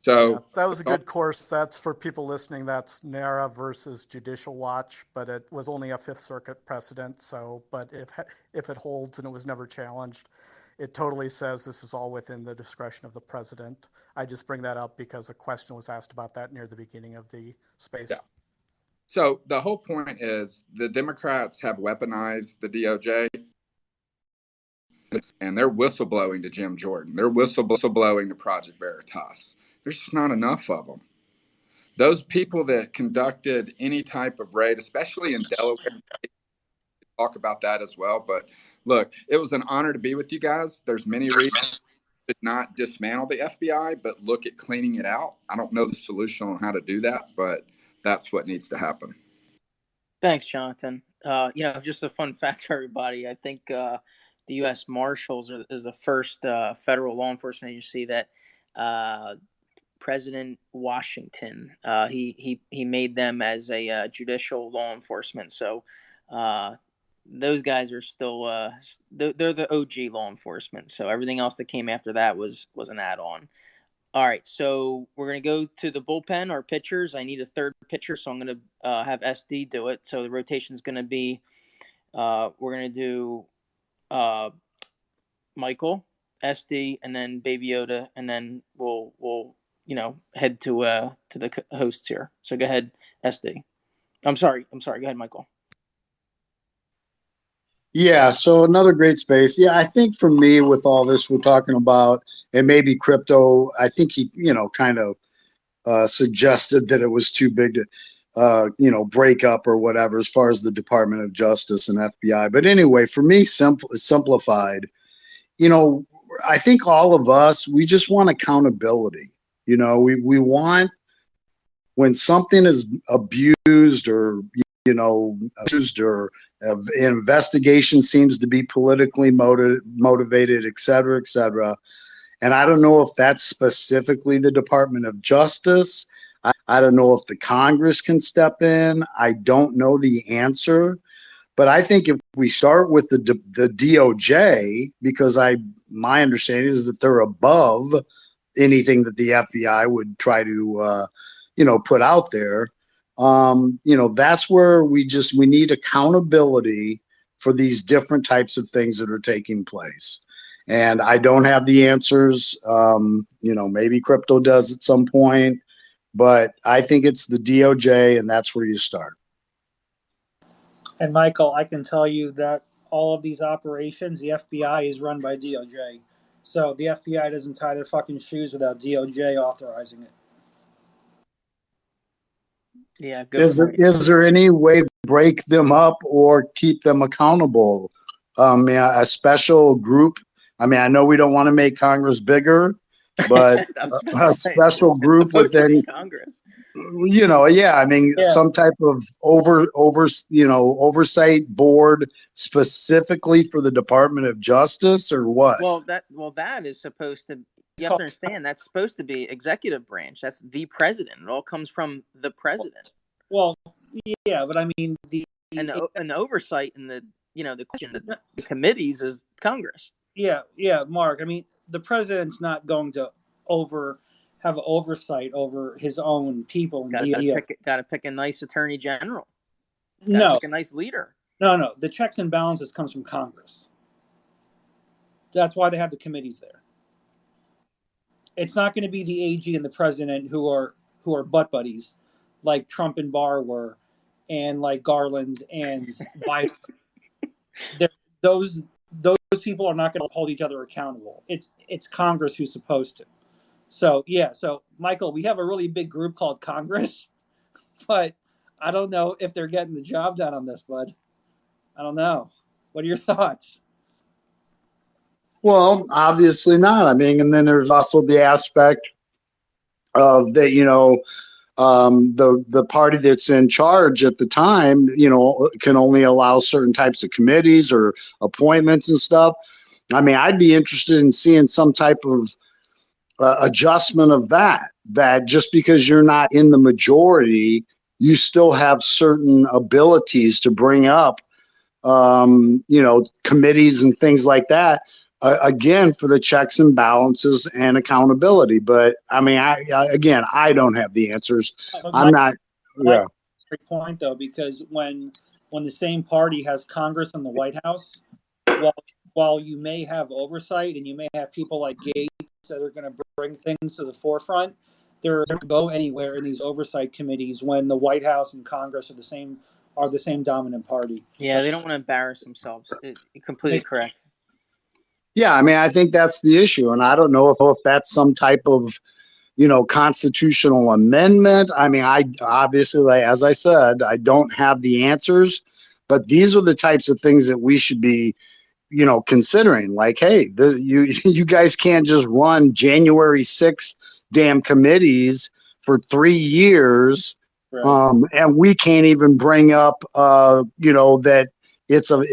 [SPEAKER 15] So
[SPEAKER 11] yeah, that was a good course. That's for people listening. That's NARA versus Judicial Watch, but it was only a Fifth Circuit precedent. So, but if it holds and it was never challenged, it totally says this is all within the discretion of the president. I just bring that up because a question was asked about that near the beginning of the space.
[SPEAKER 15] Yeah. So the whole point is the Democrats have weaponized the DOJ, and they're whistleblowing to Jim Jordan. They're whistleblowing to Project Veritas. There's just not enough of them. Those people that conducted any type of raid, especially in Delaware, talk about that as well. But look, it was an honor to be with you guys. There's many reasons to not dismantle the FBI, but look at cleaning it out. I don't know the solution on how to do that, but that's what needs to happen.
[SPEAKER 2] Thanks, Jonathan. Just a fun fact for everybody. I think the U.S. Marshals is the first federal law enforcement agency that President Washington he made them as a judicial law enforcement. So those guys are still they're the OG law enforcement. So everything else that came after that was an add-on. All right, so we're going to go to the bullpen, our pitchers. I need a third pitcher, so I'm going to have SD do it. So the rotation is going to be we're going to do Michael, SD, and then Baby Yoda, and then we'll head to the hosts here. So go ahead, SD. I'm sorry. Go ahead, Michael.
[SPEAKER 4] Yeah, so another great space. Yeah, I think for me, with all this we're talking about, and maybe crypto, I think he, kind of suggested that it was too big to, break up or whatever as far as the Department of Justice and FBI. But anyway, for me, simplified, I think all of us, we just want accountability. We want when something is abused or abused or investigation seems to be politically motivated, et cetera, et cetera. And I don't know if that's specifically the Department of Justice. I don't know if the Congress can step in. I don't know the answer. But I think if we start with the DOJ, because my understanding is that they're above anything that the FBI would try to put out there. That's where we need accountability for these different types of things that are taking place. And I don't have the answers. Maybe crypto does at some point, but I think it's the DOJ, and that's where you start.
[SPEAKER 1] And Michael, I can tell you that all of these operations, the FBI is run by DOJ. So the FBI doesn't tie their fucking shoes without DOJ authorizing it.
[SPEAKER 2] Yeah, good point.
[SPEAKER 4] Is there any way to break them up or keep them accountable? A special group. I mean, I know we don't want to make Congress bigger, but a special group within
[SPEAKER 2] Congress.
[SPEAKER 4] I mean, some type of oversight board specifically for the Department of Justice, or what?
[SPEAKER 2] Well, that is supposed to. You have to understand that's supposed to be executive branch. That's the president. It all comes from the president.
[SPEAKER 1] Well, yeah, but I mean
[SPEAKER 2] an oversight in the the committees is Congress.
[SPEAKER 1] Yeah, Mark. I mean, the president's not going to have oversight over his own people.
[SPEAKER 2] Got to pick a nice attorney general. Pick a nice leader.
[SPEAKER 1] No. The checks and balances comes from Congress. That's why they have the committees there. It's not going to be the AG and the president who are butt buddies, like Trump and Barr were, and like Garland and Biden. Those people are not going to hold each other accountable. It's Congress who's supposed to. So Michael, we have a really big group called Congress, but I don't know if they're getting the job done on this, bud. I don't know. What are your thoughts?
[SPEAKER 4] Well, obviously not. I mean, and then there's also the aspect of that, the party that's in charge at the time, can only allow certain types of committees or appointments and stuff. I mean, I'd be interested in seeing some type of adjustment of that just because you're not in the majority, you still have certain abilities to bring up, committees and things like that. Again, for the checks and balances and accountability. But I mean, I don't have the answers. I'm not. Yeah.
[SPEAKER 1] Great point though, because when the same party has Congress and the White House, while you may have oversight and you may have people like Gates that are going to bring things to the forefront, they're going to go anywhere in these oversight committees when the White House and Congress are the same dominant party.
[SPEAKER 2] Yeah, they don't want to embarrass themselves. You're completely correct.
[SPEAKER 4] Yeah, I mean, I think that's the issue, and I don't know if that's some type of, constitutional amendment. I mean, I obviously, as I said, I don't have the answers, but these are the types of things that we should be, considering. Like, hey, you guys can't just run January 6th damn committees for 3 years, right. And we can't even bring up, that it's a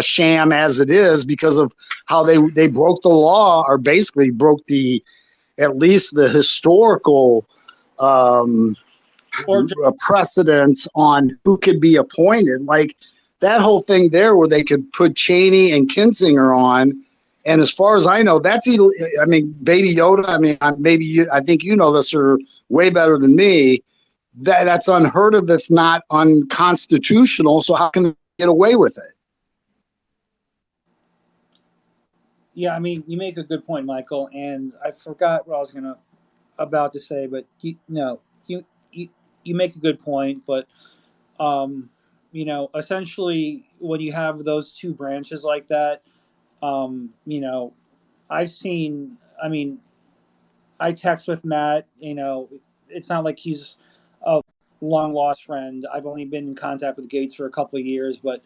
[SPEAKER 4] sham as it is because of how they broke the law, or basically broke at least the historical precedents on who could be appointed. Like that whole thing there where they could put Cheney and Kinzinger on. And as far as I know, that's I mean, Baby Yoda. I mean, I think you know this or way better than me. That's unheard of, if not unconstitutional. So how can they get away with it?
[SPEAKER 1] Yeah, I mean, you make a good point, Michael, and I forgot what I was about to say, but you make a good point. But essentially, when you have those two branches like that, I've seen. I mean, I text with Matt. It's not like he's a long lost friend. I've only been in contact with Gates for a couple of years, but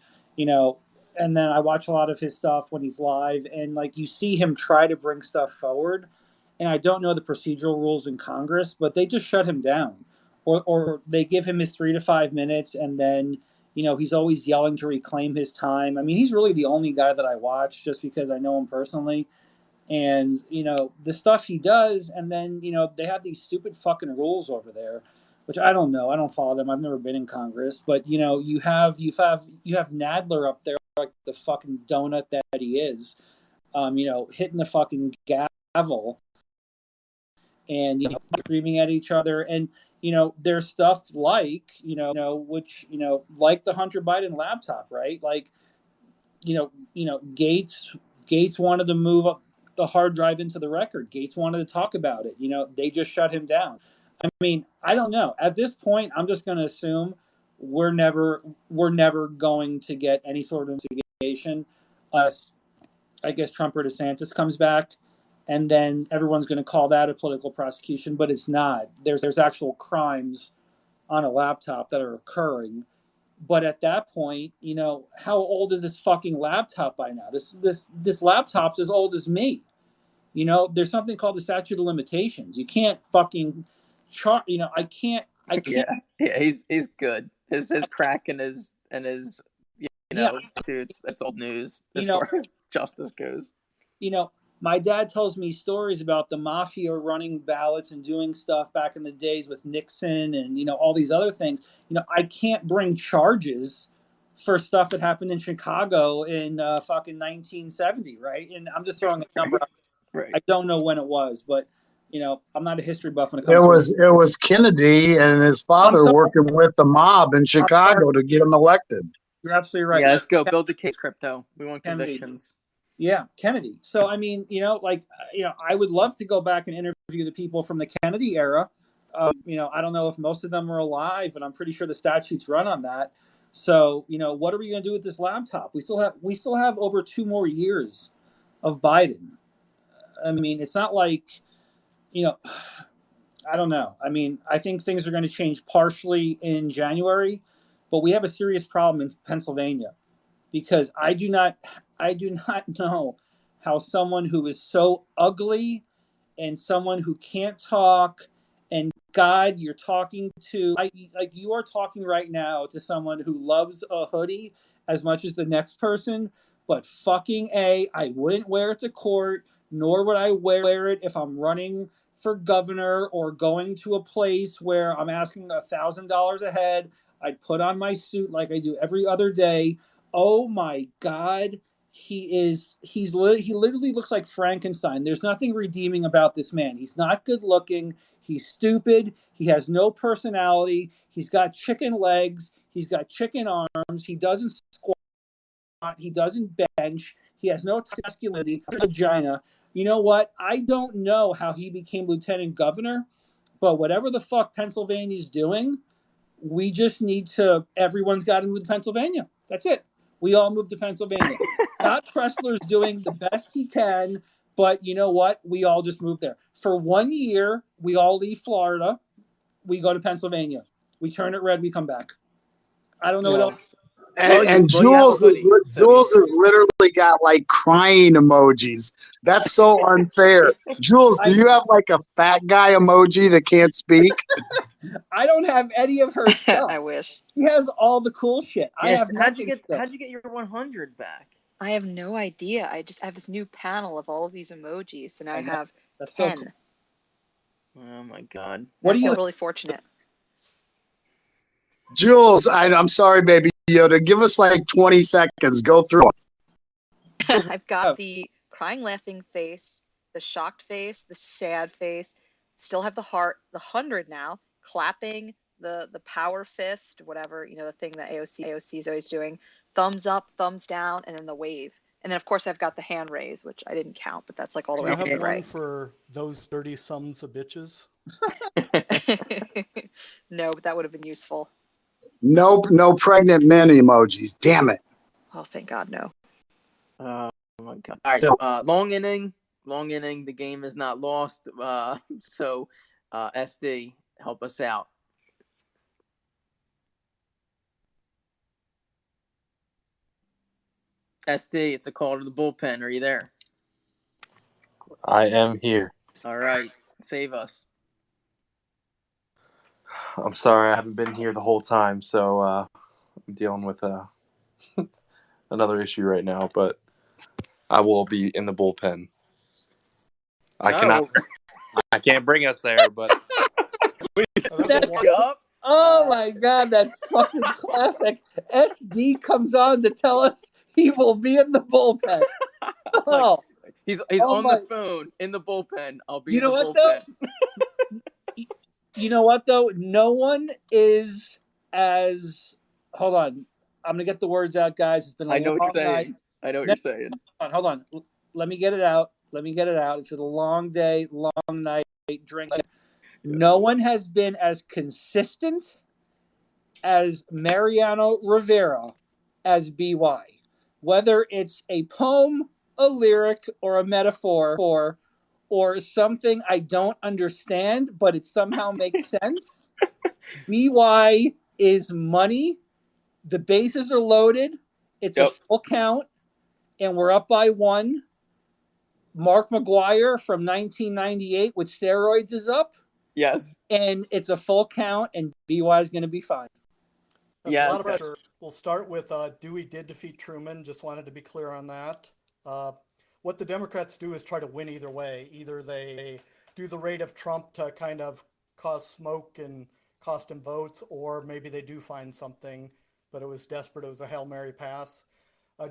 [SPEAKER 1] and then I watch a lot of his stuff when he's live, and like you see him try to bring stuff forward, and I don't know the procedural rules in Congress, but they just shut him down, or they give him his 3 to 5 minutes, and then he's always yelling to reclaim his time. I mean, he's really the only guy that I watch just because I know him personally, and the stuff he does, and then they have these stupid fucking rules over there, which I don't know. I don't follow them. I've never been in Congress, but you have Nadler up there like the fucking donut that he is, hitting the fucking gavel and screaming at each other, and there's stuff like which like the Hunter Biden laptop, right? Like Gates wanted to move up the hard drive into the record. Gates wanted to talk about it. They just shut him down. I mean, I don't know. At this point, I'm just going to assume we're never going to get any sort of investigation unless, I guess, Trump or DeSantis comes back, and then everyone's going to call that a political prosecution, but it's not. There's actual crimes on a laptop that are occurring. But at that point, how old is this fucking laptop by now? This laptop's as old as me. There's something called the statute of limitations. You can't fucking chart. I can't.
[SPEAKER 2] Yeah, he's good. His crack and his suits. That's old news as far as justice goes.
[SPEAKER 1] My dad tells me stories about the mafia running ballots and doing stuff back in the days with Nixon and all these other things. I can't bring charges for stuff that happened in Chicago in fucking 1970, right? And I'm just throwing a number out.
[SPEAKER 2] Right.
[SPEAKER 1] I don't know when it was, but I'm not a history buff when it
[SPEAKER 4] It
[SPEAKER 1] comes to
[SPEAKER 4] was Kennedy and his father working with the mob in Chicago to get him elected.
[SPEAKER 1] You're absolutely right.
[SPEAKER 2] Yeah, let's go build the case, crypto. We want
[SPEAKER 1] Kennedy.
[SPEAKER 2] convictions.
[SPEAKER 1] Yeah, Kennedy. So I mean, I would love to go back and interview the people from the Kennedy era. I don't know if most of them are alive, and I'm pretty sure the statutes run on that. So what are we going to do with this laptop? We still have over 2 more years of Biden. I mean, it's not like I don't know. I mean, I think things are going to change partially in January, but we have a serious problem in Pennsylvania because I do not know how someone who is so ugly and someone who can't talk, and God, you're talking to you are talking right now to someone who loves a hoodie as much as the next person, but fucking I wouldn't wear it to court, nor would I wear it if I'm running for governor or going to a place where I'm asking $1,000 a head. I'd put on my suit like I do every other day. Oh my God. He literally looks like Frankenstein. There's nothing redeeming about this man. He's not good looking. He's stupid. He has no personality. He's got chicken legs. He's got chicken arms. He doesn't squat. He doesn't bench. He has no masculinity. Vagina. You know what? I don't know how he became lieutenant governor, but whatever the fuck Pennsylvania's doing, we just need to. Everyone's got to move to Pennsylvania. That's it. We all move to Pennsylvania. Scott Pressler's doing the best he can, but you know what? We all just move there. For 1 year, we all leave Florida. We go to Pennsylvania. We turn it red. We come back. I don't know what else.
[SPEAKER 4] And Jules has literally got like crying emojis. That's so unfair. Jules, do you have like a fat guy emoji that can't speak?
[SPEAKER 1] I don't have any of her stuff.
[SPEAKER 5] I wish.
[SPEAKER 1] He has all the cool shit.
[SPEAKER 2] Yes.
[SPEAKER 1] I have
[SPEAKER 2] how'd you get your 100 back?
[SPEAKER 5] I have no idea. I just have this new panel of all of these emojis, and I have
[SPEAKER 1] That's
[SPEAKER 5] 10.
[SPEAKER 1] so cool.
[SPEAKER 2] Oh my God.
[SPEAKER 5] I feel really fortunate.
[SPEAKER 4] Jules, I'm sorry, baby Yoda. Give us like 20 seconds. Go through it.
[SPEAKER 5] I've got the crying, laughing face, the shocked face, the sad face. Still have the heart, the 100 now, clapping, the power fist, whatever, the thing that AOC is always doing. Thumbs up, thumbs down, and then the wave. And then, of course, I've got the hand raise, which I didn't count, but that's like all the way up to the
[SPEAKER 11] right. Do you have one
[SPEAKER 5] right.
[SPEAKER 11] for those dirty sons of bitches?
[SPEAKER 5] No, but that would have been useful.
[SPEAKER 4] Nope, no pregnant men emojis. Damn it.
[SPEAKER 5] Oh, thank God, no.
[SPEAKER 2] Oh my God. All right, long inning. The game is not lost. So, SD, help us out. SD, it's a call to the bullpen. Are you there?
[SPEAKER 17] I am here.
[SPEAKER 2] All right, save us.
[SPEAKER 17] I'm sorry, I haven't been here the whole time, so I'm dealing with another issue right now. But I will be in the bullpen. I cannot. I can't bring us there, but
[SPEAKER 1] oh my God, that's fucking classic. SD comes on to tell us he will be in the bullpen. Oh,
[SPEAKER 2] he's
[SPEAKER 1] oh
[SPEAKER 2] on
[SPEAKER 1] my.
[SPEAKER 2] the phone in the bullpen. I'll be
[SPEAKER 1] You
[SPEAKER 2] in
[SPEAKER 1] know
[SPEAKER 2] the
[SPEAKER 1] what
[SPEAKER 2] bullpen.
[SPEAKER 1] You know what though? No one is as. Hold on, I'm gonna get the words out, guys. It's been a
[SPEAKER 2] I know
[SPEAKER 1] long
[SPEAKER 2] what you're saying.
[SPEAKER 1] night.
[SPEAKER 2] I know what you're saying.
[SPEAKER 1] Hold on. Let me get it out. It's been a long day, long night, drinking. No one has been as consistent as Mariano Rivera as BY. Whether it's a poem, a lyric, or a metaphor, or something I don't understand, but it somehow makes sense, BY is money. The bases are loaded. It's a full count, and we're up by one. Mark McGuire from 1998 with steroids is up.
[SPEAKER 2] Yes.
[SPEAKER 1] And it's a full count, and BY is going to be fine.
[SPEAKER 11] That's a lot of pressure. We'll start with Dewey did defeat Truman. Just wanted to be clear on that. What the Democrats do is try to win either way. Either they do the raid of Trump to kind of cause smoke and cost him votes, or maybe they do find something, but it was desperate. It was a Hail Mary pass.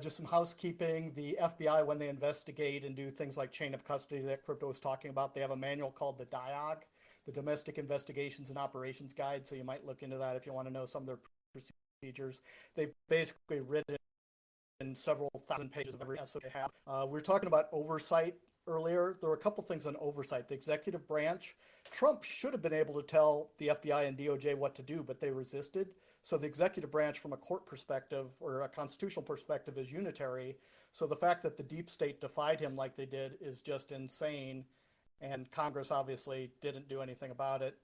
[SPEAKER 11] Just some housekeeping. The FBI, when they investigate and do things like chain of custody that Crypto was talking about, they have a manual called the DIOG, the Domestic Investigations and Operations Guide. So you might look into that if you want to know some of their procedures. They've basically written in several thousand pages of every SOP they have. We were talking about oversight earlier. There were a couple things on oversight. The executive branch, Trump should have been able to tell the FBI and DOJ what to do, but they resisted. So the executive branch from a court perspective or a constitutional perspective is unitary. So the fact that the deep state defied him like they did is just insane. And Congress obviously didn't do anything about it.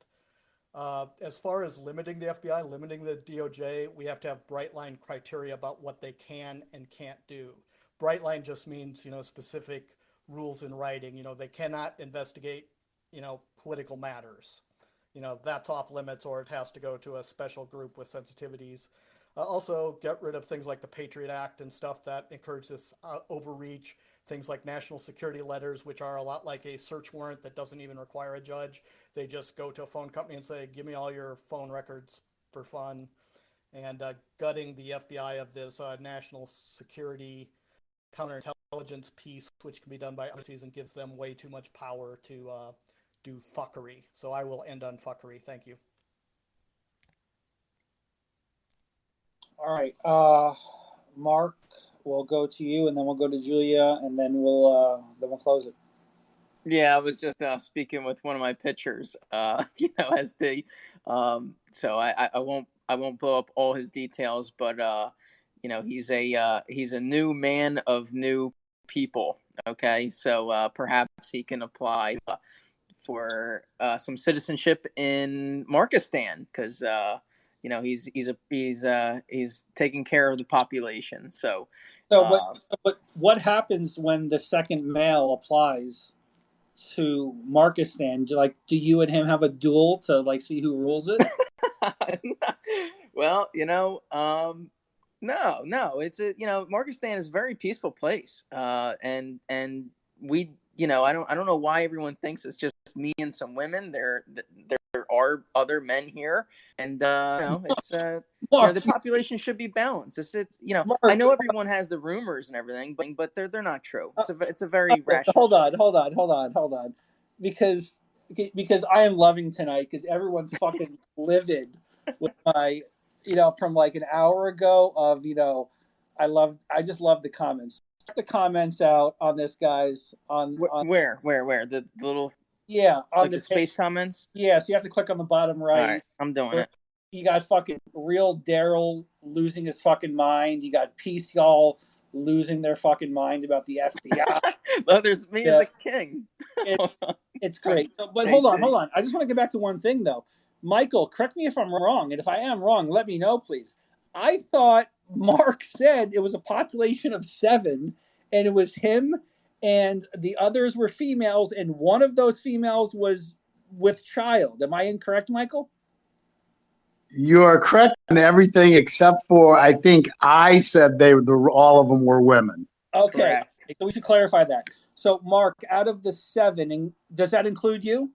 [SPEAKER 11] As far as limiting the FBI, limiting the DOJ, we have to have bright line criteria about what they can and can't do. Bright line just means, specific rules in writing. They cannot investigate, political matters. That's off limits, or it has to go to a special group with sensitivities. Also, get rid of things like the Patriot Act and stuff that encourages overreach. Things like national security letters, which are a lot like a search warrant that doesn't even require a judge. They just go to a phone company and say, give me all your phone records for fun. And gutting the FBI of this national security counterintelligence piece, which can be done by agencies and gives them way too much power to do fuckery. So I will end on fuckery. Thank you.
[SPEAKER 1] All right. Mark, we'll go to you, and then we'll go to Julia, and then we'll close it.
[SPEAKER 2] Yeah, I was just speaking with one of my pitchers, as the, so I won't blow up all his details, but he's a new man of new people. Okay, so perhaps he can apply for some citizenship in Markistan, because he's taking care of the population. So
[SPEAKER 1] but what happens when the second male applies to Markistan? Do you and him have a duel to see who rules it?
[SPEAKER 2] Well, no, it's Markistan is a very peaceful place, and we, I don't know why everyone thinks it's just me and some women. There are other men here, and it's the population should be balanced. It's Mark, I know everyone has the rumors and everything, but they're not true. It's a very rational.
[SPEAKER 1] Hold on, because I am loving tonight because everyone's fucking livid with my from like an hour ago of I just love the comments. Check the comments out on this, guys. On
[SPEAKER 2] where the little
[SPEAKER 1] on
[SPEAKER 2] the space comments.
[SPEAKER 1] Yeah, so you have to click on the bottom right.
[SPEAKER 2] All right, I'm doing it.
[SPEAKER 1] You got fucking real Daryl losing his fucking mind. You got Peace Y'all losing their fucking mind about the FBI.
[SPEAKER 2] Well, there's me as a king.
[SPEAKER 1] It's great. But hold on. I just want to get back to one thing, though. Michael, correct me if I'm wrong. And if I am wrong, let me know, please. I thought Mark said it was a population of 7, and it was him and the others were females, and one of those females was with child. Am I incorrect, Michael?
[SPEAKER 4] You are correct on everything except for I think I said all of them were women.
[SPEAKER 1] Okay,
[SPEAKER 2] Correct.
[SPEAKER 1] so we should clarify that. So, Mark, out of the 7, does that include you?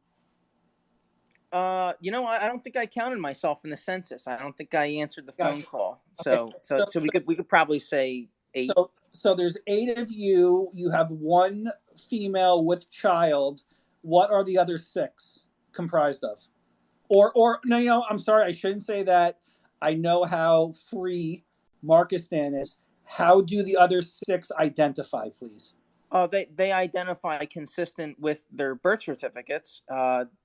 [SPEAKER 2] I don't think I counted myself in the census. I don't think I answered the phone
[SPEAKER 1] Gotcha.
[SPEAKER 2] call.
[SPEAKER 1] Okay.
[SPEAKER 2] So we could probably say 8.
[SPEAKER 1] So there's 8 of you. You have 1 female with child. What are the other 6 comprised of? Or no, I'm sorry, I shouldn't say that. I know how free Markistan is. How do the other 6 identify, please?
[SPEAKER 2] They identify consistent with their birth certificates.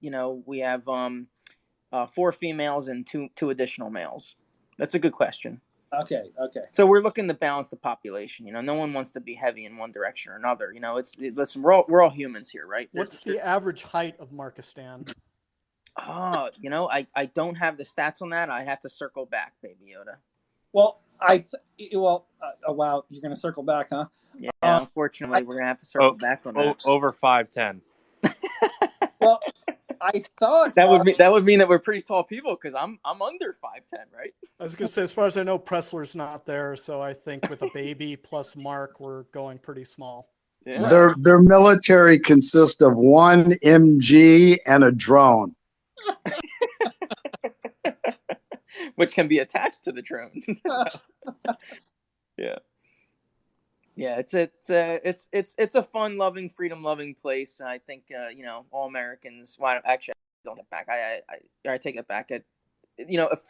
[SPEAKER 2] We have 4 females and two additional males. That's a good question.
[SPEAKER 1] Okay.
[SPEAKER 2] So we're looking to balance the population. No one wants to be heavy in one direction or another. Listen, we're all humans here, right?
[SPEAKER 11] What's the average height of Markistan?
[SPEAKER 2] I don't have the stats on that. I have to circle back, Baby Yoda.
[SPEAKER 1] Well, wow, you're going to circle back, huh?
[SPEAKER 2] Yeah, unfortunately, we're going to have to circle back on that.
[SPEAKER 17] Over 5'10".
[SPEAKER 1] Well, I thought
[SPEAKER 2] that would mean that we're pretty tall people because I'm under 5'10", right?
[SPEAKER 11] I was going to say, as far as I know, Pressler's not there, so I think with a baby plus Mark, we're going pretty small.
[SPEAKER 2] Yeah.
[SPEAKER 4] Their military consists of 1 MG and a drone.
[SPEAKER 2] Which can be attached to the drone. Yeah. It's a fun loving, freedom loving place. I think all Americans. Well, actually, I don't take it back. I take it back.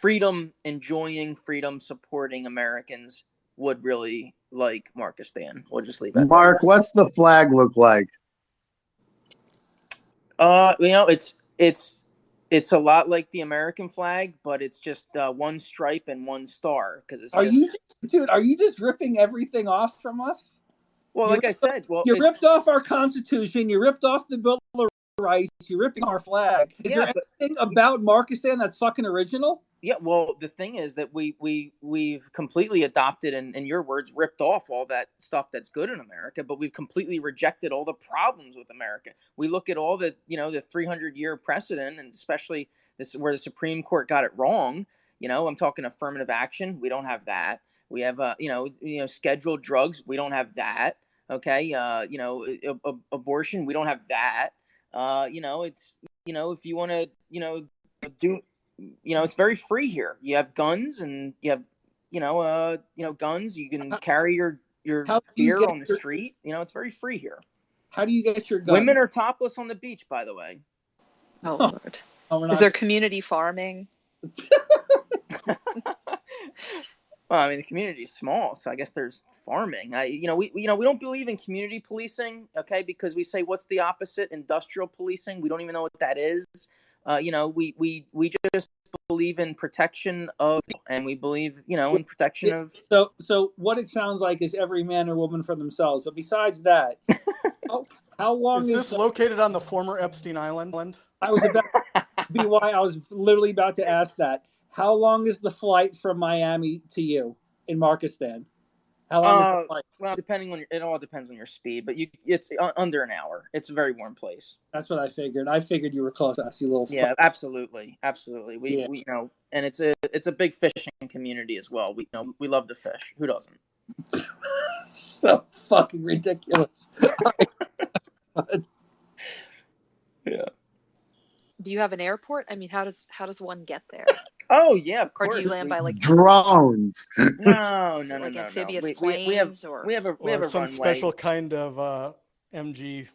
[SPEAKER 2] Freedom enjoying, freedom supporting Americans would really like Markistan. We'll just leave it.
[SPEAKER 4] Mark, what's the flag look like?
[SPEAKER 2] It's a lot like the American flag, but it's just 1 stripe and 1 star because it's.
[SPEAKER 1] Are you just ripping everything off from us?
[SPEAKER 2] Well, like I said,
[SPEAKER 1] you ripped off our Constitution. You ripped off the Bill of Rights. You're ripping our flag. Is there anything about Markistan that's fucking original?
[SPEAKER 2] Yeah, well, the thing is that we've completely adopted and, in your words, ripped off all that stuff that's good in America, but we've completely rejected all the problems with America. We look at all the 300-year precedent, and especially this where the Supreme Court got it wrong. I'm talking affirmative action. We don't have that. We have scheduled drugs. We don't have that. Okay, abortion. We don't have that. It's if you want to do. It's very free here. You have guns, and you have, guns. You can carry your beer on the street. It's very free here.
[SPEAKER 1] How do you get your gun?
[SPEAKER 2] Women are topless on the beach, by the way.
[SPEAKER 5] Oh Lord! Is there community farming?
[SPEAKER 2] Well, I mean, the community is small, so I guess there's farming. We don't believe in community policing, okay? Because we say, what's the opposite? Industrial policing. We don't even know what that is. We just believe in protection of, and we believe, in protection of.
[SPEAKER 1] So what it sounds like is every man or woman for themselves. But besides that, how long
[SPEAKER 11] is this located on the former Epstein Island?
[SPEAKER 1] I was about I was literally about to ask that. How long is the flight from Miami to you in Markistan? How long is the flight?
[SPEAKER 2] Well, it all depends on your speed, but it's under an hour. It's a very warm place.
[SPEAKER 1] That's what I figured. I figured you were close to us, you little.
[SPEAKER 2] Yeah, absolutely. We and it's a big fishing community as well. We love the fish. Who doesn't?
[SPEAKER 1] So fucking ridiculous.
[SPEAKER 2] Yeah.
[SPEAKER 5] Do you have an airport? I mean, how does one get there?
[SPEAKER 2] Oh yeah, of course.
[SPEAKER 5] Or do you land by
[SPEAKER 4] drones?
[SPEAKER 2] No.
[SPEAKER 5] Amphibious
[SPEAKER 2] planes, we have a
[SPEAKER 11] some
[SPEAKER 2] runway.
[SPEAKER 11] special kind of MG.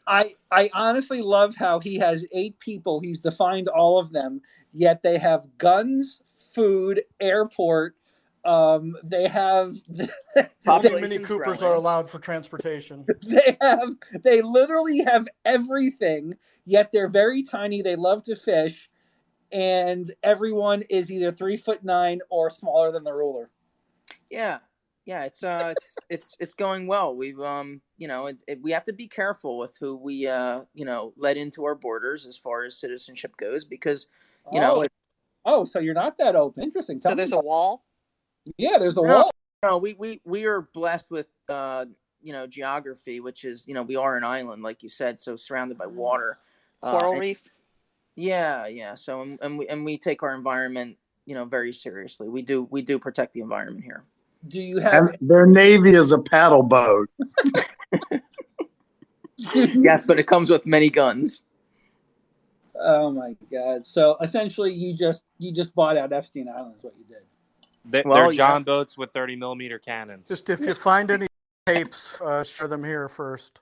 [SPEAKER 1] I honestly love how he has 8 people. He's defined all of them, yet they have guns, food, airport. They have.
[SPEAKER 11] Mini Coopers are allowed for transportation.
[SPEAKER 1] They literally have everything, yet they're very tiny. They love to fish, and everyone is either 3'9" or smaller than the ruler.
[SPEAKER 2] Yeah, it's going well. We've we have to be careful with who we let into our borders as far as citizenship goes, because
[SPEAKER 1] so you're not that open. Interesting.
[SPEAKER 5] So there's a wall.
[SPEAKER 1] Yeah, there's a wall.
[SPEAKER 2] No, we are blessed with geography, which is, we are an island, like you said, so surrounded by water.
[SPEAKER 5] Coral reefs.
[SPEAKER 2] Yeah. So and we take our environment, very seriously. We do protect the environment here.
[SPEAKER 1] Do you have?
[SPEAKER 4] And their navy is a paddle boat.
[SPEAKER 2] Yes, but it comes with many guns.
[SPEAKER 1] Oh my God! So essentially, you just bought out Epstein Island. Is what you did.
[SPEAKER 2] Well,
[SPEAKER 18] They're John boats with 30mm cannons.
[SPEAKER 11] Just if you find any tapes, share them here first.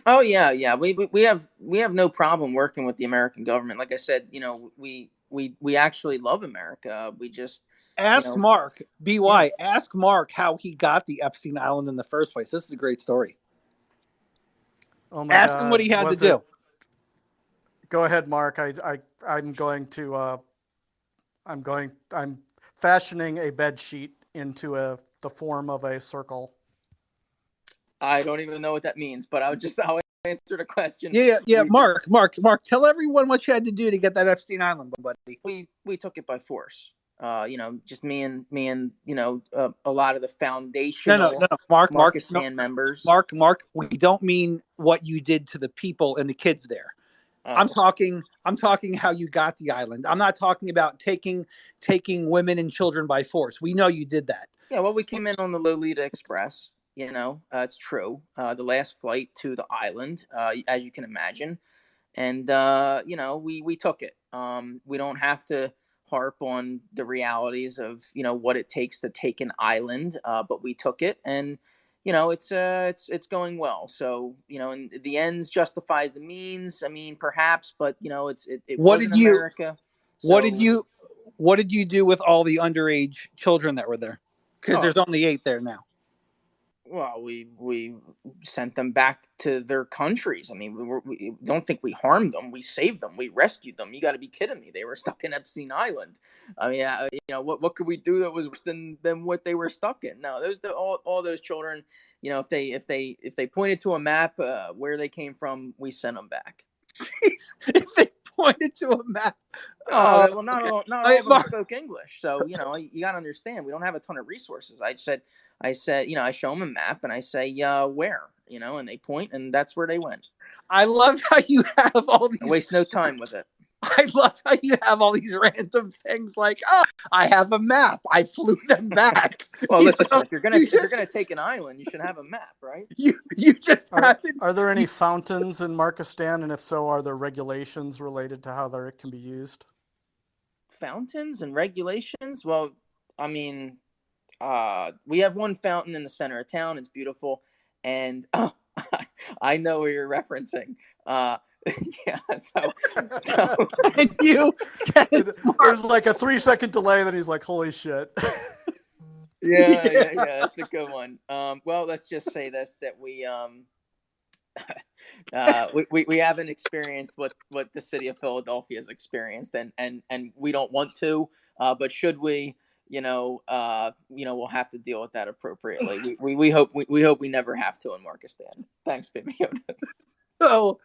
[SPEAKER 2] Oh yeah. We have no problem working with the American government. Like I said, we actually love America. We just
[SPEAKER 1] ask Mark BY. Yeah. Ask Mark how he got the Epstein Island in the first place. This is a great story.
[SPEAKER 11] Oh my
[SPEAKER 1] ask
[SPEAKER 11] God.
[SPEAKER 1] him what he had to do.
[SPEAKER 11] Go ahead, Mark. I'm fashioning a bed sheet into the form of a circle.
[SPEAKER 2] I don't even know what that means, but I'll answer the question.
[SPEAKER 1] Yeah. Mark, tell everyone what you had to do to get that Epstein Island, buddy.
[SPEAKER 2] We took it by force. Just me and a lot of the foundational Markistan members.
[SPEAKER 1] Mark, we don't mean what you did to the people and the kids there. Oh. I'm talking how you got the island. I'm not talking about taking women and children by force. We know you did that.
[SPEAKER 2] Yeah, well, we came in on the Lolita Express. It's true. The last flight to the island, as you can imagine, and we took it. We don't have to harp on the realities of what it takes to take an island, but we took it, and it's going well. So and the ends justifies the means. I mean, perhaps, but it wasn't America.
[SPEAKER 1] What did you do with all the underage children that were there? Because there's only 8 there now.
[SPEAKER 2] Well, we sent them back to their countries. I mean, we don't think we harmed them. We saved them. We rescued them. You got to be kidding me. They were stuck in Epstein Island. I mean, what could we do that was worse than what they were stuck in? No, all those children. If they pointed to a map where they came from, we sent them back.
[SPEAKER 1] If they pointed to a map.
[SPEAKER 2] Well, not all of them spoke English, so you got to understand. We don't have a ton of resources. I said, I show them a map and I say, where, and they point, and that's where they went.
[SPEAKER 1] I love how you have all these.
[SPEAKER 2] I waste no time with it.
[SPEAKER 1] I love how you have all these random things like, I have a map. I flew them back.
[SPEAKER 2] Well, listen, if you're gonna take an island, you should have a map, right?
[SPEAKER 1] You just
[SPEAKER 11] are there any fountains in Markistan, and if so, are there regulations related to how it can be used?
[SPEAKER 2] Fountains and regulations? Well, I mean, we have one fountain in the center of town. It's beautiful, and I know what you're referencing. Yeah, so
[SPEAKER 1] and you
[SPEAKER 11] there's like a 3-second delay, then he's like, holy shit.
[SPEAKER 2] Yeah, that's a good one. Well, let's just say this, that we haven't experienced what the city of Philadelphia has experienced, and we don't want to, but should we, we'll have to deal with that appropriately. We hope we never have to in Markistan. Thanks, Baby Yoda.
[SPEAKER 1] So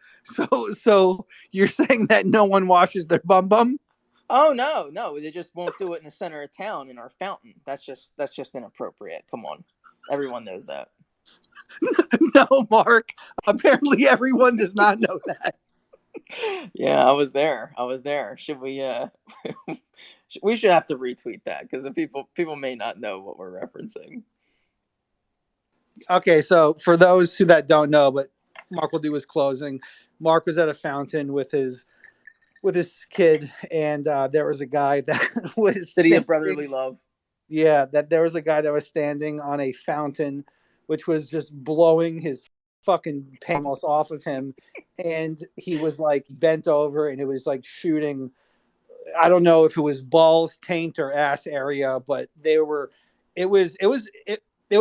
[SPEAKER 1] you're saying that no one washes their bum?
[SPEAKER 2] Oh no, they just won't do it in the center of town in our fountain. That's just inappropriate. Come on, everyone knows that.
[SPEAKER 1] No, Mark. Apparently, everyone does not know that.
[SPEAKER 2] Yeah, I was there. Should we? We should have to retweet that because people may not know what we're referencing.
[SPEAKER 1] Okay, so for those that don't know, but Mark will do his closing. Mark was at a fountain with his kid, and there was a guy that was
[SPEAKER 2] City of Brotherly Love.
[SPEAKER 1] Yeah, that there was a guy that was standing on a fountain, which was just blowing his fucking panos off of him, and he was like bent over, and it was like shooting. I don't know if it was balls, taint, or ass area, but it was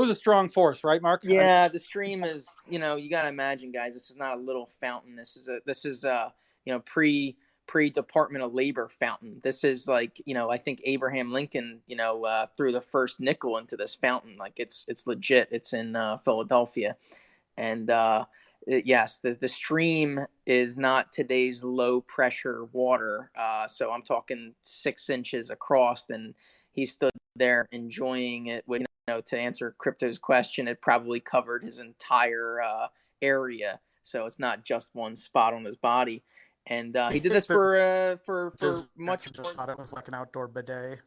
[SPEAKER 1] a strong force, right, Mark?
[SPEAKER 2] Yeah, the stream is, you got to imagine, guys, this is not a little fountain. This is pre-Department of Labor fountain. This is like, I think Abraham Lincoln, threw the first nickel into this fountain. Like it's legit. It's in Philadelphia. And yes, the stream is not today's low pressure water. So I'm talking 6 inches across, and he stood there enjoying it with to answer Crypto's question, it probably covered his entire area, so it's not just one spot on his body. And he did this for much.
[SPEAKER 11] Just thought it was like an outdoor bidet.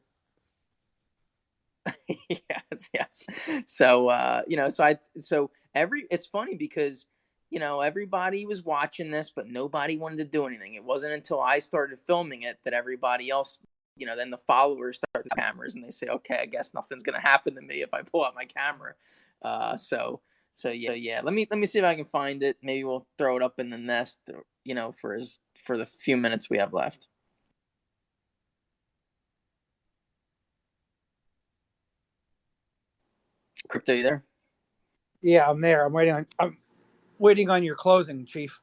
[SPEAKER 2] yes. So it's funny because everybody was watching this, but nobody wanted to do anything. It wasn't until I started filming it that everybody else, then the followers start the cameras and they say, okay, I guess nothing's gonna happen to me if I pull out my camera. So yeah. Let me see if I can find it. Maybe we'll throw it up in the nest, for the few minutes we have left. Crypto, you there?
[SPEAKER 6] Yeah, I'm there. I'm waiting on your closing, Chief.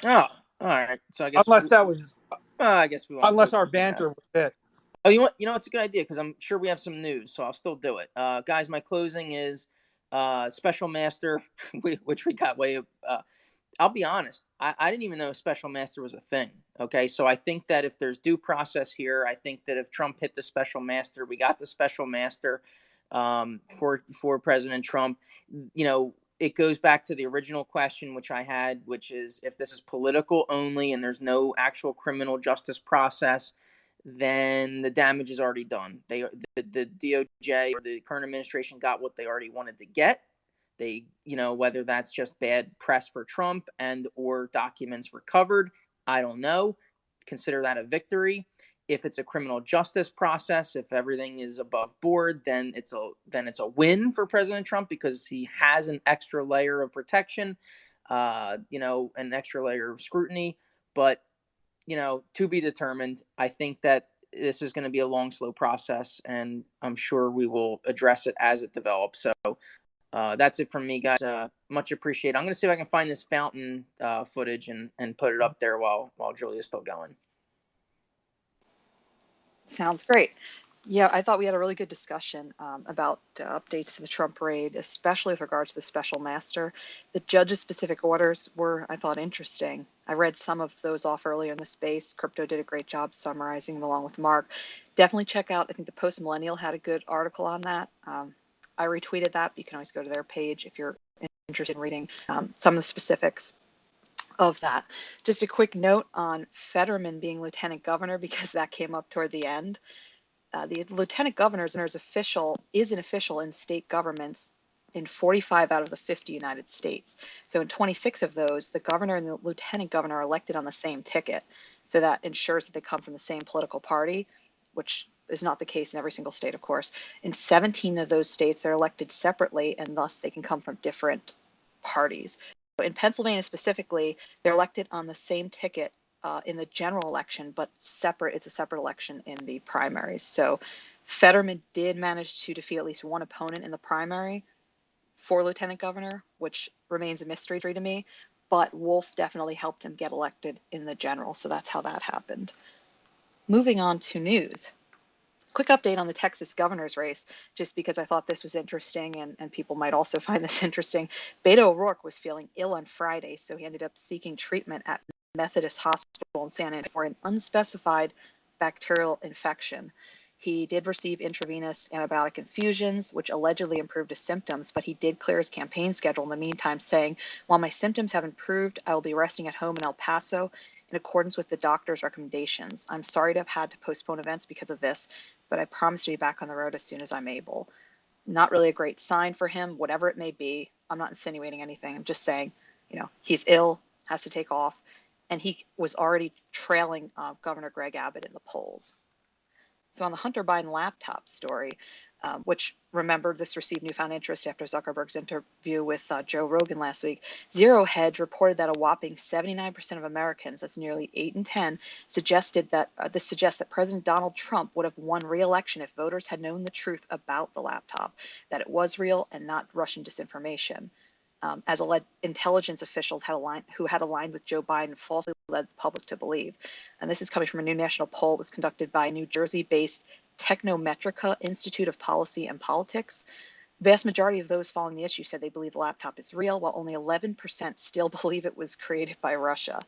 [SPEAKER 2] Oh, all right. So I guess I guess we won't.
[SPEAKER 6] Unless our banter was it.
[SPEAKER 2] Oh, you know, it's a good idea because I'm sure we have some news, so I'll still do it. Guys, my closing is Special Master, which we got way. I'll be honest, I didn't even know Special Master was a thing. Okay, so I think that if there's due process here, I think that if Trump hit the Special Master, we got the Special Master for President Trump. It goes back to the original question, which I had, which is if this is political only and there's no actual criminal justice process, then the damage is already done. The DOJ or the current administration got what they already wanted to get. They, whether that's just bad press for Trump and or documents recovered, I don't know. Consider that a victory. If it's a criminal justice process, if everything is above board, then it's a win for President Trump because he has an extra layer of protection, an extra layer of scrutiny. But to be determined. I think that this is going to be a long, slow process, and I'm sure we will address it as it develops. So that's it from me, guys. Much appreciated. I'm going to see if I can find this fountain footage and put it up there while Julia's still going.
[SPEAKER 5] Sounds great. Yeah, I thought we had a really good discussion about updates to the Trump raid, especially with regards to the special master. The judge's specific orders were, I thought, interesting. I read some of those off earlier in the space. Crypto did a great job summarizing them along with Mark. Definitely check out, I think the Post Millennial had a good article on that. I retweeted that. You can always go to their page if you're interested in reading some of the specifics of that. Just a quick note on Fetterman being lieutenant governor, because that came up toward the end. The lieutenant governor is an official in state governments in 45 out of the 50 United States. So in 26 of those, the governor and the lieutenant governor are elected on the same ticket. So that ensures that they come from the same political party, which is not the case in every single state, of course. In 17 of those states, they're elected separately, and thus they can come from different parties. So in Pennsylvania specifically, they're elected on the same ticket in the general election, but separate. It's a separate election in the primaries. So Fetterman did manage to defeat at least one opponent in the primary for lieutenant governor, which remains a mystery to me. But Wolf definitely helped him get elected in the general. So that's how that happened. Moving on to news. Quick update on the Texas governor's race, just because I thought this was interesting and people might also find this interesting. Beto O'Rourke was feeling ill on Friday, so he ended up seeking treatment at Methodist Hospital in San Antonio for an unspecified bacterial infection. He did receive intravenous antibiotic infusions, which allegedly improved his symptoms, but he did clear his campaign schedule in the meantime, saying, "While my symptoms have improved, I will be resting at home in El Paso in accordance with the doctor's recommendations. I'm sorry to have had to postpone events because of this, but I promise to be back on the road as soon as I'm able." Not really a great sign for him, whatever it may be. I'm not insinuating anything. I'm just saying, he's ill, has to take off, and he was already trailing Governor Greg Abbott in the polls. So on the Hunter Biden laptop story, which, remember, this received newfound interest after Zuckerberg's interview with Joe Rogan last week, Zero Hedge reported that a whopping 79% of Americans, that's nearly 8 in 10, suggested that this suggests that President Donald Trump would have won re-election if voters had known the truth about the laptop, that it was real and not Russian disinformation. As intelligence officials who had aligned with Joe Biden falsely led the public to believe. And this is coming from a new national poll that was conducted by New Jersey-based Technometrica Institute of Policy and Politics. Vast majority of those following the issue said they believe the laptop is real, while only 11% still believe it was created by Russia.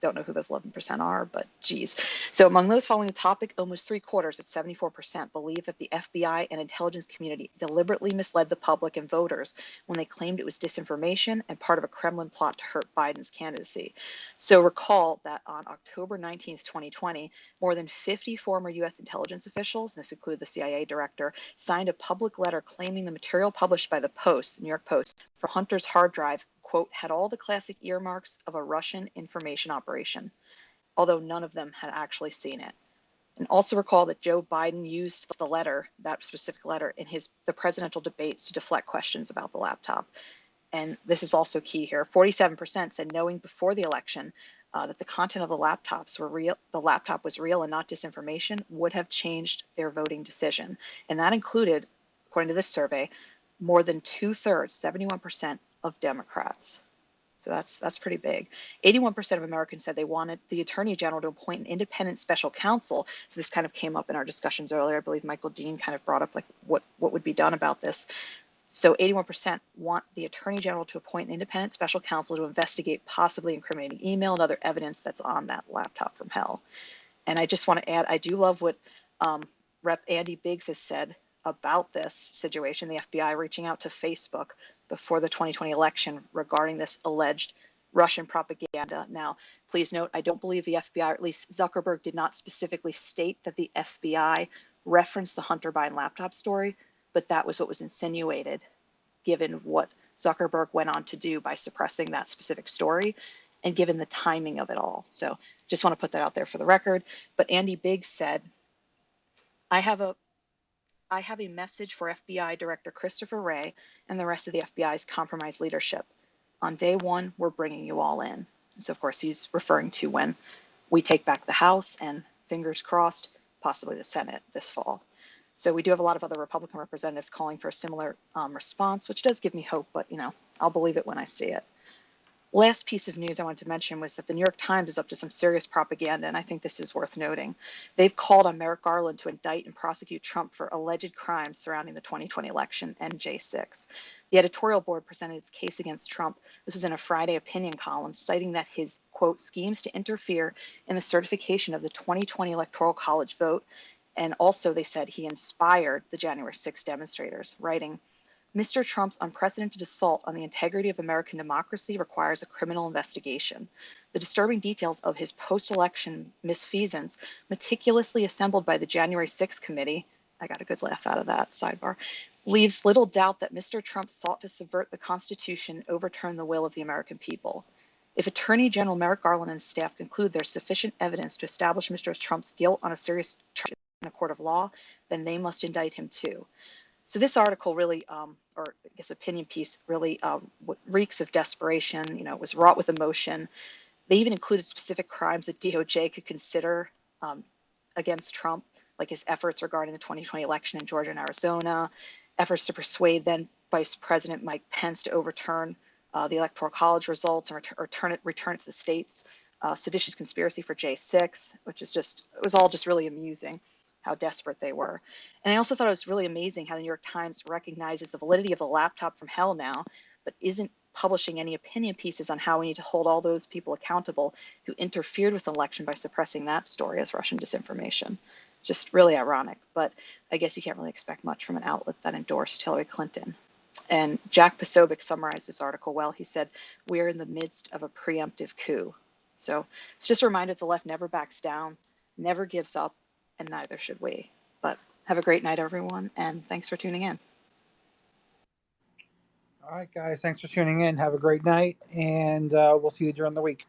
[SPEAKER 5] Don't know who those 11% are, but geez. So among those following the topic, almost 3/4, at 74%, believe that the FBI and intelligence community deliberately misled the public and voters when they claimed it was disinformation and part of a Kremlin plot to hurt Biden's candidacy. So recall that on October 19th, 2020, more than 50 former U.S. intelligence officials, and this included the CIA director, signed a public letter claiming the material published by the Post, New York Post, for Hunter's hard drive, quote, had all the classic earmarks of a Russian information operation, although none of them had actually seen it. And also recall that Joe Biden used the letter, that specific letter, in the presidential debates to deflect questions about the laptop. And this is also key here. 47% said knowing before the election that the content of the laptops were real, the laptop was real and not disinformation, would have changed their voting decision. And that included, according to this survey, more than 2/3, 71% of Democrats. So that's pretty big. 81% of Americans said they wanted the Attorney General to appoint an independent special counsel. So this kind of came up in our discussions earlier. I believe Michael Dean kind of brought up like what would be done about this. So 81% want the Attorney General to appoint an independent special counsel to investigate possibly incriminating email and other evidence that's on that laptop from hell. And I just want to add, I do love what Rep. Andy Biggs has said about this situation, the FBI reaching out to Facebook before the 2020 election regarding this alleged Russian propaganda. Now, please note, I don't believe the FBI, or at least Zuckerberg, did not specifically state that the FBI referenced the Hunter Biden laptop story, but that was what was insinuated, given what Zuckerberg went on to do by suppressing that specific story and given the timing of it all. So just want to put that out there for the record. But Andy Biggs said, I have a message for FBI Director Christopher Wray and the rest of the FBI's compromised leadership. On day one, we're bringing you all in. And so, of course, he's referring to when we take back the House and, fingers crossed, possibly the Senate this fall. So we do have a lot of other Republican representatives calling for a similar response, which does give me hope, but, I'll believe it when I see it. Last piece of news I wanted to mention was that the New York Times is up to some serious propaganda, and I think this is worth noting. They've called on Merrick Garland to indict and prosecute Trump for alleged crimes surrounding the 2020 election and J6. The editorial board presented its case against Trump. This was in a Friday opinion column, citing that his, quote, schemes to interfere in the certification of the 2020 Electoral College vote, and also they said he inspired the January 6 demonstrators, writing, Mr. Trump's unprecedented assault on the integrity of American democracy requires a criminal investigation. The disturbing details of his post-election misfeasance, meticulously assembled by the January 6th committee, I got a good laugh out of that, sidebar, leaves little doubt that Mr. Trump sought to subvert the Constitution and overturn the will of the American people. If Attorney General Merrick Garland and his staff conclude there's sufficient evidence to establish Mr. Trump's guilt on a serious charge in a court of law, then they must indict him too. So this article really, or I guess opinion piece, really reeks of desperation. It was wrought with emotion. They even included specific crimes that DOJ could consider against Trump, like his efforts regarding the 2020 election in Georgia and Arizona, efforts to persuade then Vice President Mike Pence to overturn the Electoral College results and return it to the states, seditious conspiracy for J6, which is it was all just really amusing how desperate they were. And I also thought it was really amazing how the New York Times recognizes the validity of the laptop from hell now, but isn't publishing any opinion pieces on how we need to hold all those people accountable who interfered with the election by suppressing that story as Russian disinformation. Just really ironic, but I guess you can't really expect much from an outlet that endorsed Hillary Clinton. And Jack Posobiec summarized this article well. He said, we're in the midst of a preemptive coup. So it's just a reminder that the left never backs down, never gives up, and neither should we. But have a great night, everyone, and thanks for tuning in.
[SPEAKER 6] All right, guys, thanks for tuning in. Have a great night, and we'll see you during the week.